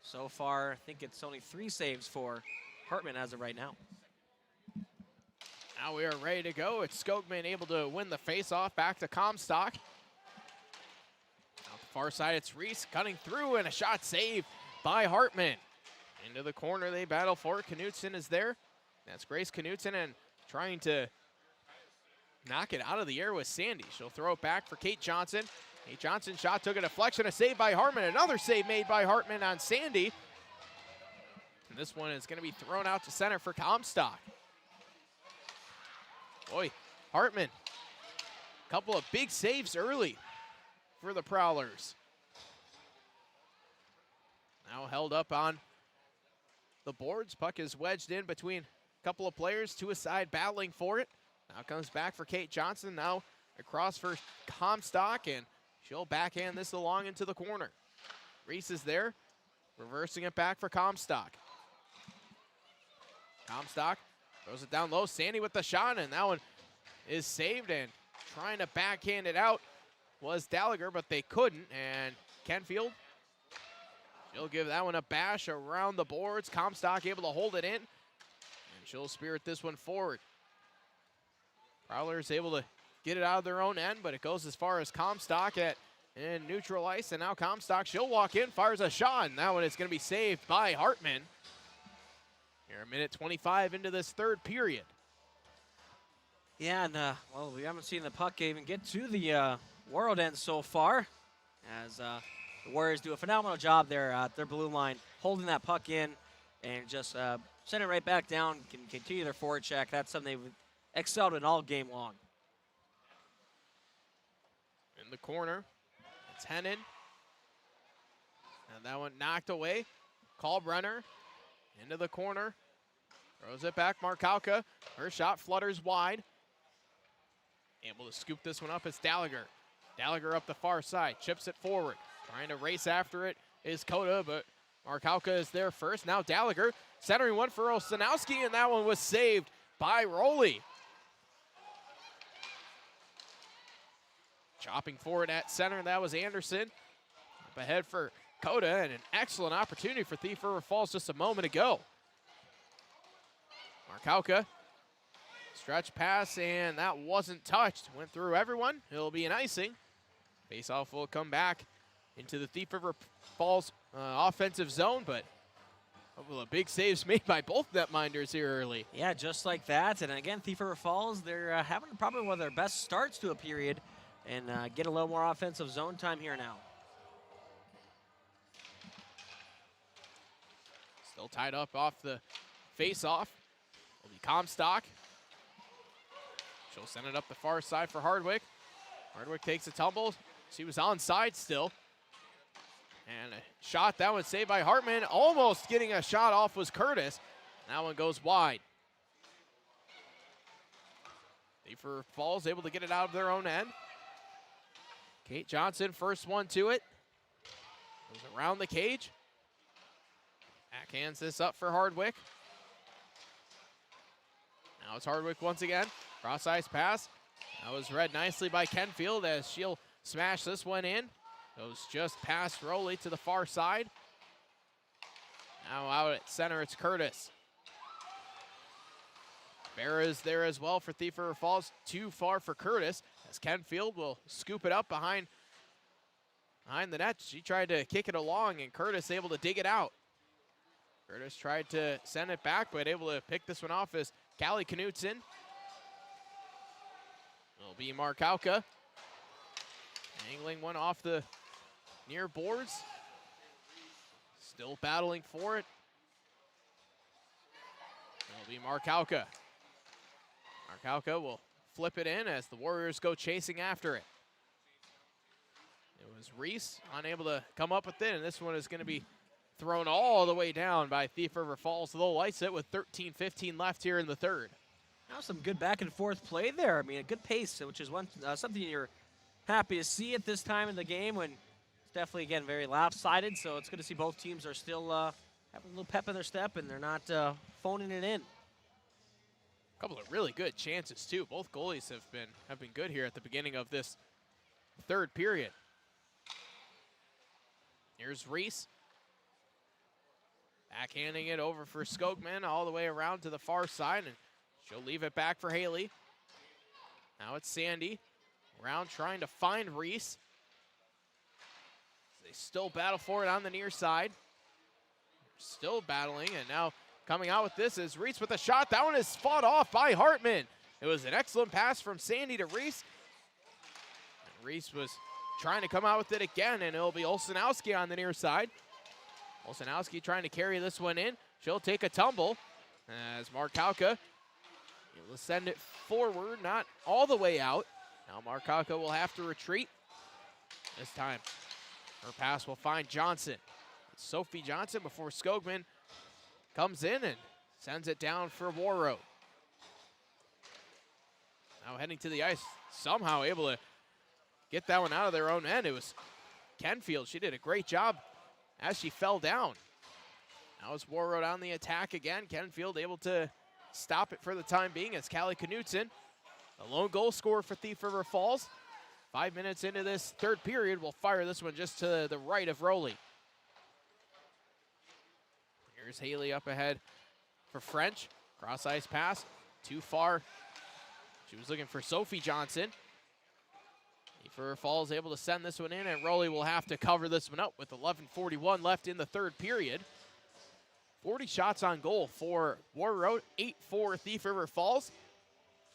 so far I think it's only 3 saves for Hartman as of right now. Now we are ready to go. It's Skogman able to win the faceoff back to Comstock. Out the far side, it's Reese cutting through, and a shot saved by Hartman. Into the corner they battle for. Knutson is there. That's Grace Knutson, and trying to knock it out of the air with Sandy. She'll throw it back for Kate Johnson. Kate Johnson shot took a deflection, a save by Hartman. Another save made by Hartman on Sandy. And this one is going to be thrown out to center for Comstock. Boy, Hartman couple of big saves early for the Prowlers. Now held up on the boards. Puck is wedged in between a couple of players, to a side battling for it. Now comes back for Kate Johnson. Now across for Comstock, and she'll backhand this along into the corner. Reese is there, reversing it back for Comstock. Comstock throws it down low. Sandy with the shot, and that one is saved, and trying to backhand it out was Gallagher, but they couldn't, and Kenfield, she'll give that one a bash around the boards. Comstock able to hold it in, and she'll spirit this one forward. Prowlers able to get it out of their own end, but it goes as far as Comstock in neutral ice, and now Comstock, she'll walk in, fires a shot, and that one is going to be saved by Hartman. Here, a minute 25 into this third period. Yeah, and well, we haven't seen the puck even get to the Warroad end so far, as the Warriors do a phenomenal job there at their blue line, holding that puck in and just send it right back down, can continue their forward check. That's something they've excelled in all game long. In the corner, it's Hennon. And that one knocked away. Kalbrunner into the corner. Throws it back, Markowka. Her shot flutters wide. Able to scoop this one up is Gallagher. Gallagher up the far side, chips it forward. Trying to race after it is Coda, but Markowka is there first. Now Gallagher centering one for Olszanowski, and that one was saved by Rowley. Chopping forward at center, that was Anderson. Up ahead for Coda, and an excellent opportunity for Thief River Falls just a moment ago. Markowka, stretch pass, and that wasn't touched. Went through everyone. It'll be an icing. Faceoff will come back into the Thief River Falls offensive zone, but a couple of big saves made by both netminders here early. Yeah, just like that. And again, Thief River Falls, they're having probably one of their best starts to a period, and get a little more offensive zone time here now. Still tied up off the face-off. Will be Comstock. She'll send it up the far side for Hardwick. Hardwick takes a tumble. She was onside still. And a shot, that one saved by Hartman. Almost getting a shot off was Curtis. That one goes wide. Thief River Falls able to get it out of their own end. Kate Johnson, first one to it. Goes around the cage. Backhands this up for Hardwick. Now it's Hardwick once again. Cross ice pass. That was read nicely by Kenfield as she'll smash this one in. Goes just past Rowley to the far side. Now out at center, it's Curtis. Barra is there as well for Thief River Falls. Too far for Curtis as Kenfield will scoop it up behind the net. She tried to kick it along, and Curtis able to dig it out. Curtis tried to send it back, but able to pick this one off as Callie Knutson. It'll be Markowka. Angling one off the near boards. Still battling for it. It'll be Markowka. Markowka will flip it in as the Warriors go chasing after it. It was Reese unable to come up with it, and this one is going to be thrown all the way down by Thief River Falls. They'll ice it with 13:15 left here in the third. Now some good back and forth play there. I mean, a good pace, which is something you're happy to see at this time in the game, when it's definitely, again, very lopsided. So it's good to see both teams are still having a little pep in their step, and they're not phoning it in. A couple of really good chances too. Both goalies have been good here at the beginning of this third period. Here's Reese. Backhanding it over for Skogman all the way around to the far side, and she'll leave it back for Haley. Now it's Sandy. Around trying to find Reese. They still battle for it on the near side. Still battling, and now coming out with this is Reese with a shot. That one is fought off by Hartman. It was an excellent pass from Sandy to Reese. And Reese was trying to come out with it again, and it'll be Olszanowski on the near side. Olszanowski trying to carry this one in. She'll take a tumble as Markowka will send it forward, not all the way out. Now Markaka will have to retreat. This time, her pass will find Johnson. It's Sophie Johnson before Skogman comes in and sends it down for Warroad. Now heading to the ice, somehow able to get that one out of their own end. It was Kenfield. She did a great job as she fell down. Now it's Warroad on the attack again. Kenfield able to stop it for the time being as Callie Knutson, a lone goal scorer for Thief River Falls. 5 minutes into this third period, we'll fire this one just to the right of Rowley. Here's Haley up ahead for French. Cross ice pass, too far. She was looking for Sophie Johnson. Thief River Falls able to send this one in, and Rowley will have to cover this one up with 11:41 left in the third period. 40 shots on goal for Warroad, 8 for Thief River Falls.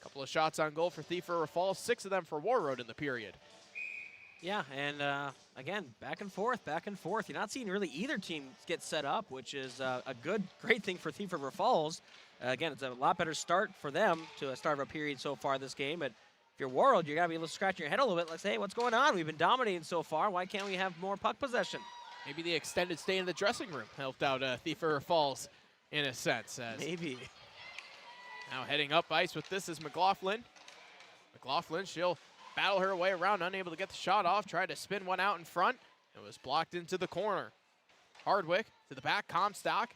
A couple of shots on goal for Thief River Falls, 6 of them for Warroad in the period. Yeah, and again, back and forth, back and forth. You're not seeing really either team get set up, which is a great thing for Thief River Falls. Again, it's a lot better start for them to start of a period so far this game. But if you're Warroad, you got to be able to scratch your head a little bit. Like, hey, what's going on? We've been dominating so far. Why can't we have more puck possession? Maybe the extended stay in the dressing room helped out Thief River Falls in a sense. Maybe. Now heading up ice with this is McLaughlin. McLaughlin, she'll battle her way around, unable to get the shot off, tried to spin one out in front. It was blocked into the corner. Hardwick to the back, Comstock.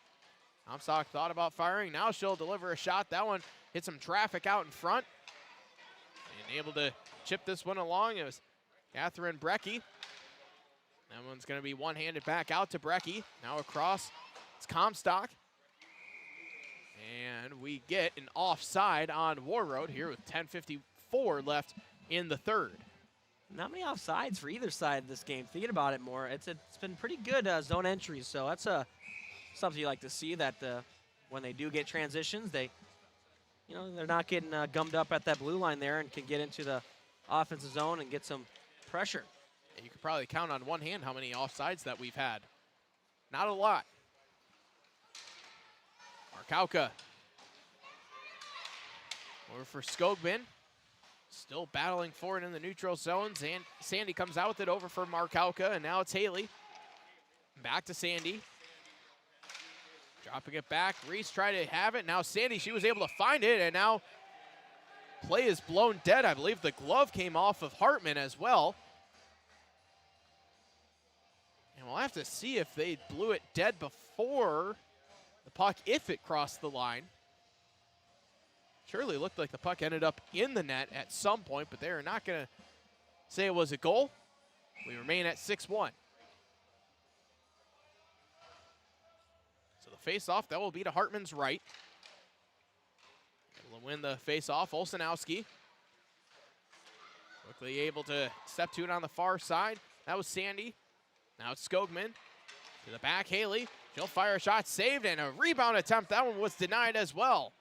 Comstock thought about firing. Now she'll deliver a shot. That one hit some traffic out in front. And able to chip this one along. It was Catherine Brecky. That one's going to be one-handed back out to Brecky. Now across, it's Comstock. And we get an offside on Warroad here with 10:54 left in the third. Not many offsides for either side of this game. Thinking about it more, it's been pretty good zone entries. So that's something you like to see, that when they do get transitions, they're not getting gummed up at that blue line there and can get into the offensive zone and get some pressure. You could probably count on one hand how many offsides that we've had. Not a lot. Markowka over for Skogman. Still battling for it in the neutral zones, and Sandy comes out with it over for Markowka, and now it's Haley. Back to Sandy. Dropping it back. Reese tried to have it. Now Sandy, she was able to find it, and now play is blown dead. I believe the glove came off of Hartman as well. And we'll have to see if they blew it dead before the puck, if it crossed the line. Surely looked like the puck ended up in the net at some point, but they're not going to say it was a goal. We remain at 6-1. So the face-off, that will be to Hartman's right. Able to win the face-off, Olsenowski. Quickly able to step to it on the far side. That was Sandy. Now it's Skogman. To the back, Haley. She'll fire a shot, saved, and a rebound attempt. That one was denied as well.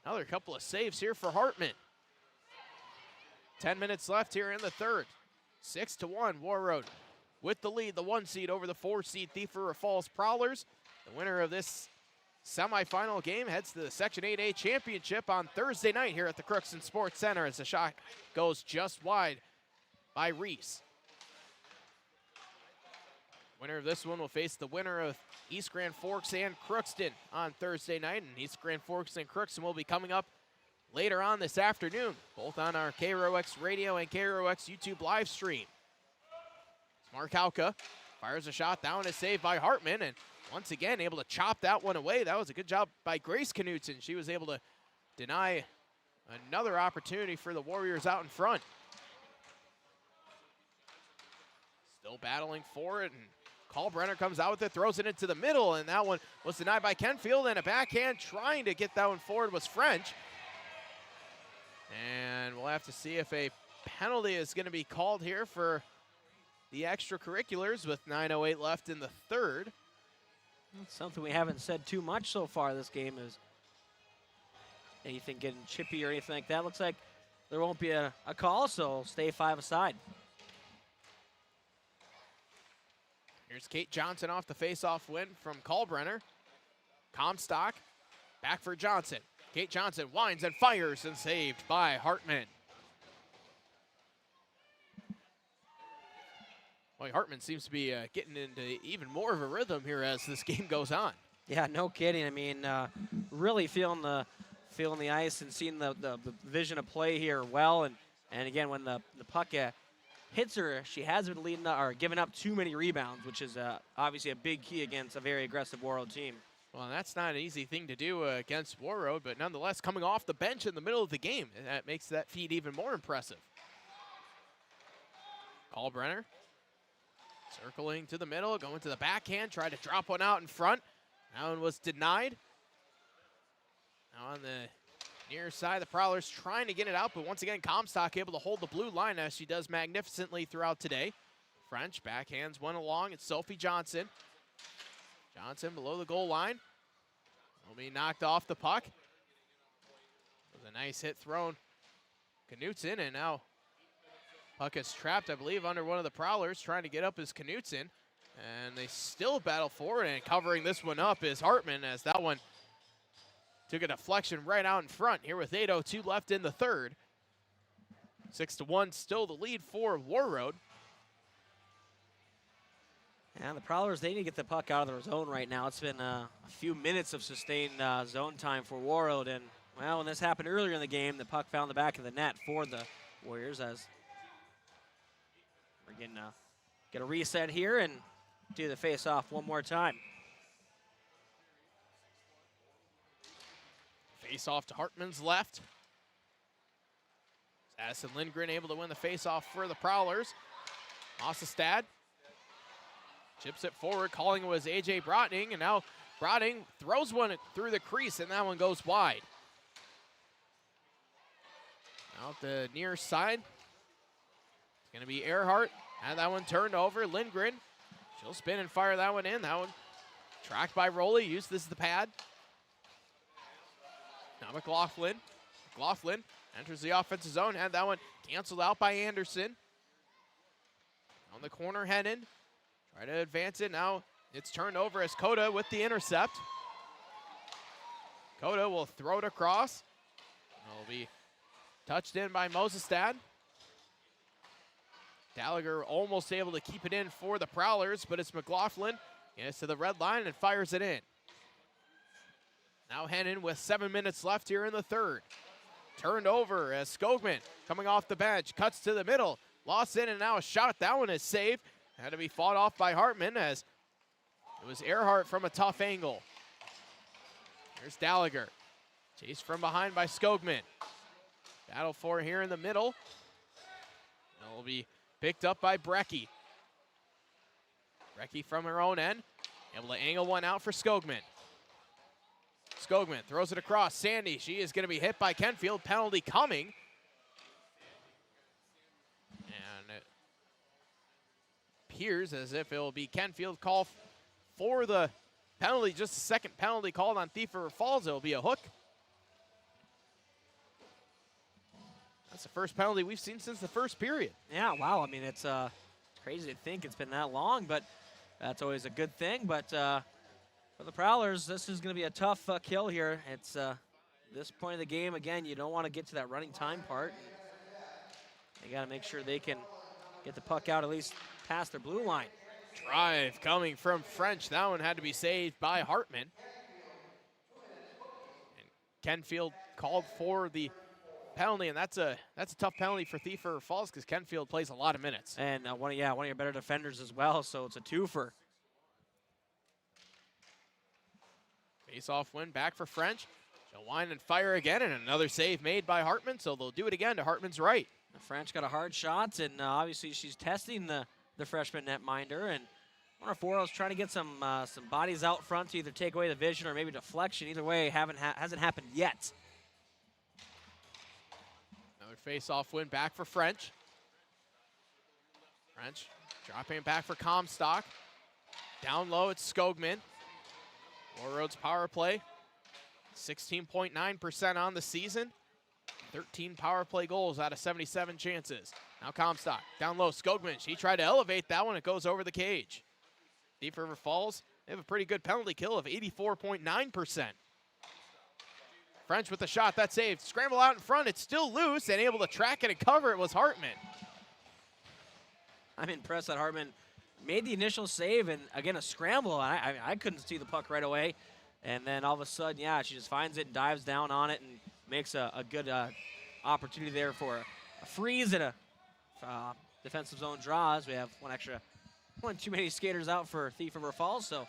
Another couple of saves here for Hartman. 10 minutes left here in the third. 6-1, Warroad with the lead, the 1 seed over the 4 seed Thief River Falls Prowlers. The winner of this semifinal game heads to the Section 8A Championship on Thursday night here at the Crookston Sports Center as the shot goes just wide by Reese. Winner of this one will face the winner of East Grand Forks and Crookston on Thursday night. And East Grand Forks and Crookston will be coming up later on this afternoon, both on our KROX radio and KROX YouTube live stream. Markowka fires a shot down, is saved by Hartman, and once again able to chop that one away. That was a good job by Grace Knutson. She was able to deny another opportunity for the Warriors out in front. Still battling for it, and Kalbrenner comes out with it, throws it into the middle, and that one was denied by Kenfield, and a backhand trying to get that one forward was French. And we'll have to see if a penalty is going to be called here for the extracurriculars with 9:08 left in the third. That's something we haven't said too much so far this game is anything getting chippy or anything like that. Looks like there won't be a call, so stay 5 aside. Here's Kate Johnson off the face-off win from Kalbrenner. Comstock back for Johnson. Kate Johnson winds and fires and saved by Hartman. Boy, Hartman seems to be getting into even more of a rhythm here as this game goes on. Yeah, no kidding. I mean, really feeling the ice and seeing the vision of play here well. And again, when the puck hits her, she hasn't been giving up too many rebounds, which is obviously a big key against a very aggressive Warroad team. Well, that's not an easy thing to do against Warroad, but nonetheless, coming off the bench in the middle of the game, that makes that feat even more impressive. Brenner circling to the middle, going to the backhand, tried to drop one out in front. That one was denied. Now on the near side, the Prowlers trying to get it out, but once again, Comstock able to hold the blue line as she does magnificently throughout today. French backhands one along. It's Sophie Johnson. Johnson below the goal line. Will be knocked off the puck. It was a nice hit thrown. Knutson, and now puck is trapped, I believe, under one of the Prowlers, trying to get up is Knutson. And they still battle forward, and covering this one up is Hartman, as that one took a deflection right out in front here with 8:02 left in the third. 6-1 still the lead for Warroad. And the Prowlers, they need to get the puck out of their zone right now. It's been a few minutes of sustained zone time for Warroad. And, well, when this happened earlier in the game, the puck found the back of the net for the Warriors as we're getting get a reset here and do the face-off one more time. Face-off to Hartman's left. Addison Lindgren able to win the face-off for the Prowlers. Ossestad chips it forward, calling it was A.J. Brotning, and now Brotning throws one through the crease, and that one goes wide. Out the near side, it's going to be Earhart. Had that one turned over. Lindgren, she'll spin and fire that one in. That one tracked by Rowley, used this as the pad. Now McLaughlin. McLaughlin enters the offensive zone, had that one canceled out by Anderson. On the corner, Hennon. Try to advance it. Now it's turned over as Coda with the intercept. Coda will throw it across. It'll be touched in by Mosestad. Gallagher almost able to keep it in for the Prowlers, but it's McLaughlin. Gets to the red line and fires it in. Now Hennon with 7 minutes left here in the third. Turned over as Skogman coming off the bench, cuts to the middle. Lost in and now a shot. That one is saved. Had to be fought off by Hartman as it was Earhart from a tough angle. Here's Gallagher. Chased from behind by Skogman. Battle for here in the middle. It'll be picked up by Brecky. Brecky from her own end. Able to angle one out for Skogman. Skogman throws it across. Sandy, she is going to be hit by Kenfield. Penalty coming. And it appears as if it will be Kenfield call for the penalty. Just a second penalty called on Thief River Falls. It will be a hook. That's the first penalty we've seen since the first period. Yeah, wow. I mean, it's crazy to think it's been that long, but that's always a good thing. But for the Prowlers, this is going to be a tough kill here. It's this point of the game, again, you don't want to get to that running time part. They got to make sure they can get the puck out at least past their blue line. Drive coming from French. That one had to be saved by Hartman. And Kenfield called for the penalty, and that's a tough penalty for Thief River Falls because Kenfield plays a lot of minutes. And one of your better defenders as well, so it's a twofer. Face-off win back for French. She'll wind and fire again, and another save made by Hartman, so they'll do it again to Hartman's right. French got a hard shot, and obviously she's testing the freshman netminder, and one of Warroad's trying to get some bodies out front to either take away the vision or maybe deflection. Either way, hasn't happened yet. Another face-off win back for French. French dropping it back for Comstock. Down low, it's Skogman. Warroad's power play, 16.9% on the season. 13 power play goals out of 77 chances. Now Comstock, down low, Skogman. She tried to elevate that one. It goes over the cage. Thief River Falls, they have a pretty good penalty kill of 84.9%. French with the shot, that's saved. Scramble out in front, it's still loose, and able to track it and cover it was Hartman. I'm impressed that Hartman made the initial save, and again, a scramble. I couldn't see the puck right away. And then all of a sudden, yeah, she just finds it and dives down on it and makes a good opportunity there for a freeze and a defensive zone draw, as we have one too many skaters out for Thief River Falls. So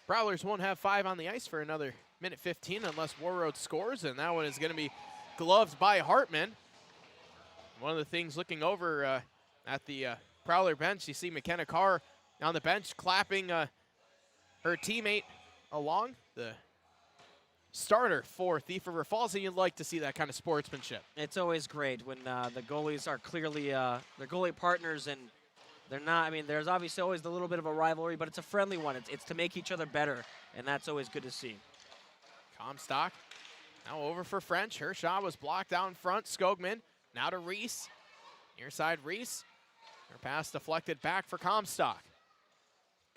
Prowlers won't have 5 on the ice for another minute 15 unless Warroad scores, and that one is going to be gloved by Hartman. One of the things looking over at the Prowler bench, you see McKenna Carr on the bench clapping her teammate along, the starter for Thief River Falls, and you'd like to see that kind of sportsmanship. it's always great when the goalies are clearly their goalie partners, and they're not, I mean, there's obviously always a little bit of a rivalry, but it's a friendly one. It's to make each other better, and that's always good to see. Comstock now over for French. Her shot was blocked out in front. Skogman now to Reese. Near side Reese. Her pass deflected back for Comstock.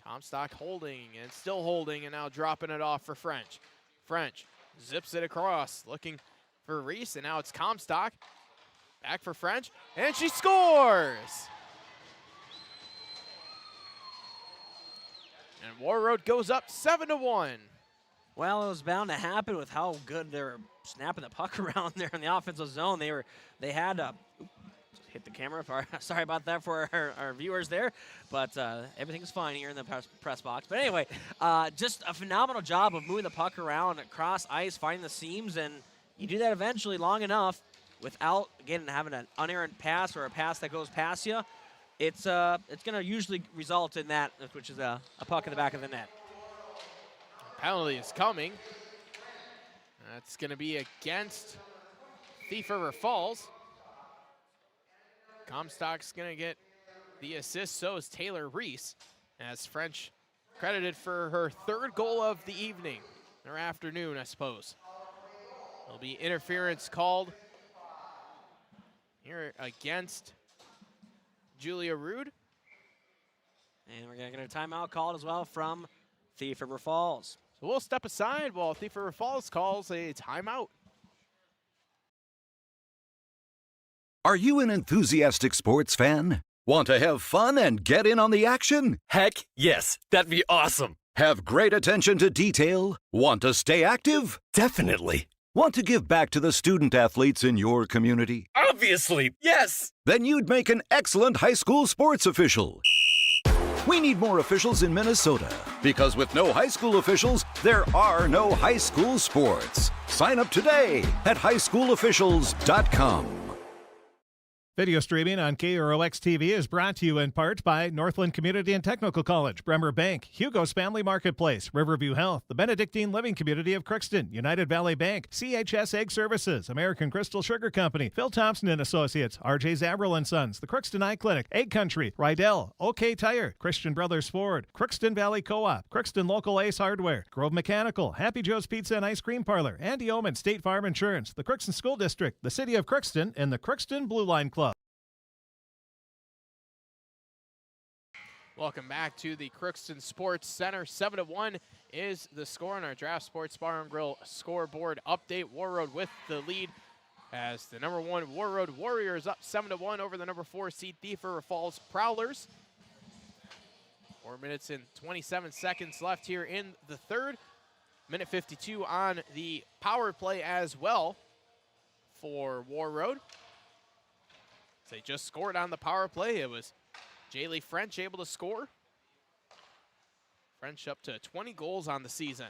Comstock holding and still holding, and now dropping it off for French. French zips it across, looking for Reese, and now it's Comstock. Back for French, and she scores! And Warroad goes up 7-1. Well, it was bound to happen with how good they were snapping the puck around there in the offensive zone. They had hit the camera. Sorry about that for our viewers there, but everything's fine here in the press box. But anyway, just a phenomenal job of moving the puck around across ice, finding the seams, and you do that eventually long enough without, again, having an unerrant pass or a pass that goes past you. It's going to usually result in that, which is a puck in the back of the net. Penalty is coming. That's going to be against Thief River Falls. Comstock's going to get the assist, so is Taylor Reese, as French credited for her 3rd goal of the evening, or afternoon, I suppose. There'll be interference called here against Julia Rude. And we're going to get a timeout called as well from Thief River Falls. So we'll step aside while Thief River Falls calls a timeout. Are you an enthusiastic sports fan? Want to have fun and get in on the action? Heck yes, that'd be awesome. Have great attention to detail? Want to stay active? Definitely. Want to give back to the student athletes in your community? Obviously, yes. Then you'd make an excellent high school sports official. We need more officials in Minnesota, because with no high school officials, there are no high school sports. Sign up today at highschoolofficials.com. Video streaming on KROX TV is brought to you in part by Northland Community and Technical College, Bremer Bank, Hugo's Family Marketplace, Riverview Health, the Benedictine Living Community of Crookston, United Valley Bank, CHS Egg Services, American Crystal Sugar Company, Phil Thompson and Associates, RJ Zabril and Sons, the Crookston Eye Clinic, Egg Country, Rydell, OK Tire, Christian Brothers Ford, Crookston Valley Co-op, Crookston Local Ace Hardware, Grove Mechanical, Happy Joe's Pizza and Ice Cream Parlor, Andy Omen State Farm Insurance, the Crookston School District, the City of Crookston, and the Crookston Blue Line Club. Welcome back to the Crookston Sports Center. 7-1 is the score on our Draft Sports Bar and Grill scoreboard update. Warroad with the lead as the number 1 Warroad Warriors up 7-1 over the number 4 seed Thief River Falls Prowlers. 4 minutes and 27 seconds left here in the 3rd. Minute 52 on the power play as well for Warroad. They just scored on the power play. It was Jaylee French able to score. French up to 20 goals on the season.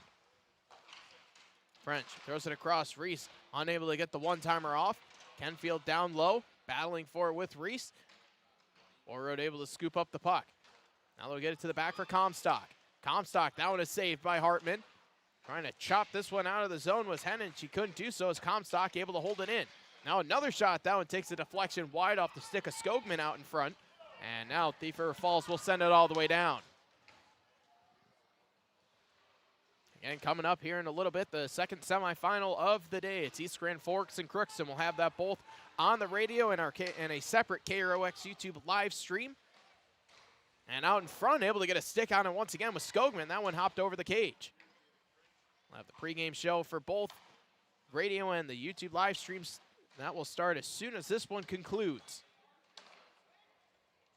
French throws it across. Reese unable to get the one-timer off. Kenfield down low, battling for it with Reese. Warroad able to scoop up the puck. Now they'll get it to the back for Comstock. Comstock, that one is saved by Hartman. Trying to chop this one out of the zone was Hennon. She couldn't do so as Comstock able to hold it in. Now another shot. That one takes a deflection wide off the stick of Skogman out in front. And now Thief River Falls will send it all the way down. Again, coming up here in a little bit, the second semifinal of the day. It's East Grand Forks and Crookston. We'll have that both on the radio and a separate KROX YouTube live stream. And out in front, able to get a stick on it once again with Skogman. That one hopped over the cage. We'll have the pregame show for both radio and the YouTube live streams. That will start as soon as this one concludes.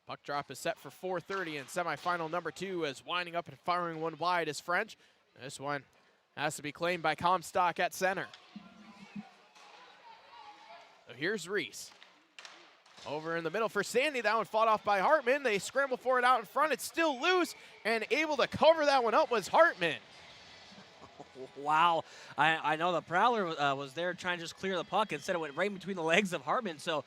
Puck drop is set for 4:30, and semifinal number 2 is winding up and firing one wide is French. This one has to be claimed by Comstock at center. So here's Reese. Over in the middle for Sandy. That one fought off by Hartman. They scramble for it out in front. It's still loose, and able to cover that one up was Hartman. Wow. I know the Prowler was there trying to just clear the puck. Instead, it went right between the legs of Hartman. So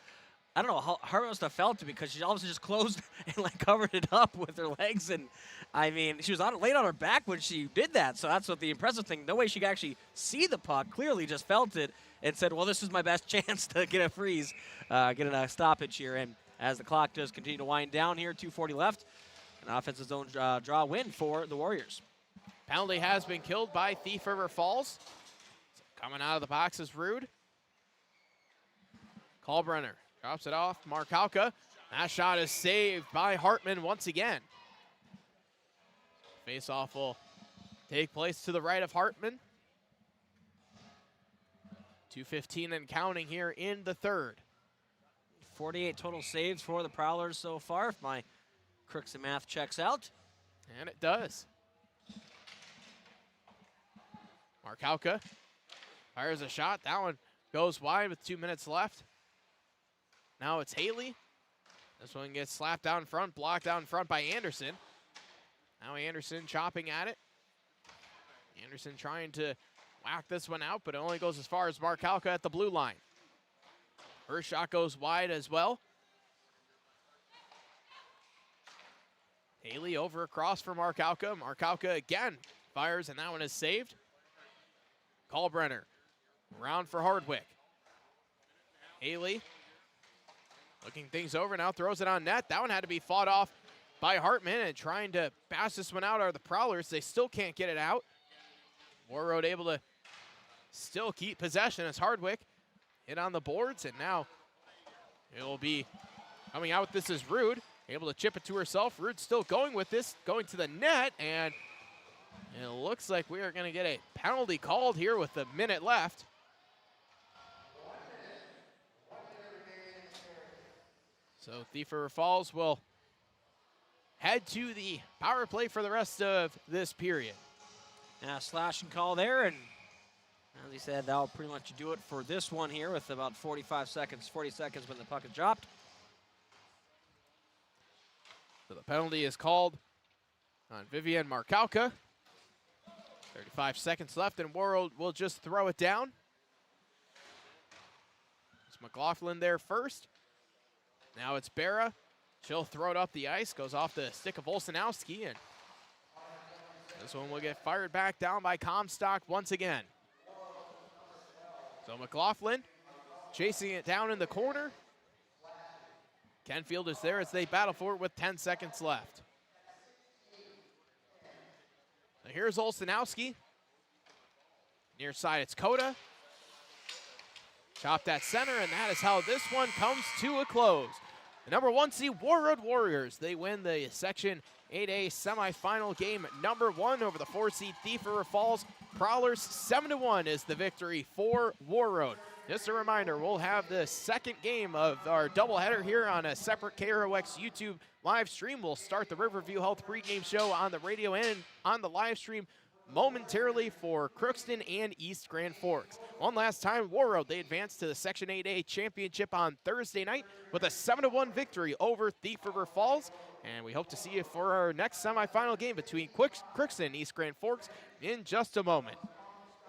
I don't know how Hartman must have felt it, because she obviously just closed and covered it up with her legs. And I mean, she was laid on her back when she did that. So that's what the impressive thing. No way she could actually see the puck. Clearly just felt it and said, well, this is my best chance to get a freeze, get a stoppage here. And as the clock does continue to wind down here, 2:40 left, an offensive zone draw win for the Warriors. Penalty has been killed by Thief River Falls. So coming out of the box is Rude. Kalbrenner drops it off. Markowka. That shot is saved by Hartman once again. Face-off will take place to the right of Hartman. 2:15 and counting here in the third. 48 total saves for the Prowlers so far, if my Crookston math checks out. And it does. Markowka fires a shot. That one goes wide with 2 minutes left. Now it's Haley. This one gets slapped out in front, blocked out in front by Anderson. Now Anderson chopping at it. Anderson trying to whack this one out, but it only goes as far as Markowka at the blue line. Her shot goes wide as well. Haley over across for Markowka. Markowka again fires, and that one is saved. Kalbrenner around for Hardwick. Haley looking things over, now throws it on net. That one had to be fought off by Hartman, and trying to pass this one out are the Prowlers. They still can't get it out. Warroad able to still keep possession as Hardwick hit on the boards, and now it will be coming out with this is Rude, able to chip it to herself. Rude still going with this, going to the net, and it looks like we are going to get a penalty called here with a minute left. So Thief River Falls will head to the power play for the rest of this period. Slashing call there, and as he said, that'll pretty much do it for this one here with about 40 seconds when the puck is dropped. So the penalty is called on Vivian Markowka. 35 seconds left, and Warroad will just throw it down. It's McLaughlin there first. Now it's Barra. She'll throw it up the ice, goes off the stick of Olsenowski, and this one will get fired back down by Comstock once again. So McLaughlin chasing it down in the corner. Kenfield is there as they battle for it with 10 seconds left. So here's Olsenowski. Near side, it's Coda. Chopped at center, and that is how this one comes to a close. The number 1 seed Warroad Warriors, they win the Section 8A semifinal game number 1 over the 4 seed Thief River Falls Prowlers. 7-1 is the victory for Warroad. Just a reminder, we'll have the second game of our doubleheader here on a separate KROX YouTube live stream. We'll start the Riverview Health pregame show on the radio and on the live stream momentarily for Crookston and East Grand Forks. One last time, Warroad, they advanced to the Section 8A championship on Thursday night with a 7-1 victory over Thief River Falls. And we hope to see you for our next semifinal game between Crookston and East Grand Forks in just a moment.